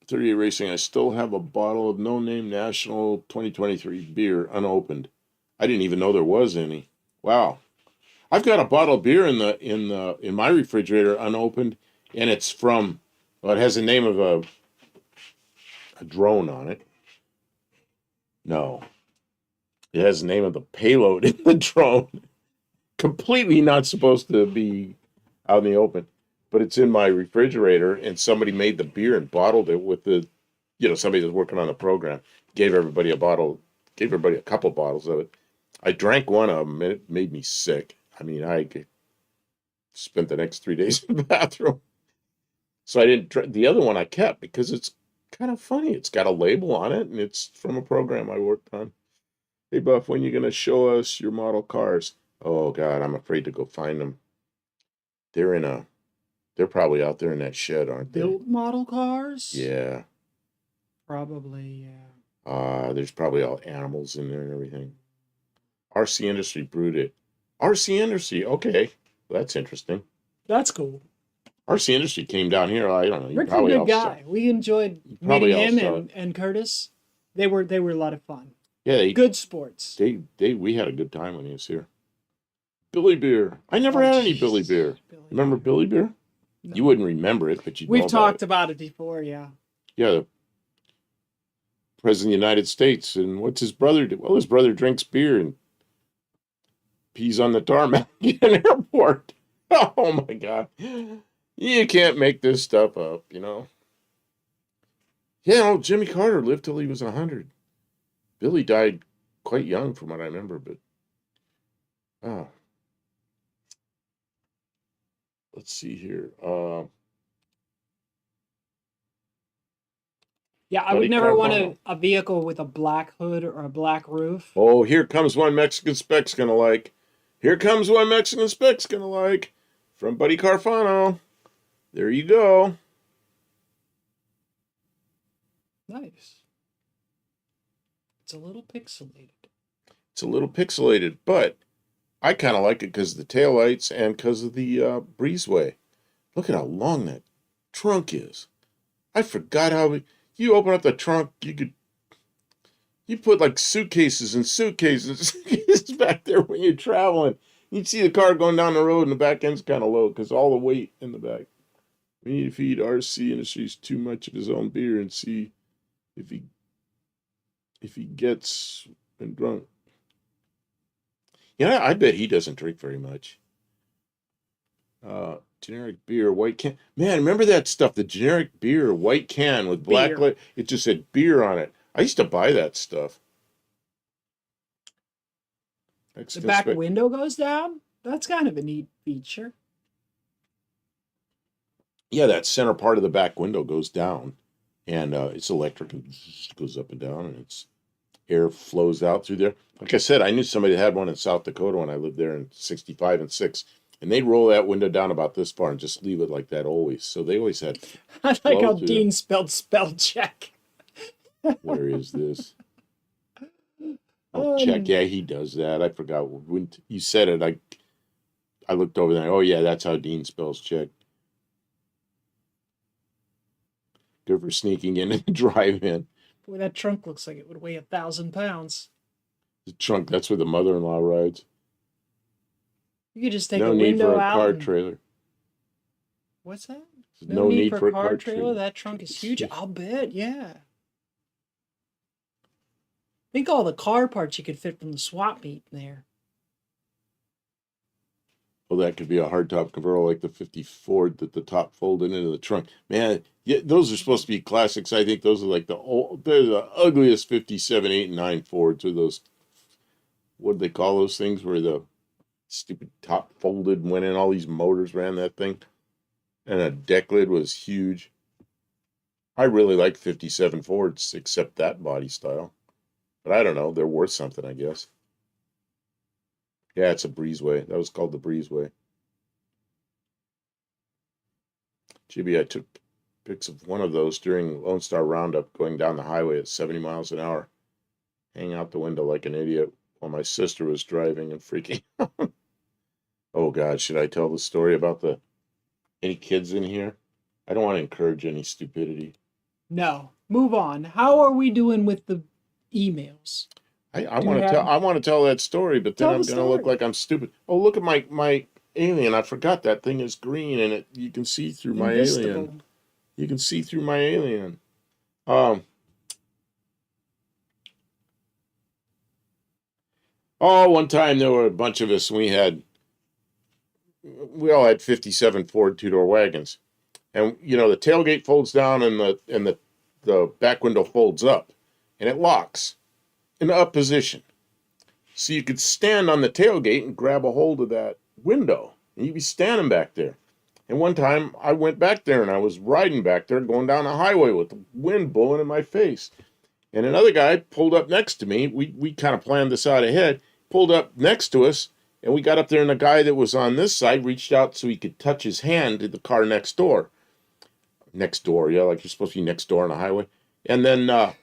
'38 Racing. I still have a bottle of No Name National 2023 beer unopened. I didn't even know there was any. Wow. I've got a bottle of beer in my refrigerator unopened, and it's from. Well, it has the name of a drone on it. No, it has the name of the payload in the drone. Completely not supposed to be out in the open, but it's in my refrigerator, and somebody made the beer and bottled it with somebody that's working on the program gave everybody a couple bottles of it. I drank one of them, and it made me sick. I mean, I spent the next 3 days in the bathroom. So I didn't drink. The other one I kept because it's kind of funny. It's got a label on it, and it's from a program I worked on. Hey, Buff, when you going to show us your model cars? Oh, God, I'm afraid to go find them. They're in a, they're probably out there in that shed, aren't they? Built model cars? Yeah. Probably, yeah. There's probably all animals in there and everything. RC Industry brewed it. RC Industry, okay. Well, that's interesting. That's cool. RC Industry came down here. I don't know. Rick's a good guy. We enjoyed meeting him and Curtis. They were a lot of fun. Yeah, good sports. We had a good time when he was here. Billy Beer. I never had any Billy Beer. Remember Billy Beer? No. You wouldn't remember it, but we've talked about it before. Yeah. Yeah. The President of the United States, and what's his brother do? Well, his brother drinks beer and pees on the tarmac in an airport. Oh my God. You can't make this stuff up, Yeah, Jimmy Carter lived till he was 100. Billy died quite young from what I remember, but oh. Let's see here. Yeah, I would Buddy never want Carvana. a vehicle with a black hood or a black roof. Oh, here comes one Mexican spec's gonna like. Here comes one Mexican spec's gonna like. From Buddy Carfano. There you go. Nice. It's a little pixelated. It's a little pixelated, but I kind of like it because of the taillights and because of the breezeway. Look at how long that trunk is. I forgot how you open up the trunk, you put like suitcases and suitcases back there when you're traveling. You'd see the car going down the road and the back end's kind of low because all the weight in the back. We need to feed RC Industries too much of his own beer and see if he gets been drunk. Yeah, I bet he doesn't drink very much. Generic beer, white can. Man, remember that stuff? The generic beer, white can with black Beer. it just said beer on it. I used to buy that stuff. The back window goes down? That's kind of a neat feature. Yeah, that center part of the back window goes down, and it's electric and goes up and down, and it's air flows out through there. Like I said, I knew somebody that had one in South Dakota when I lived there in 65 and 6, and they'd roll that window down about this far and just leave it like that always. So they always had. I like how Dean spelled spell check. Where is this? Oh, check. Yeah, he does that. I forgot when you said it. I looked over there. Oh yeah, that's how Dean spells check. Good for sneaking in and drive-in. Boy, that trunk looks like it would weigh 1,000 pounds. The trunk. That's where the mother-in-law rides. You could just take No a need window for a out. car trailer. What's that? No need for a car trailer. That trunk is huge. I'll bet. Yeah. Think all the car parts you could fit from the swap meet in there. Well, that could be a hardtop convertible like the 50 Ford that the top folded into the trunk. Man, yeah, those are supposed to be classics. I think those are like they're the ugliest 57, 8, and 9 Fords. Or those, what do they call those things where the stupid top folded and went in, all these motors ran that thing. And a deck lid was huge. I really like 57 Fords, except that body style. But I don't know. They're worth something, I guess. Yeah, it's a breezeway. That was called the breezeway. Jibby, I took pics of one of those during Lone Star Roundup going down the highway at 70 miles an hour, hanging out the window like an idiot while my sister was driving and freaking out. Oh, God, should I tell the story about any kids in here? I don't want to encourage any stupidity. No. Move on. How are we doing with the emails? I want to tell that story, but then I'm going to look like I'm stupid. Oh, look at my alien. I forgot that thing is green, and you can see through my alien. You can see through my alien. One time there were a bunch of us, and we all had 57 Ford two-door wagons. And, the tailgate folds down and the back window folds up, and it locks in the up position. So you could stand on the tailgate and grab a hold of that window, and you'd be standing back there. And one time I went back there and I was riding back there going down the highway with the wind blowing in my face. And another guy pulled up next to me. We kind of planned this out ahead, pulled up next to us, and we got up there, and the guy that was on this side reached out so he could touch his hand to the car next door. Next door, yeah, like you're supposed to be next door on a highway. And then I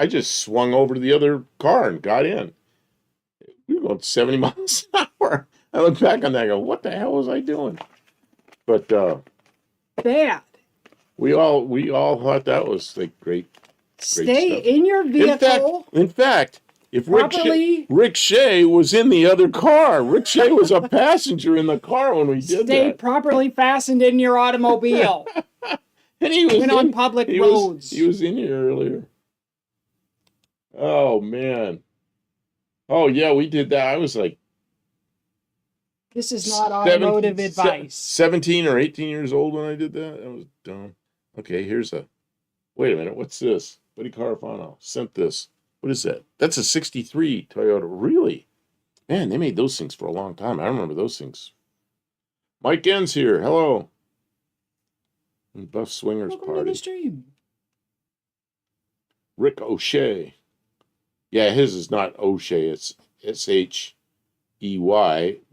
just swung over to the other car and got in. We were going 70 miles an hour. I look back on that and go, what the hell was I doing? But bad. We all thought that was like great Stay stuff. in your vehicle. In fact, if Rick Shea was in the other car, Rick Shea was a passenger in the car when we did that. Stay properly fastened in your automobile. And he was on public roads. He was in here earlier. Oh man. Oh yeah, we did that. I was like, this is not automotive advice. 17 or 18 years old when I did that. That was dumb. Okay, wait a minute. What's this? Buddy Carfano sent this. What is that? That's a 63 Toyota. Really? Man, they made those things for a long time. I remember those things. Mike Enns here. Hello. Buff Swingers Welcome to Party. the stream. Rick O'Shea. Yeah, his is not O'Shea. It's Shey,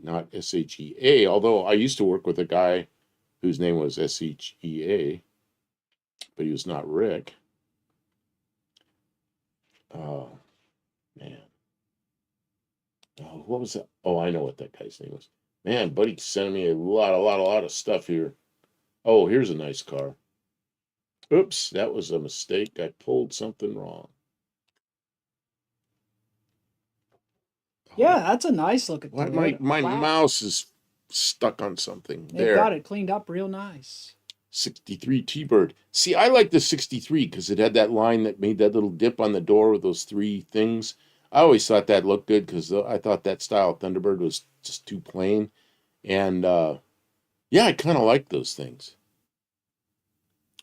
not Shea. Although I used to work with a guy whose name was Shea, but he was not Rick. Oh, man. Oh, what was that? Oh, I know what that guy's name was. Man, buddy sent me a lot of stuff here. Oh, here's a nice car. Oops, that was a mistake. I pulled something wrong. Yeah, that's a nice looking Toyota. My Wow. mouse is stuck on something. They've There. got it cleaned up real nice. 63 T-Bird. See, I like the 63 because it had that line that made that little dip on the door with those three things. I always thought that looked good because I thought that style of Thunderbird was just too plain. And yeah, I kind of like those things.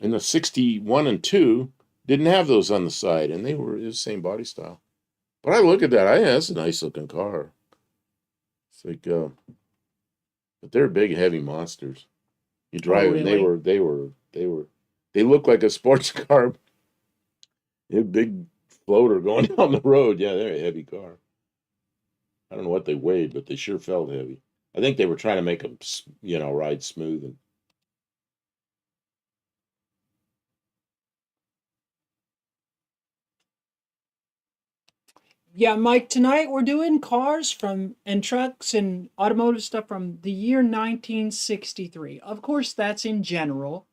And the 61 and 2 didn't have those on the side, and they were the same body style. But I look at that, that's a nice looking car. It's like, but they're big, heavy monsters. You drive, and they look like a sports car. A big floater going down the road. Yeah, they're a heavy car. I don't know what they weighed, but they sure felt heavy. I think they were trying to make them, ride smooth. And Yeah, Mike, tonight we're doing cars and trucks and automotive stuff from the year 1963. Of course, that's in general,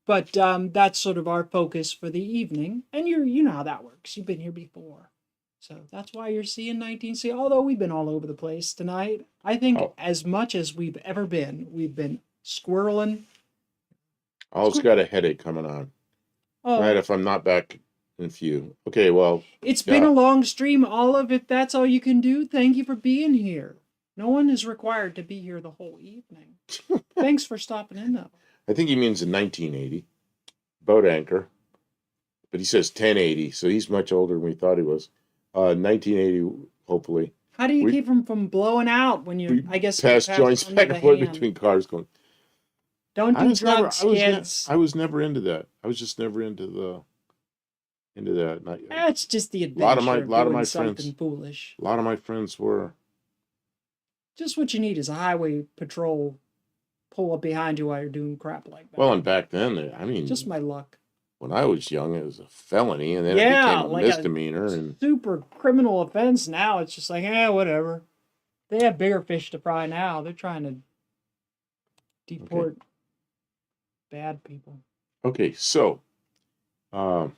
but that's sort of our focus for the evening. And you know how that works. You've been here before. So that's why you're seeing 1960. Although we've been all over the place tonight. I think as much as we've ever been, we've been squirreling. I always got a headache coming on. Oh. Right, if I'm not back in a few. Okay, well. It's been a long stream, Olive. If that's all you can do, thank you for being here. No one is required to be here the whole evening. Thanks for stopping in, though. I think he means in 1980. Boat anchor. But he says 1080, so he's much older than we thought he was. 1980, hopefully. How do you keep him from blowing out when you, I guess, pass joints back and forth between cars going. Don't do drugs, kids. I was never into that. I was just never into that. That's just the adventure. A lot of my friends, foolish. A lot of my friends were. Just what you need is a highway patrol pull up behind you while you're doing crap like that. Well, and back then, I mean, just my luck. When I was young, it was a felony, and then it became a misdemeanor. And super criminal offense. Now it's just like, whatever. They have bigger fish to fry now. They're trying to deport bad people. Okay, so you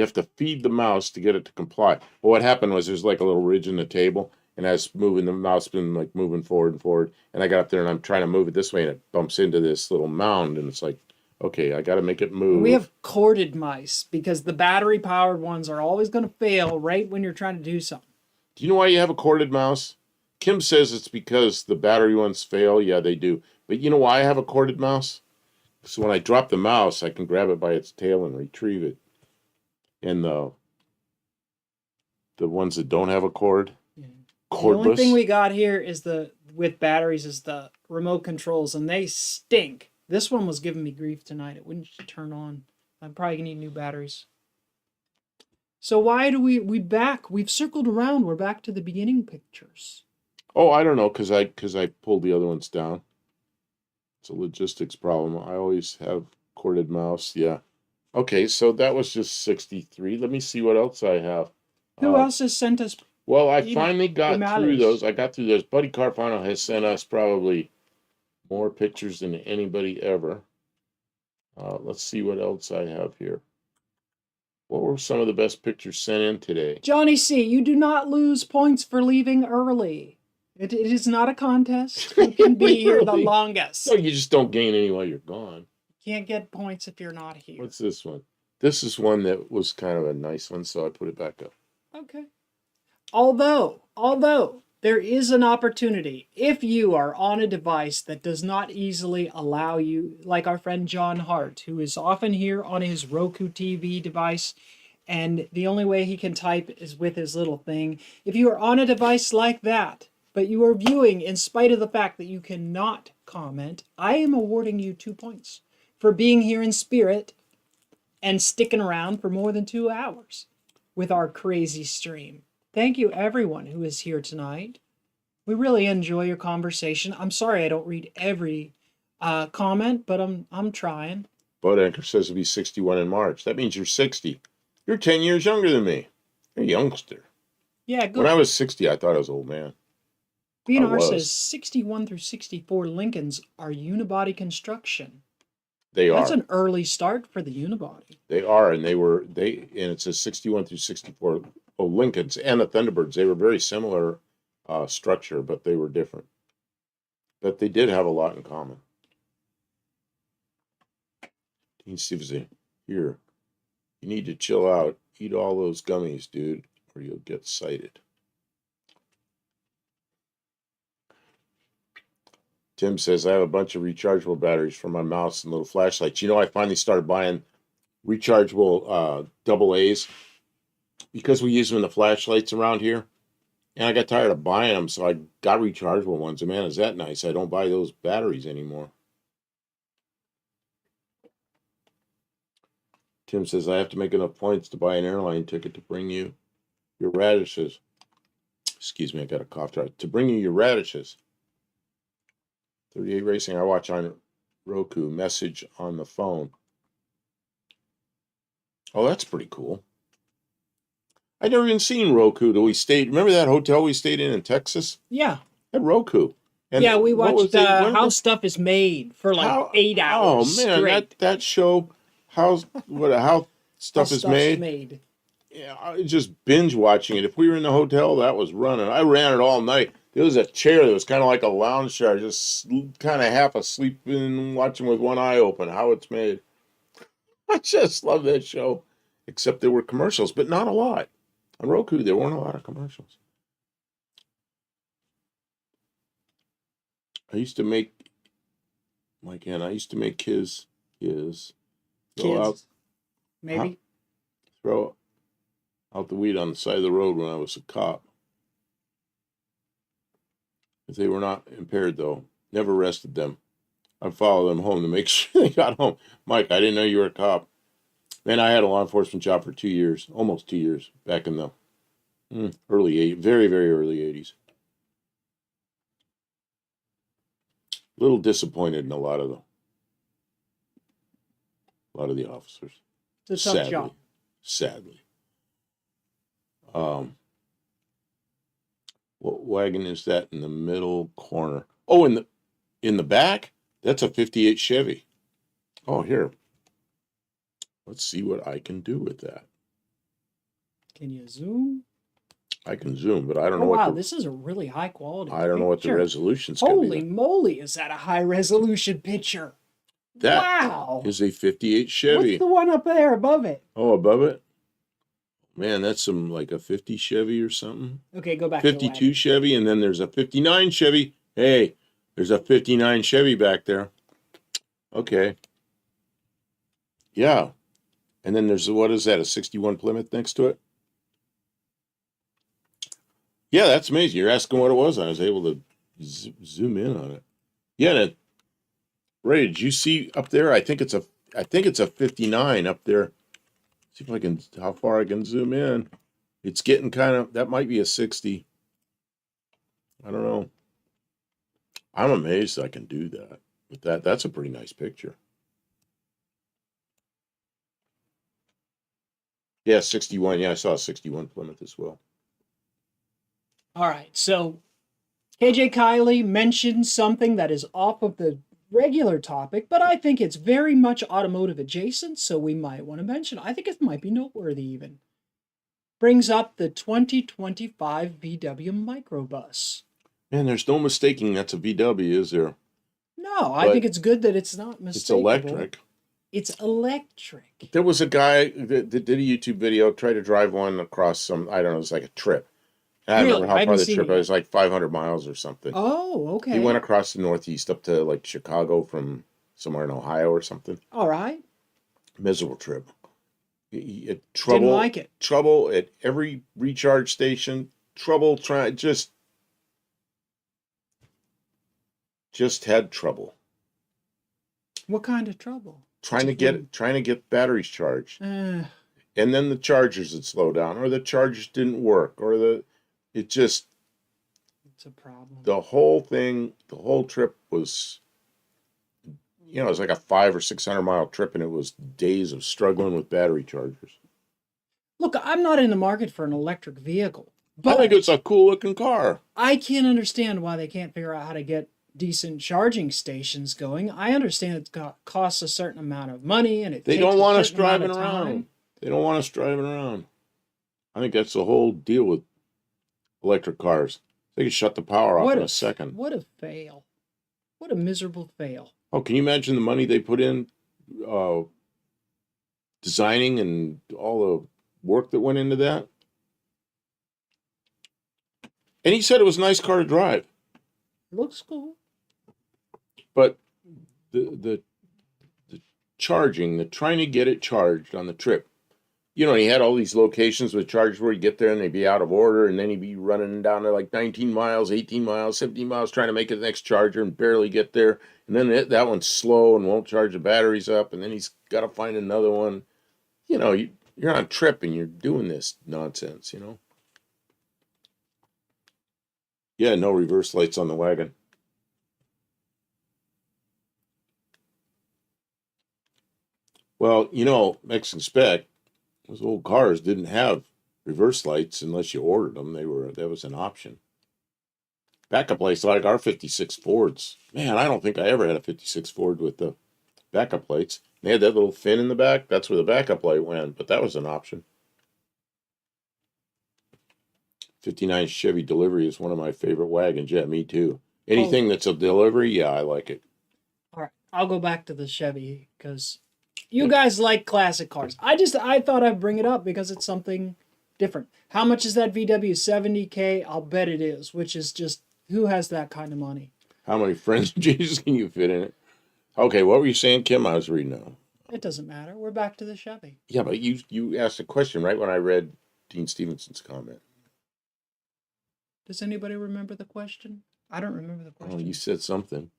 have to feed the mouse to get it to comply. Well, what happened was there's like a little ridge in the table, and as moving the mouse been like moving forward and forward, and I got up there and I'm trying to move it this way, and it bumps into this little mound, and it's like, okay, I got to make it move. We have corded mice because the battery powered ones are always going to fail right when you're trying to do something. Do you know why you have a corded mouse? Kim says it's because the battery ones fail. Yeah, they do. But you know why I have a corded mouse? So when I drop the mouse, I can grab it by its tail and retrieve it. And the ones that don't have a cord, cordless. The only thing we got here is with batteries is the remote controls, and they stink. This one was giving me grief tonight. It wouldn't turn on. I'm probably gonna need new batteries. So why do we've circled around. We're back to the beginning pictures. Oh, I don't know, because I pulled the other ones down. It's a logistics problem. I always have corded mouse. Yeah. Okay, so that was just 63. Let me see what else I have. Who else has sent us? Well, I finally got through those. Buddy Carfano has sent us probably more pictures than anybody ever. Let's see what else I have here. What were some of the best pictures sent in today? Johnny C., you do not lose points for leaving early. It is not a contest. You can be here the longest. No, you just don't gain any while you're gone. Can't get points if you're not here. What's this one? This is one that was kind of a nice one, so I put it back up. Okay. Although there is an opportunity, if you are on a device that does not easily allow you, like our friend John Hart, who is often here on his Roku TV device, and the only way he can type is with his little thing. If you are on a device like that, but you are viewing in spite of the fact that you cannot comment. I am awarding you 2 points for being here in spirit and sticking around for more than 2 hours with our crazy stream. Thank you, everyone who is here tonight. We really enjoy your conversation. I'm sorry I don't read every comment, but I'm trying. Boat Anchor says he'll be 61 in March. That means you're 60. You're 10 years younger than me. You're a youngster. Yeah, good. When I was 60, I thought I was an old man. BNR says 61 through 64 Lincolns are unibody construction. They are. That's an early start for the unibody. They are, and and it says 61 through 64 Lincolns and the Thunderbirds. They were very similar structure, but they were different. But they did have a lot in common. Dean Stevenson, here, you need to chill out. Eat all those gummies, dude, or you'll get sighted. Tim says, I have a bunch of rechargeable batteries for my mouse and little flashlights. You know, I finally started buying rechargeable AA's because we use them in the flashlights around here. And I got tired of buying them, so I got rechargeable ones. And man, is that nice. I don't buy those batteries anymore. Tim says, I have to make enough points to buy an airline ticket to bring you your radishes. Excuse me, I got a cough drop. To bring you your radishes. 38 Racing, I watch on Roku. Message on the phone. Oh, that's pretty cool. I'd never even seen Roku till we stayed. Remember that hotel we stayed in Texas? Yeah. At Roku. And yeah, we watched how stuff is made for like 8 hours. Oh man, straight. that show, how stuff is made. Yeah, I was just binge watching it. If we were in the hotel, that was running. I ran it all night. There was a chair that was kind of like a lounge chair, just kind of half asleep and watching with one eye open. How it's made. I just love that show. Except there were commercials, but not a lot. On Roku, there weren't a lot of commercials. I used to make his kids, maybe throw out the weed on the side of the road when I was a cop. If they were not impaired, though, never arrested them. I'd follow them home to make sure they got home. Mike, I didn't know you were a cop. Man, I had a law enforcement job for 2 years, almost 2 years, back in the early 80s, very, very early 80s. A little disappointed in a lot of the officers. It's a tough job. Sadly. What wagon is that in the middle corner? Oh, in the back? That's a 58 Chevy. Oh, here. Let's see what I can do with that. Can you zoom? I can zoom, but I don't know what. Wow, this is a really high quality. I don't know what the resolution's going to be. Holy moly, is that a high resolution picture? That is a 58 Chevy. What's the one up there above it? Oh, above it? Man, that's some like a 50 Chevy or something. Okay, go back 52 to the Chevy, and then there's a 59 Chevy. Hey, there's a 59 Chevy back there. Okay. Yeah. And then there's, what is that, a 61 Plymouth next to it? Yeah, that's amazing. You're asking what it was. I was able to zoom in on it. Yeah, Ray, did you see up there? I think it's a 59 up there. See if I can, how far I can zoom in. It's getting kind of, that might be a 60. I don't know. I'm amazed I can do that. But that's a pretty nice picture. Yeah, 61. Yeah, I saw a 61 Plymouth as well. All right, so KJ Kiley mentioned something that is off of the regular topic, but I think it's very much automotive adjacent, so we might want to mention. I think it might be noteworthy even. Brings up the 2025 VW microbus. Man, there's no mistaking that's a VW, is there? No, I think it's good that it's not mistaken. It's electric. It's electric. There was a guy that did a YouTube video, tried to drive one across some, I don't know, it was like a trip. I don't remember how far the trip was. It was like 500 miles or something. Oh, okay. He went across the Northeast up to like Chicago from somewhere in Ohio or something. All right. Miserable trip. Didn't like it. Trouble at every recharge station. Trouble trying, just just had trouble What kind of trouble? trying to get batteries charged. Uh, And then the chargers would slow down, or the chargers didn't work, or it just, it's a problem. the whole trip was, it was like a 500 or 600 mile trip, and it was days of struggling with battery chargers. Look, I'm not in the market for an electric vehicle, I but think it's a cool looking car. I can't understand why they can't figure out how to get decent charging stations going. I understand it costs a certain amount of money, and They don't want us driving around. They don't want us driving around. I think that's the whole deal with electric cars. They can shut the power off in a second. What a fail. What a miserable fail. Oh, can you imagine the money they put in designing and all the work that went into that? And he said it was a nice car to drive. It looks cool. But the charging, the trying to get it charged on the trip, he had all these locations with chargers where you get there and they'd be out of order, and then he'd be running down to like 19 miles, 18 miles, 17 miles trying to make it the next charger and barely get there. And then that one's slow and won't charge the batteries up, and then he's got to find another one. You're on a trip and you're doing this nonsense, Yeah, no reverse lights on the wagon. Well, Mexican spec, those old cars didn't have reverse lights unless you ordered them. That was an option. Backup lights like our 56 Fords. Man, I don't think I ever had a 56 Ford with the backup lights. They had that little fin in the back. That's where the backup light went, but that was an option. 59 Chevy Delivery is one of my favorite wagons. Yeah, me too. Anything that's a delivery, yeah, I like it. All right, I'll go back to the Chevy because you guys like classic cars. I thought I'd bring it up because it's something different. How much is that VW? $70K? I'll bet it is, which is just, who has that kind of money? How many friends, Jesus, can you fit in it? Okay, what were you saying, Kim? I was reading now. It doesn't matter. We're back to the Chevy. Yeah, but you asked a question right when I read Dean Stevenson's comment. Does anybody remember the question? I don't remember the question. Oh, you said something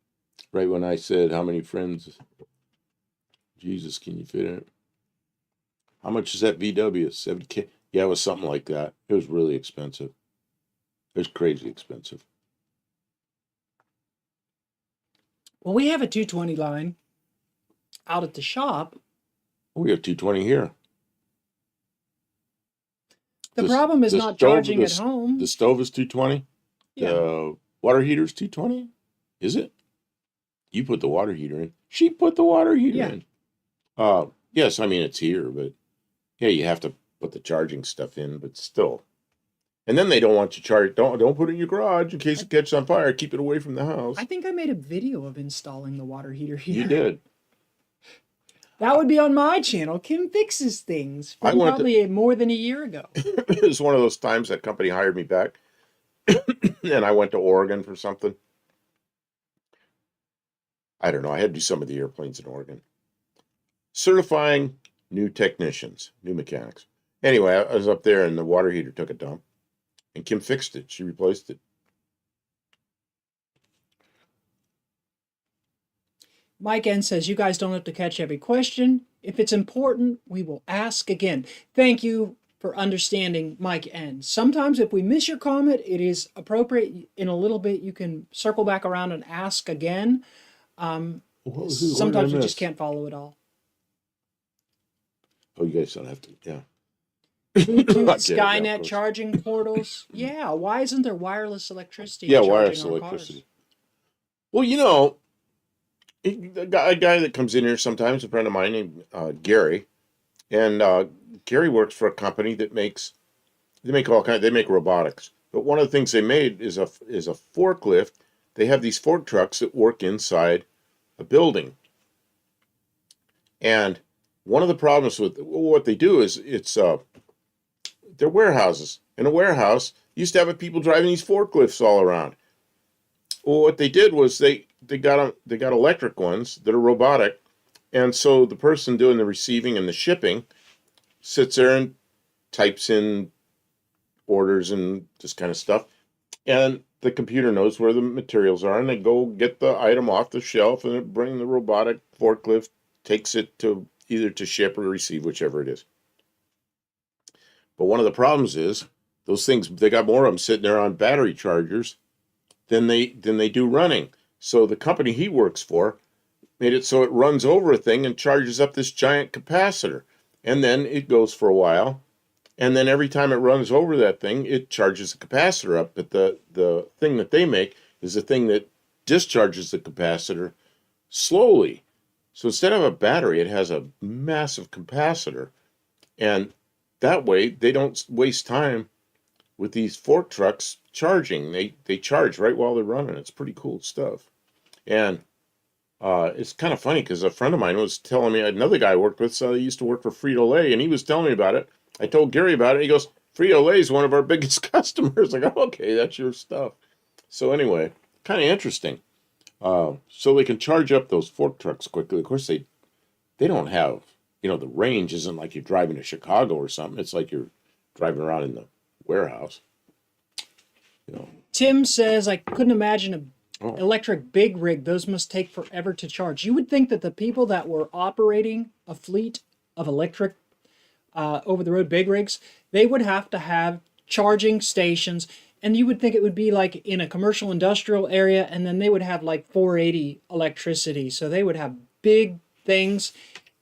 right when I said, how many friends, Jesus, can you fit in it? How much is that VW? 70K? Yeah, it was something like that. It was really expensive. It was crazy expensive. Well, we have a 220 line out at the shop. We have 220 here. The problem is not charging at home. The stove is 220? Yeah. The water heater is 220? Is it? You put the water heater in. She put the water heater in. Yes, I mean, it's here, but yeah, you have to put the charging stuff in, but still. And then they don't want you to charge. Don't put it in your garage in case it catches on fire. Keep it away from the house. I think I made a video of installing the water heater here. You did. That would be on my channel. Kim Fixes Things from probably more than a year ago. It was one of those times that company hired me back, and I went to Oregon for something. I don't know. I had to do some of the airplanes in Oregon. Certifying new technicians, new mechanics. Anyway, I was up there, and the water heater took a dump, and Kim fixed it. She replaced it. Mike N says, you guys don't have to catch every question. If it's important, we will ask again. Thank you for understanding, Mike N. Sometimes if we miss your comment, it is appropriate in a little bit. You can circle back around and ask again. Sometimes we just can't follow it all. Oh, you guys don't have to, yeah. Skynet charging portals. Yeah, why isn't there wireless electricity? Yeah, wireless electricity. Cars? Well, a guy that comes in here sometimes, a friend of mine named Gary, and Gary works for a company that they make robotics. But one of the things they made is a forklift. They have these fork trucks that work inside a building. And one of the problems with what they do is they're warehouses. In a warehouse, you used to have people driving these forklifts all around. Well, what they did was they got electric ones that are robotic, and so the person doing the receiving and the shipping sits there and types in orders and this kind of stuff, and the computer knows where the materials are, and they go get the item off the shelf, and it bring the robotic forklift, takes it to either to ship or receive, whichever it is. But one of the problems is those things, they got more of them sitting there on battery chargers than they do running. So the company he works for made it so it runs over a thing and charges up this giant capacitor. And then it goes for a while. And then every time it runs over that thing, it charges the capacitor up. But the thing that they make is the thing that discharges the capacitor slowly. So instead of a battery, it has a massive capacitor. And that way, they don't waste time with these fork trucks charging. They charge right while they're running. It's pretty cool stuff. And it's kind of funny because a friend of mine was telling me, another guy I worked with, so he used to work for Frito-Lay, and he was telling me about it. I told Gary about it. He goes, Frito-Lay is one of our biggest customers. I go, okay, that's your stuff. So anyway, kind of interesting. So they can charge up those fork trucks quickly. Of course, they don't have, the range isn't like you're driving to Chicago or something. It's like you're driving around in the warehouse. Tim says, I couldn't imagine a electric big rig. Those must take forever to charge. You would think that the people that were operating a fleet of electric over-the-road big rigs, they would have to have charging stations, and you would think it would be like in a commercial industrial area, and then they would have like 480 electricity. So they would have big things,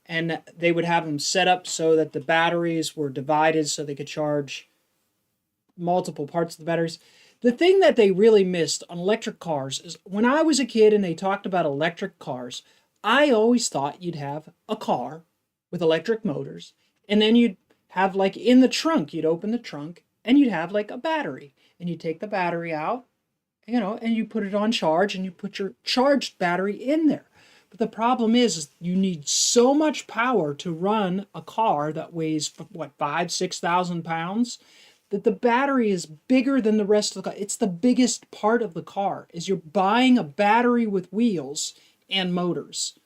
and they would have them set up so that the batteries were divided so they could charge multiple parts of the batteries. The thing that they really missed on electric cars is when I was a kid and they talked about electric cars, I always thought you'd have a car with electric motors, and then you'd have like in the trunk, you'd open the trunk and you'd have like a battery, and you take the battery out, and you put it on charge and you put your charged battery in there. But the problem is you need so much power to run a car that weighs, what, 5,000-6,000 pounds, that the battery is bigger than the rest of the car. It's the biggest part of the car, is you're buying a battery with wheels and motors.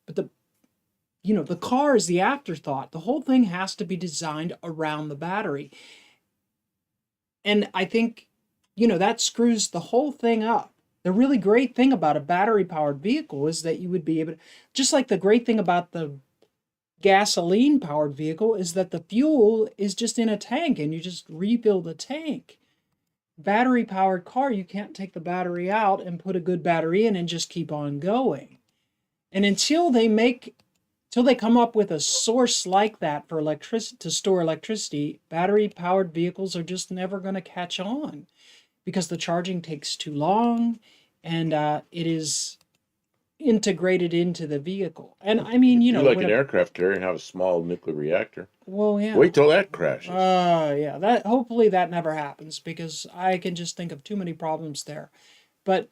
But the car is the afterthought. The whole thing has to be designed around the battery. And I think, that screws the whole thing up. The really great thing about a battery-powered vehicle is that you would be able to, just like the great thing about the gasoline-powered vehicle is that the fuel is just in a tank and you just refill the tank. Battery-powered car, you can't take the battery out and put a good battery in and just keep on going. And until they come up with a source like that for electricity, to store electricity, battery-powered vehicles are just never going to catch on because the charging takes too long, and it is integrated into the vehicle. And I mean, you like an aircraft carrier and have a small nuclear reactor. Well, yeah. Wait till that crashes. Yeah. That hopefully that never happens, because I can just think of too many problems there. But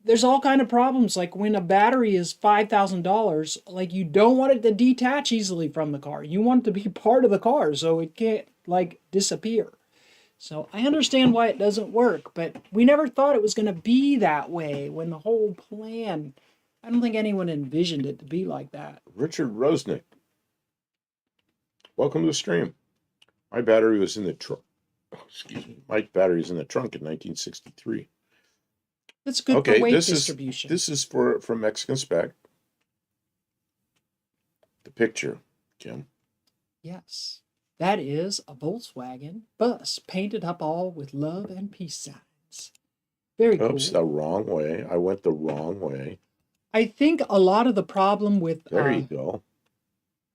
there's all kind of problems. Like when a battery is $5,000, like you don't want it to detach easily from the car. You want it to be part of the car so it can't like disappear. So I understand why it doesn't work, but we never thought it was going to be that way when the whole plan, I don't think anyone envisioned it to be like that. Richard Rosnick, welcome to the stream. My battery was in the trunk. My battery was in the trunk in 1963. That's good for weight distribution. This is from Mexican Spec. The picture, Kim. Yes. That is a Volkswagen bus painted up all with love and peace signs. Very cool. Oops, the wrong way. I went the wrong way. I think a lot of the problem with... There you go.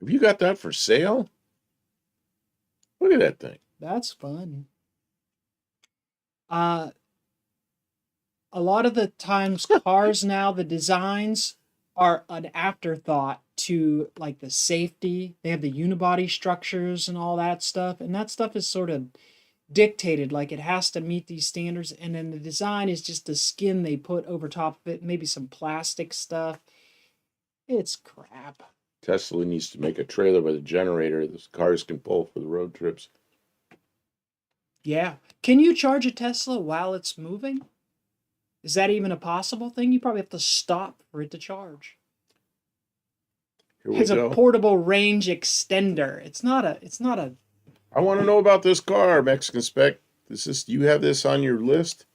Have you got that for sale? Look at that thing. That's fun. A lot of the times cars now, the designs are an afterthought to like the safety. They have the unibody structures and all that stuff, and that stuff is sort of dictated, like it has to meet these standards, and then the design is just the skin they put over top of it, maybe some plastic stuff. It's crap. Tesla needs to make a trailer with a generator the cars can pull for the road trips. Yeah. Can you charge a Tesla while it's moving? Is that even a possible thing? You probably have to stop for it to charge. It's a portable range extender. It's not a. I want to know about this car, Mexican Spec. Is this, you have this on your list?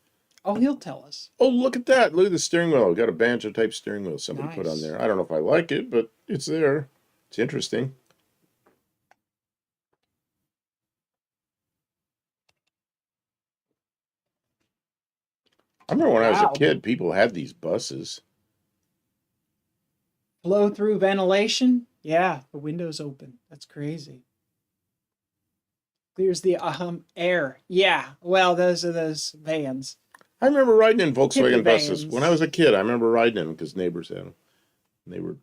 Oh, he'll tell us. Oh, look at that. Look at the steering wheel. We got a banjo type steering wheel somebody put on Nice. there. I don't know if I like it, but it's there. It's interesting. I remember when I was a Wow. kid, people had these buses. Blow through ventilation. Yeah, the window's open. That's crazy. Clears the air. Yeah. Well, those are those vans. I remember riding in Hippie Volkswagen buses when I was vans. a kid. I remember riding in them because neighbors had them. And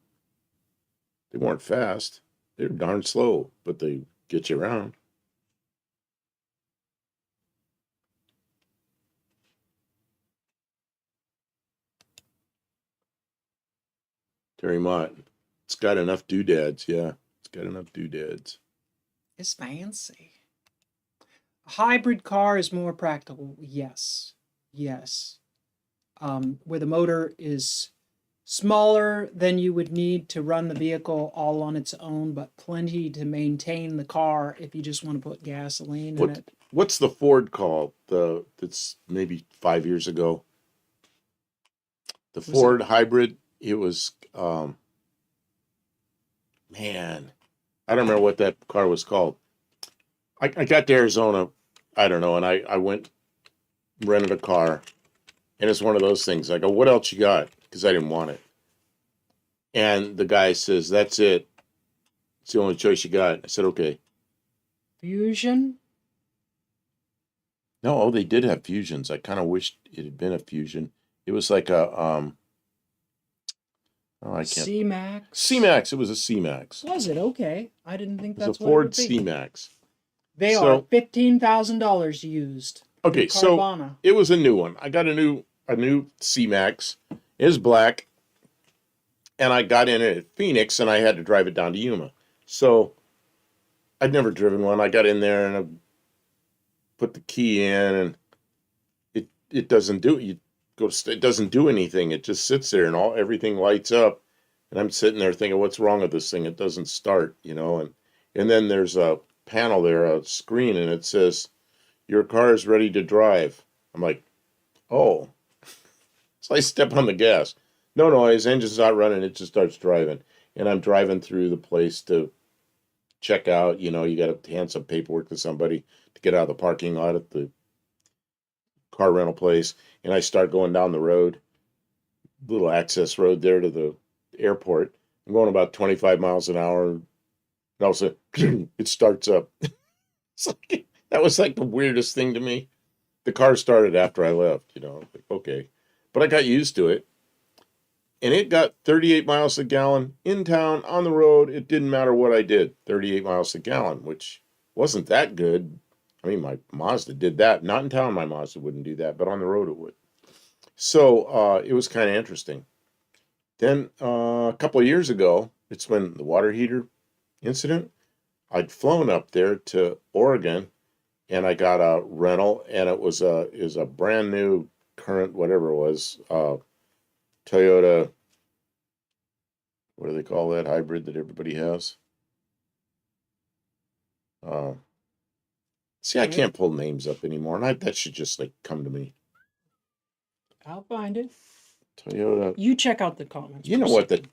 they weren't fast. They were darn slow, but they get you around. Terry Mott. It's got enough doodads. Yeah, it's got enough doodads. It's fancy. A hybrid car is more practical. Yes. Yes. Where the motor is smaller than you would need to run the vehicle all on its own, but plenty to maintain the car if you just want to put gasoline in it. What's the Ford called? That's maybe 5 years ago. The Ford hybrid. It was man, I don't remember what that car was called. I got to Arizona, I don't know, and I went rented a car, and it's one of those things. I go, what else you got? Because I didn't want it. And the guy says, that's it. It's the only choice you got. I said, okay. Fusion? No, oh, they did have Fusions. I kind of wished it had been a Fusion. It was like a oh, I can't. C-Max? C-Max. It was a C-Max. Was it? Okay. I didn't think It was that's a what it Ford would be. C-Max. They are $15,000 used. Okay, so it was a new one. I got a new C-Max. It was black, and I got in it at Phoenix, and I had to drive it down to Yuma. So I'd never driven one. I got in there and I put the key in, and it doesn't do it. It doesn't do anything. It just sits there, and everything lights up. And I'm sitting there thinking, what's wrong with this thing? It doesn't start, and then there's a panel there, a screen, and it says, your car is ready to drive. I'm like, oh. So I step on the gas. No noise, engine's not running, it just starts driving. And I'm driving through the place to check out, you got to hand some paperwork to somebody to get out of the parking lot at the car rental place. And I start going down the road, little access road there to the airport. I'm going about 25 miles an hour. And all of a sudden, it starts up. That was like the weirdest thing to me. The car started after I left, like, okay. But I got used to it. And it got 38 miles a gallon in town, on the road. It didn't matter what I did, 38 miles a gallon, which wasn't that good. I mean, my Mazda did that. Not in town, my Mazda wouldn't do that, but on the road it would. So it was kind of interesting. Then a couple of years ago, it's when the water heater incident, I'd flown up there to Oregon, and I got a rental, and it was a brand new current, whatever it was, Toyota, what do they call that hybrid that everybody has? See, I can't pull names up anymore, and that should just like come to me. I'll find it. Toyota. You check out the comments. You know what the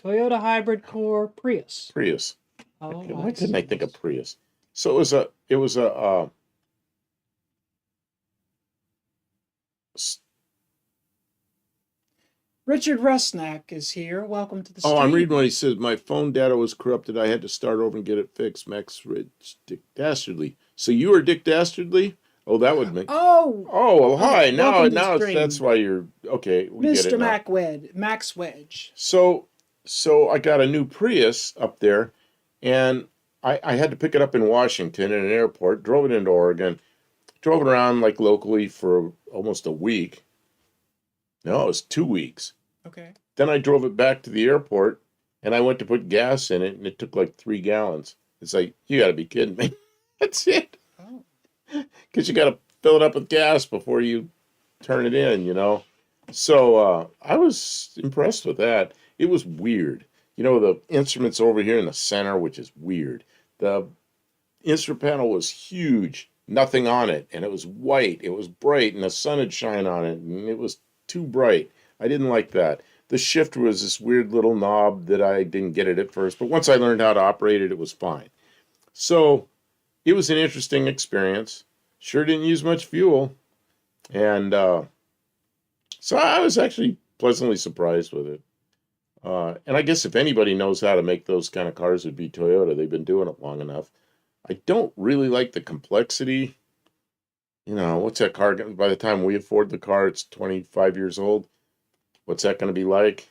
Toyota hybrid core Prius. Prius. Oh, Why couldn't I think of Prius? So it was a Richard Rusnak is here. Welcome to the stream. Oh, I'm reading what he says. My phone data was corrupted. I had to start over and get it fixed. Max Rich, Dick Dastardly. So you are Dick Dastardly? Oh, that would make. Oh, well, hi. Now stream. That's why you're okay. We Mr. Get it now. Max Wedge. So I got a new Prius up there, and I had to pick it up in Washington at an airport. Drove it into Oregon. Drove it around like locally for almost a week. No, it was 2 weeks. Okay. Then I drove it back to the airport, and I went to put gas in it, and it took like 3 gallons. It's like, you got to be kidding me. That's it. Oh. Because you got to fill it up with gas before you turn it in, So I was impressed with that. It was weird. The instruments over here in the center, which is weird. The instrument panel was huge, nothing on it, and it was white. It was bright, and the sun had shine on it, and it was too bright. I didn't like that. The shifter was this weird little knob that I didn't get it at first, but once I learned how to operate it, it was fine. So it was an interesting experience. Sure didn't use much fuel, and so I was actually pleasantly surprised with it. And I guess if anybody knows how to make those kind of cars, it'd be Toyota. They've been doing it long enough. I don't really like the complexity. You know, what's that car gonna, by the time we afford the car, it's 25 years old. What's that going to be like?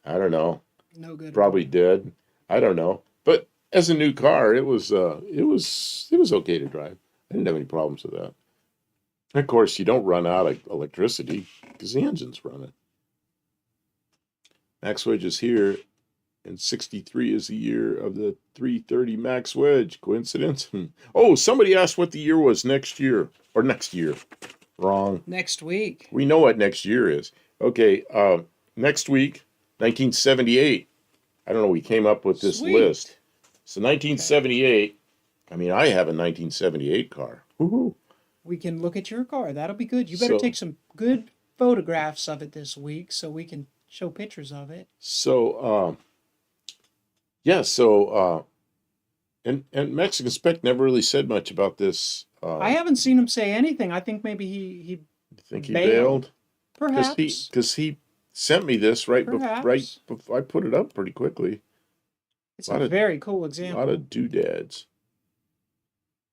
I don't know. No good. Probably dead. I don't know. But as a new car, it was okay to drive. I didn't have any problems with that. And of course, you don't run out of electricity because the engine's running. Max Wedge is here, and 63 is the year of the 330 Max Wedge. Coincidence? Oh, somebody asked what the year was next year. Or next year. Wrong. Next week. We know what next year is. Okay, next week, 1978. I don't know, we came up with this list. So 1978, I mean, I have a 1978 car. Woohoo. We can look at your car. That'll be good. You better take some good photographs of it this week so we can show pictures of it. So, yeah, so, and Mexican Spec never really said much about this. I haven't seen him say anything. I think maybe he You think he bailed? Perhaps. Because he sent me this right before I put it up pretty quickly. It's a very cool example. A lot of doodads.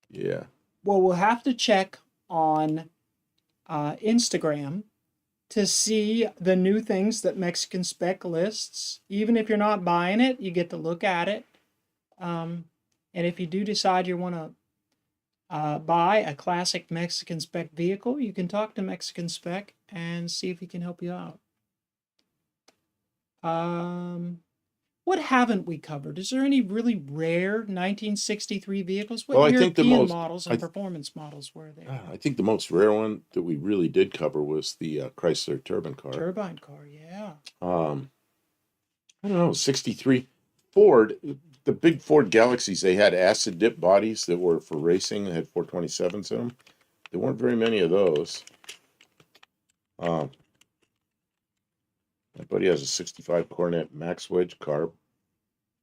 Yeah. Well, we'll have to check on Instagram to see the new things that Mexican Spec lists. Even if you're not buying it, you get to look at it. And if you do decide you want to buy a classic Mexican Spec vehicle, you can talk to Mexican Spec and see if he can help you out. What haven't we covered? Is there any really rare 1963 vehicles? What European models and performance models were there? I think the most rare one that we really did cover was the Chrysler turbine car. Turbine car, yeah. I don't know, 63 Ford. The big Ford Galaxies, they had acid dip bodies that were for racing. They had 427s in them. There weren't very many of those. My buddy has a 65 Cornet Max Wedge car.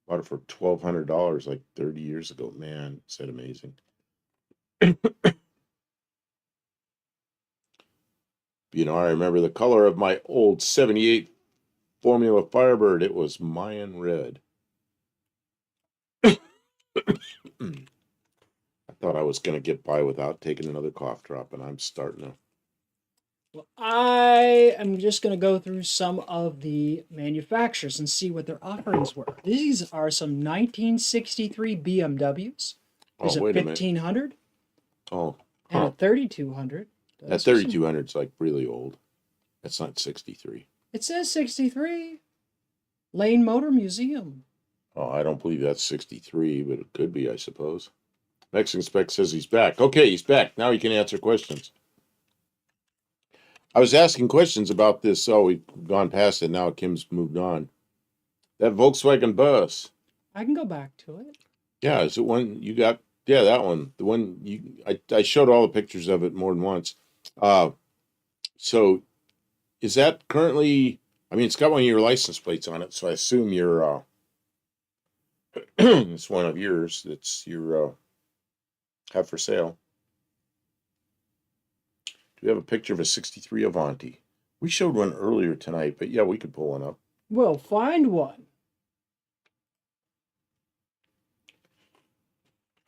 Bought it for $1,200 like 30 years ago. Man, is that amazing. You know, I remember the color of my old 78 Formula Firebird. It was Mayan red. I thought I was going to get by without taking another cough drop, and I'm starting to. Well, I am just going to go through some of the manufacturers and see what their offerings were. These are some 1963 BMWs. There's a 1500. Oh. And a 3200. That 3200 is like really old. That's not 63. It says 63. Lane Motor Museum. Oh, I don't believe that's 63, but it could be, I suppose. Mexican Spec says he's back. Okay, he's back. Now he can answer questions. I was asking questions about this. Oh, we've gone past it now. Kim's moved on. That Volkswagen bus. I can go back to it. Yeah, is it one you got? Yeah, that one. The one I showed all the pictures of it more than once. So is that currently, I mean, it's got one of your license plates on it, so I assume you're, it's one of yours that's your, have for sale. Do we have a picture of a 63 Avanti? We showed one earlier tonight, but yeah, we could pull one up. We'll find one.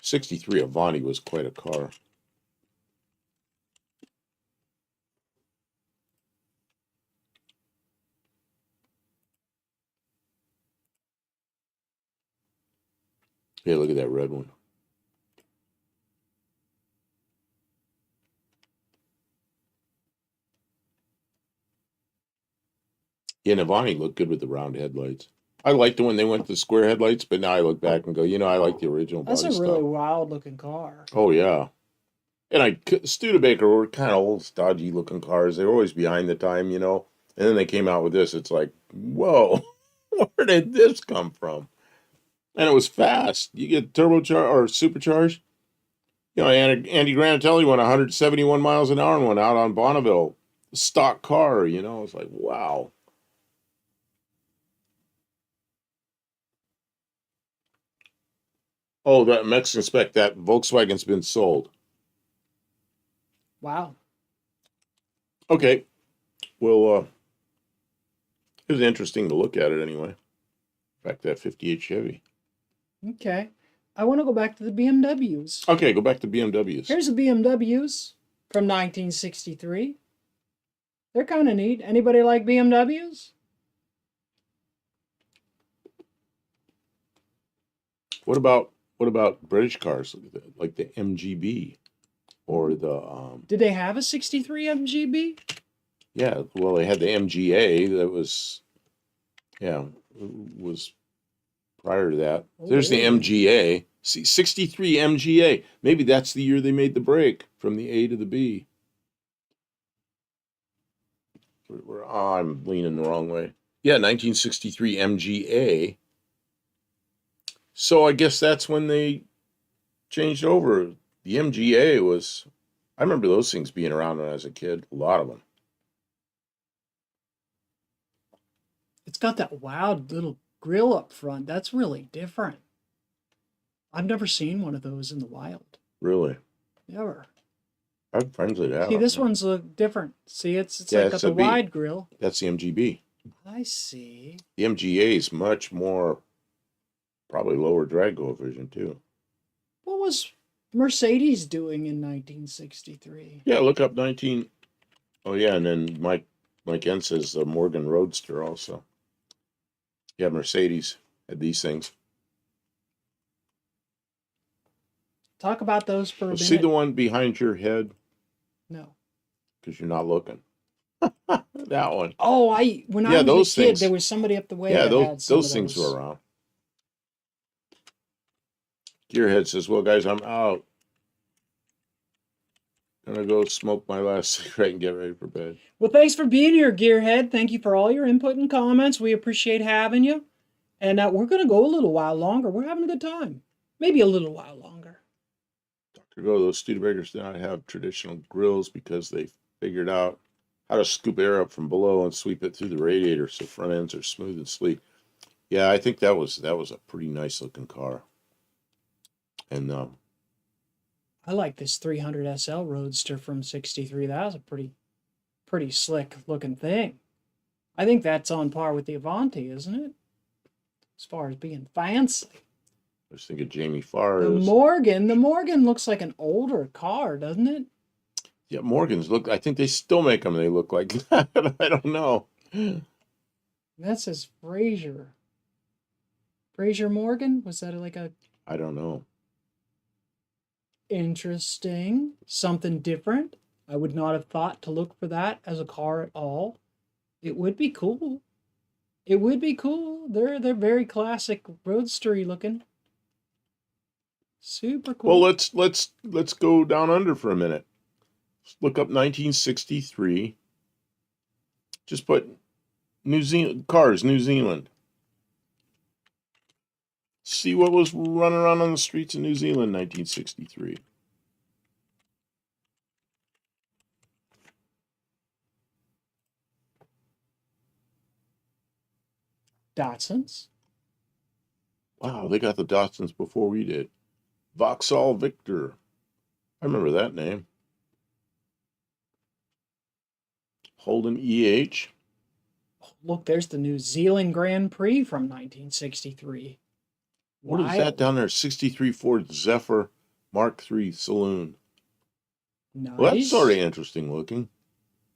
63 Avanti was quite a car. Yeah, look at that red one. Yeah, Navani looked good with the round headlights. I liked it when they went to the square headlights, but now I look back and go, you know, I like the original body That's a really style. wild looking car. Oh, yeah. And Studebaker were kind of old, stodgy looking cars. They were always behind the time, you know. And then they came out with this. It's like, whoa, where did this come from? And it was fast. You get turbocharged or supercharged. You know, Andy Granatelli went 171 miles an hour and went out on Bonneville. Stock car, you know. It's like, wow. Oh, that Mexican spec, that Volkswagen's been sold. Wow. Okay. Well, it was interesting to look at it anyway. Back to that 58 Chevy. Okay. I want to go back to the BMWs. Okay, go back to BMWs. Here's the BMWs from 1963. They're kind of neat. Anybody like BMWs? What about British cars like the MGB or the Did they have a 63 MGB? Yeah, well, they had the MGA that was prior to that. Oh, There's the really? MGA. See, 63 MGA. Maybe that's the year they made the break from the A to the B. I'm leaning the wrong way. Yeah, 1963 MGA. So I guess that's when they changed over. The MGA was, I remember those things being around when I was a kid, a lot of them. It's got that wild little grill up front. That's really different. I've never seen one of those in the wild. Really? Never. I have friends that have. See, this one's look different. See, it's Yeah, like it's got the a B. wide grill. That's the MGB. I see. The MGA is much more, probably lower drag coefficient too. What was Mercedes doing in 1963? Yeah, look up 19. Oh yeah, and then Mike N says the Morgan Roadster also. Yeah, Mercedes had these things. Talk about those for a minute. See the one behind your head No. because you're not looking. That one. Oh, when I was those a kid, things. there was somebody up the way Yeah, that had some those of things those. were around. Gearhead says, "Well, guys, I'm out. Gonna go smoke my last cigarette and get ready for bed." Well, thanks for being here, Gearhead. Thank you for all your input and comments. We appreciate having you. And we're going to go a little while longer. We're having a good time. Maybe a little while longer. Dr. Go, those Studebakers do not have traditional grills because they figured out how to scoop air up from below and sweep it through the radiator so front ends are smooth and sleek. Yeah, I think that was a pretty nice looking car. And I like this 300 SL Roadster from '63. That was a pretty slick looking thing. I think that's on par with the Avanti, isn't it? As far as being fancy. I was thinking Jamie Farr. The Morgan looks like an older car, doesn't it? Yeah, Morgans look. I think they still make them. They look like that. I don't know. That says Fraser. Fraser Morgan? Was that like a I don't know. interesting, something different? I would not have thought to look for that as a car at all. It would be cool. It would be cool. They're very classic roadstery looking. Super cool. Well, let's go down under for a minute. Let's look up 1963. Just put New Zealand cars, New Zealand. See what was running around on the streets of New Zealand, 1963. Datsuns. Wow, they got the Datsuns before we did. Vauxhall Victor. I remember that name. Holden EH. Look, there's the New Zealand Grand Prix from 1963. What is that down there? 63 Ford Zephyr Mark III Saloon. Nice. Well, that's sort of interesting looking.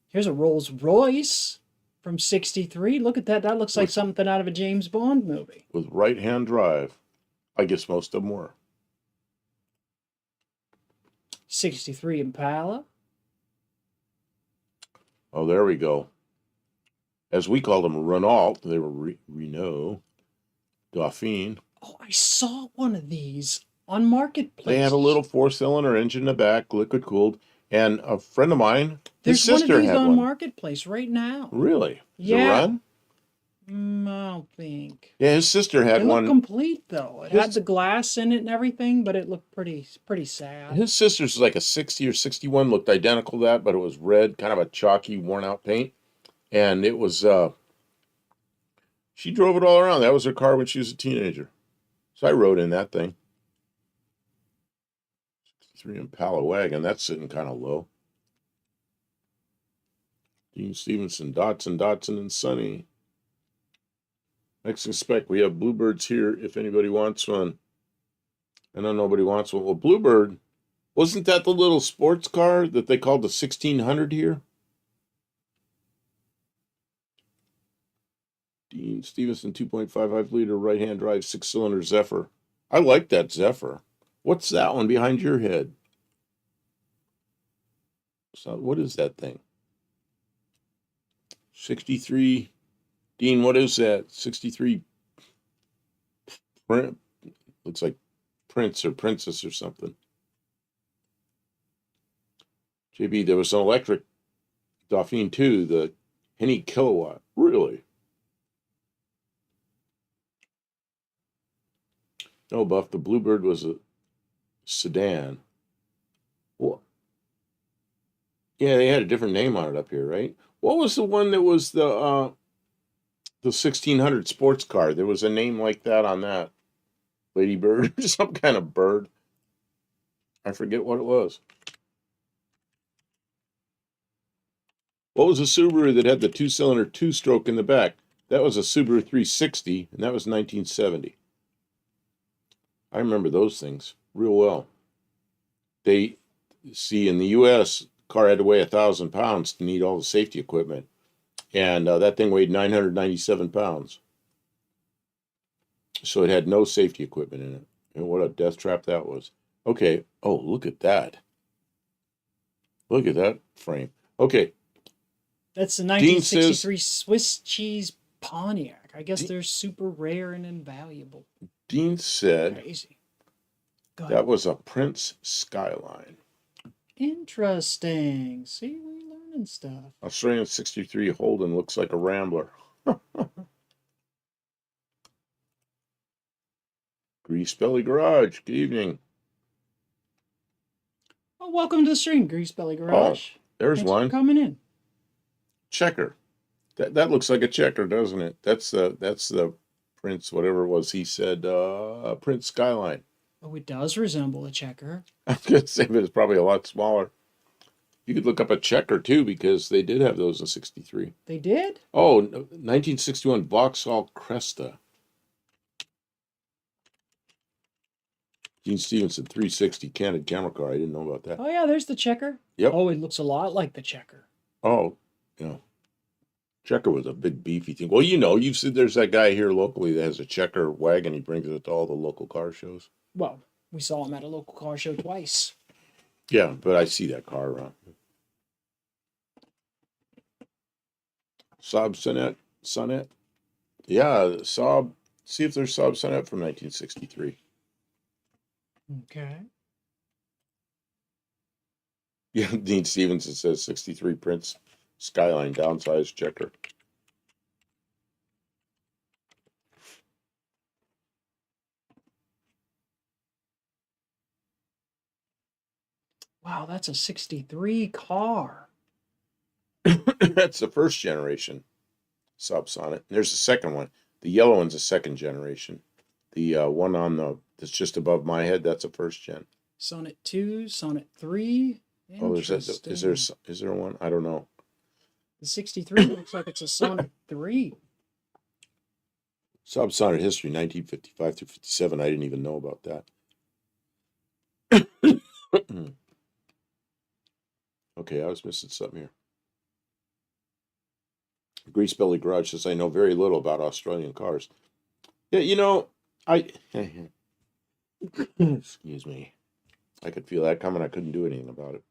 Here's a Rolls Royce from '63. Look at that. That looks like something out of a James Bond movie. With right-hand drive. I guess most of them were. '63 Impala. Oh, there we go. As we called them, Renault. They were Renault. Dauphine. Oh, I saw one of these on Marketplace. They had a little four-cylinder engine in the back, liquid-cooled. And a friend of mine, his There's sister one of these had on one. Marketplace right now. Really? Does it Yeah. run? I don't think. Yeah, his sister had It looked one. complete though. It had His the glass in it and everything, but it looked pretty sad. his sister's was like a 60 or 61, looked identical to that, but it was red, kind of a chalky, worn out paint. And it was she drove it all around. That was her car when she was a teenager. So I rode in that thing. 3 Impala wagon. That's sitting kind of low. Dean Stevenson, Dotson, and Sonny. Next inspect, we have Bluebirds here if anybody wants one. I know nobody wants one. Well, Bluebird, wasn't that the little sports car that they called the 1600 here? Dean Stevenson 2.55 liter right hand drive 6-cylinder Zephyr. I like that Zephyr. What's that one behind your head? So what is that thing? 63. Dean, what is that? 63 print. Looks like Prince or Princess or something. JB, there was an electric Dauphine too, the Henny Kilowatt. Really? No, Buff, the Bluebird was a sedan. Well, yeah, they had a different name on it up here, right? What was the one that was the 1600 sports car? There was a name like that on that. Lady Bird or some kind of bird. I forget what it was. What was the Subaru that had the 2-cylinder 2-stroke in the back? That was a Subaru 360, and that was 1970. I remember those things real well. They see in the U.S., the car had to weigh 1,000 pounds to need all the safety equipment, and that thing weighed 997 pounds. So it had no safety equipment in it. And what a death trap that was. Okay. Oh, look at that. Look at that frame. Okay. That's the Dean 1963 says, Swiss cheese Pontiac. I guess they're super rare and invaluable. Dean said Crazy. that was a Prince Skyline. Interesting. See, we're learning stuff. Australian 63 Holden looks like a Rambler. Grease Belly Garage. Good evening. Oh, welcome to the stream, Grease Belly Oh, Garage. there's Thanks one. for coming in. Checker. That looks like a checker, doesn't it? That's the Prince, whatever it was he said, Prince Skyline. Oh, it does resemble a checker. I'm gonna say, but it's probably a lot smaller. You could look up a checker too, because they did have those in 63. They did? Oh, 1961 Vauxhall Cresta. Dean Stevenson 360 candid camera car. I didn't know about that. Oh, yeah, there's the checker. Yep. Oh, it looks a lot like the checker. Oh, yeah. Checker was a big beefy thing. Well, you've seen there's that guy here locally that has a checker wagon. He brings it to all the local car shows. Well, we saw him at a local car show twice. Yeah, but I see that car around. Saab Sonnet. Yeah, Saab. See if there's Saab Sonnet from 1963. Okay. Yeah, Dean Stevenson says 63 Prince Skyline downsized checker. Wow, that's a 63 car. That's the first generation Saab Sonnet. There's the second one. The yellow one's a second generation. The one that's just above my head, that's a first gen. Sonnet 2, Sonnet 3. Oh, is there one? I don't know. The 63 looks like it's a Sonnet 3. Saab Sonnet history, 1955 through 57. I didn't even know about that. Okay, I was missing something here. Grease Belly Garage says, I know very little about Australian cars. Yeah, excuse me. I could feel that coming. I couldn't do anything about it.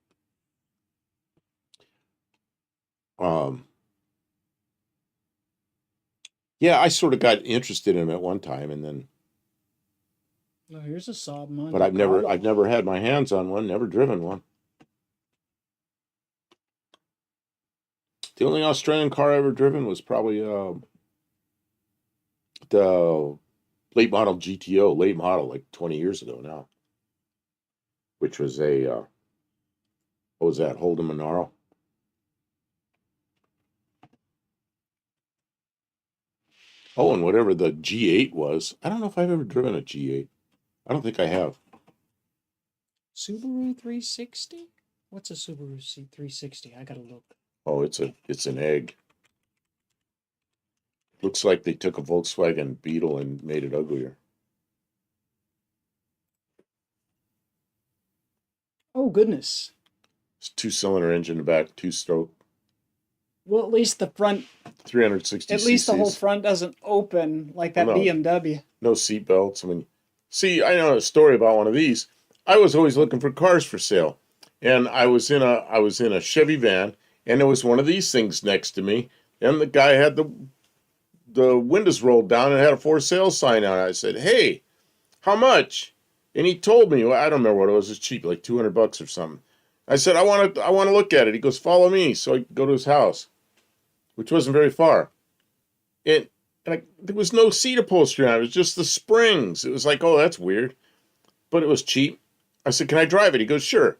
Yeah, I sort of got interested in him at one time, and then. Oh, here's a Saab Monte But I've never had my hands on one. Never driven one. The only Australian car I ever driven was probably the late model GTO, late model, like 20 years ago now, which was a, what was that, Holden Monaro? Oh, and whatever the G8 was. I don't know if I've ever driven a G8. I don't think I have. Subaru 360? What's a Subaru 360? I gotta look. Oh, it's an egg. Looks like they took a Volkswagen Beetle and made it uglier. Oh, goodness. It's 2-cylinder engine in the back, 2-stroke, Well, at least the front, 360 at least the whole cc's. front doesn't open like that No. BMW. No seat belts. I mean, see, I know a story about one of these. I was always looking for cars for sale, and I was in a Chevy van, and there was one of these things next to me, and the guy had the windows rolled down and had a for sale sign on it. I said, "Hey, how much?" And he told me, well, I don't remember what it was. It's cheap, like $200 or something. I said, I want to look at it. He goes, "Follow me." So I go to his house, which wasn't very far. There was no seat upholstery on it. It was just the springs. It was like, oh, that's weird. But it was cheap. I said, "Can I drive it?" He goes, "Sure."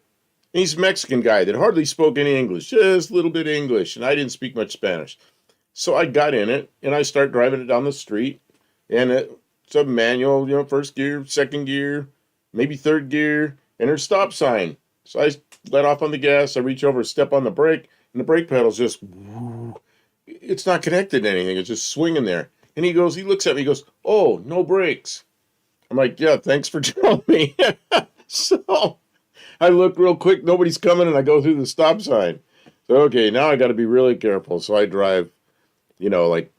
And he's a Mexican guy that hardly spoke any English, just a little bit of English. And I didn't speak much Spanish. So I got in it, and I start driving it down the street. And it's a manual, first gear, second gear, maybe third gear, and there's stop sign. So I let off on the gas. I reach over, step on the brake, and the brake pedal's just, it's not connected to anything. It's just swinging there. And he looks at me, he goes, "Oh, no brakes." I'm like, "Yeah, thanks for telling me." So I look real quick, nobody's coming, and I go through the stop sign. So, okay, now I got to be really careful. So I drive, like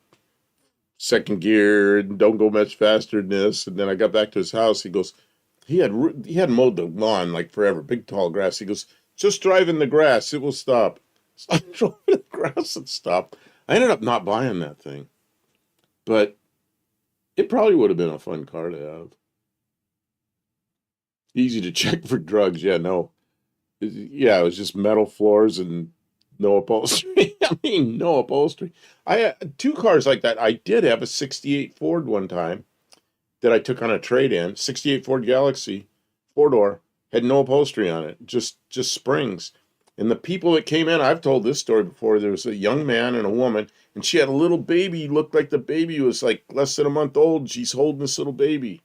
second gear and don't go much faster than this. And then I got back to his house. He goes, he had mowed the lawn like forever, big tall grass. He goes, "Just drive in the grass, it will stop." So I drove in the grass and stopped. I ended up not buying that thing, but it probably would have been a fun car to have. Easy to check for drugs. Yeah, no. Yeah, it was just metal floors and no upholstery. I mean, no upholstery. I had two cars like that. I did have a 68 Ford one time that I took on a trade-in. 68 Ford Galaxy, four-door, had no upholstery on it, just springs. And the people that came in, I've told this story before. There was a young man and a woman, and she had a little baby. Looked like the baby was like less than a month old. She's holding this little baby.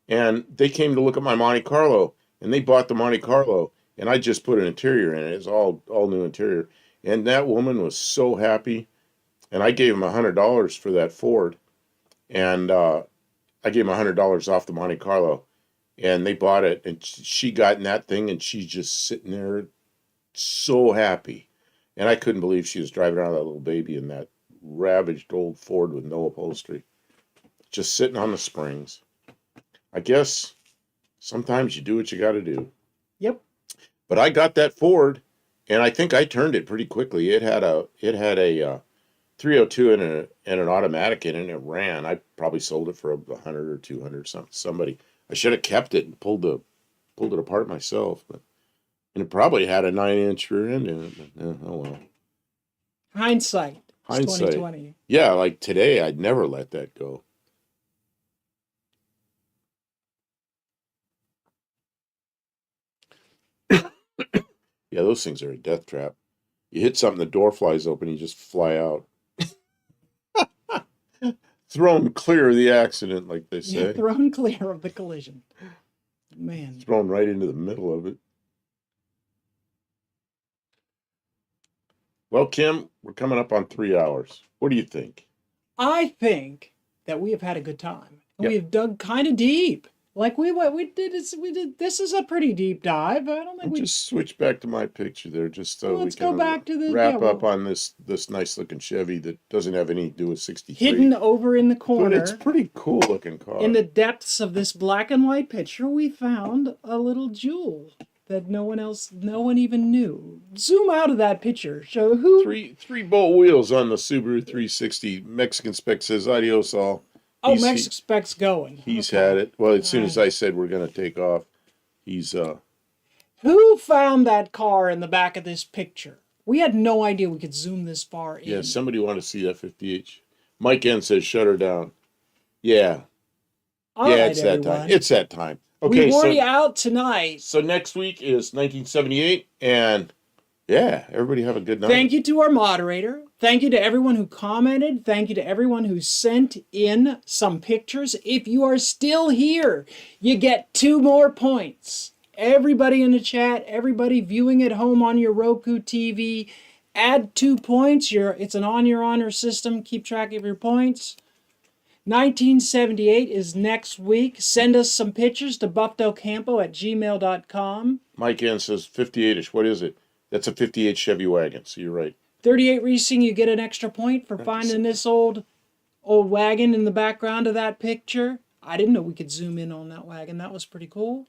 And they came to look at my Monte Carlo, and they bought the Monte Carlo, and I just put an interior in it. It's all new interior. And that woman was so happy, and I gave him $100 for that Ford, and I gave him $100 off the Monte Carlo, and they bought it, and she got in that thing, and she's just sitting there so happy, and I couldn't believe she was driving around that little baby in that ravaged old Ford with no upholstery, just sitting on the springs. I guess sometimes you do what you got to do. Yep. But I got that Ford, and I think I turned it pretty quickly. It had a 302 and an automatic in it, and it ran. I probably sold it for 100 or 200 something. Somebody, I should have kept it and pulled it apart myself, and it probably had a 9-inch rear end in it. But, oh well. Hindsight. It's Hindsight. 2020. Yeah, like today, I'd never let that go. Yeah, those things are a death trap. You hit something, the door flies open, you just fly out. Thrown clear of the accident, like they say. Yeah, thrown clear of the collision. Man. Thrown right into the middle of it. Well, Kim, we're coming up on 3 hours. What do you think? I think that we have had a good time. Yep. We've dug kind of deep. Like we did this is a pretty deep dive. I don't think we just switch back to my picture there, just so let's we can go back to the wrap up on this nice looking Chevy that doesn't have anything to do with 63. Hidden over in the corner. But it's pretty cool looking car. In the depths of this black and white picture, we found a little jewel that no one even knew. Zoom out of that picture. Show who three bolt wheels on the Subaru 360. Mexican spec says adios all. Oh, Mexican spec's going. He's had it. Well, as soon as I said we're gonna take off, he's Who found that car in the back of this picture? We had no idea we could zoom this far in. Yeah, somebody wanted to see that 50H. Mike N says shut her down. Yeah. All Yeah, right, it's that time. everyone. It's that time. We Okay, wore so you out tonight. so next week is 1978, and yeah, everybody have a good night. Thank you to our moderator. Thank you to everyone who commented. Thank you to everyone who sent in some pictures. If you are still here, you get 2 more points. Everybody in the chat, everybody viewing at home on your Roku TV, add 2 points. It's an on your honor system. Keep track of your points. 1978 is next week. Send us some pictures to buffdelcampo@gmail.com. Mike N says 58ish. What is it? That's a 58 Chevy wagon, so you're right. 38 Racing, you get an extra point for finding this old wagon in the background of that picture. I didn't know we could zoom in on that wagon. That was pretty cool.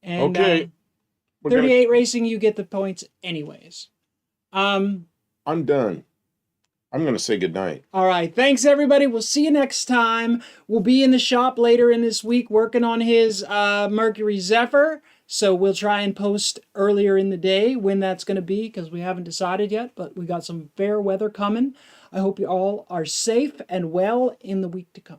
And Okay. 38 Racing, you get the points anyways. I'm done. I'm going to say goodnight. All right. Thanks, everybody. We'll see you next time. We'll be in the shop later in this week working on his Mercury Zephyr. So we'll try and post earlier in the day when that's going to be, because we haven't decided yet, but we got some fair weather coming. I hope you all are safe and well in the week to come.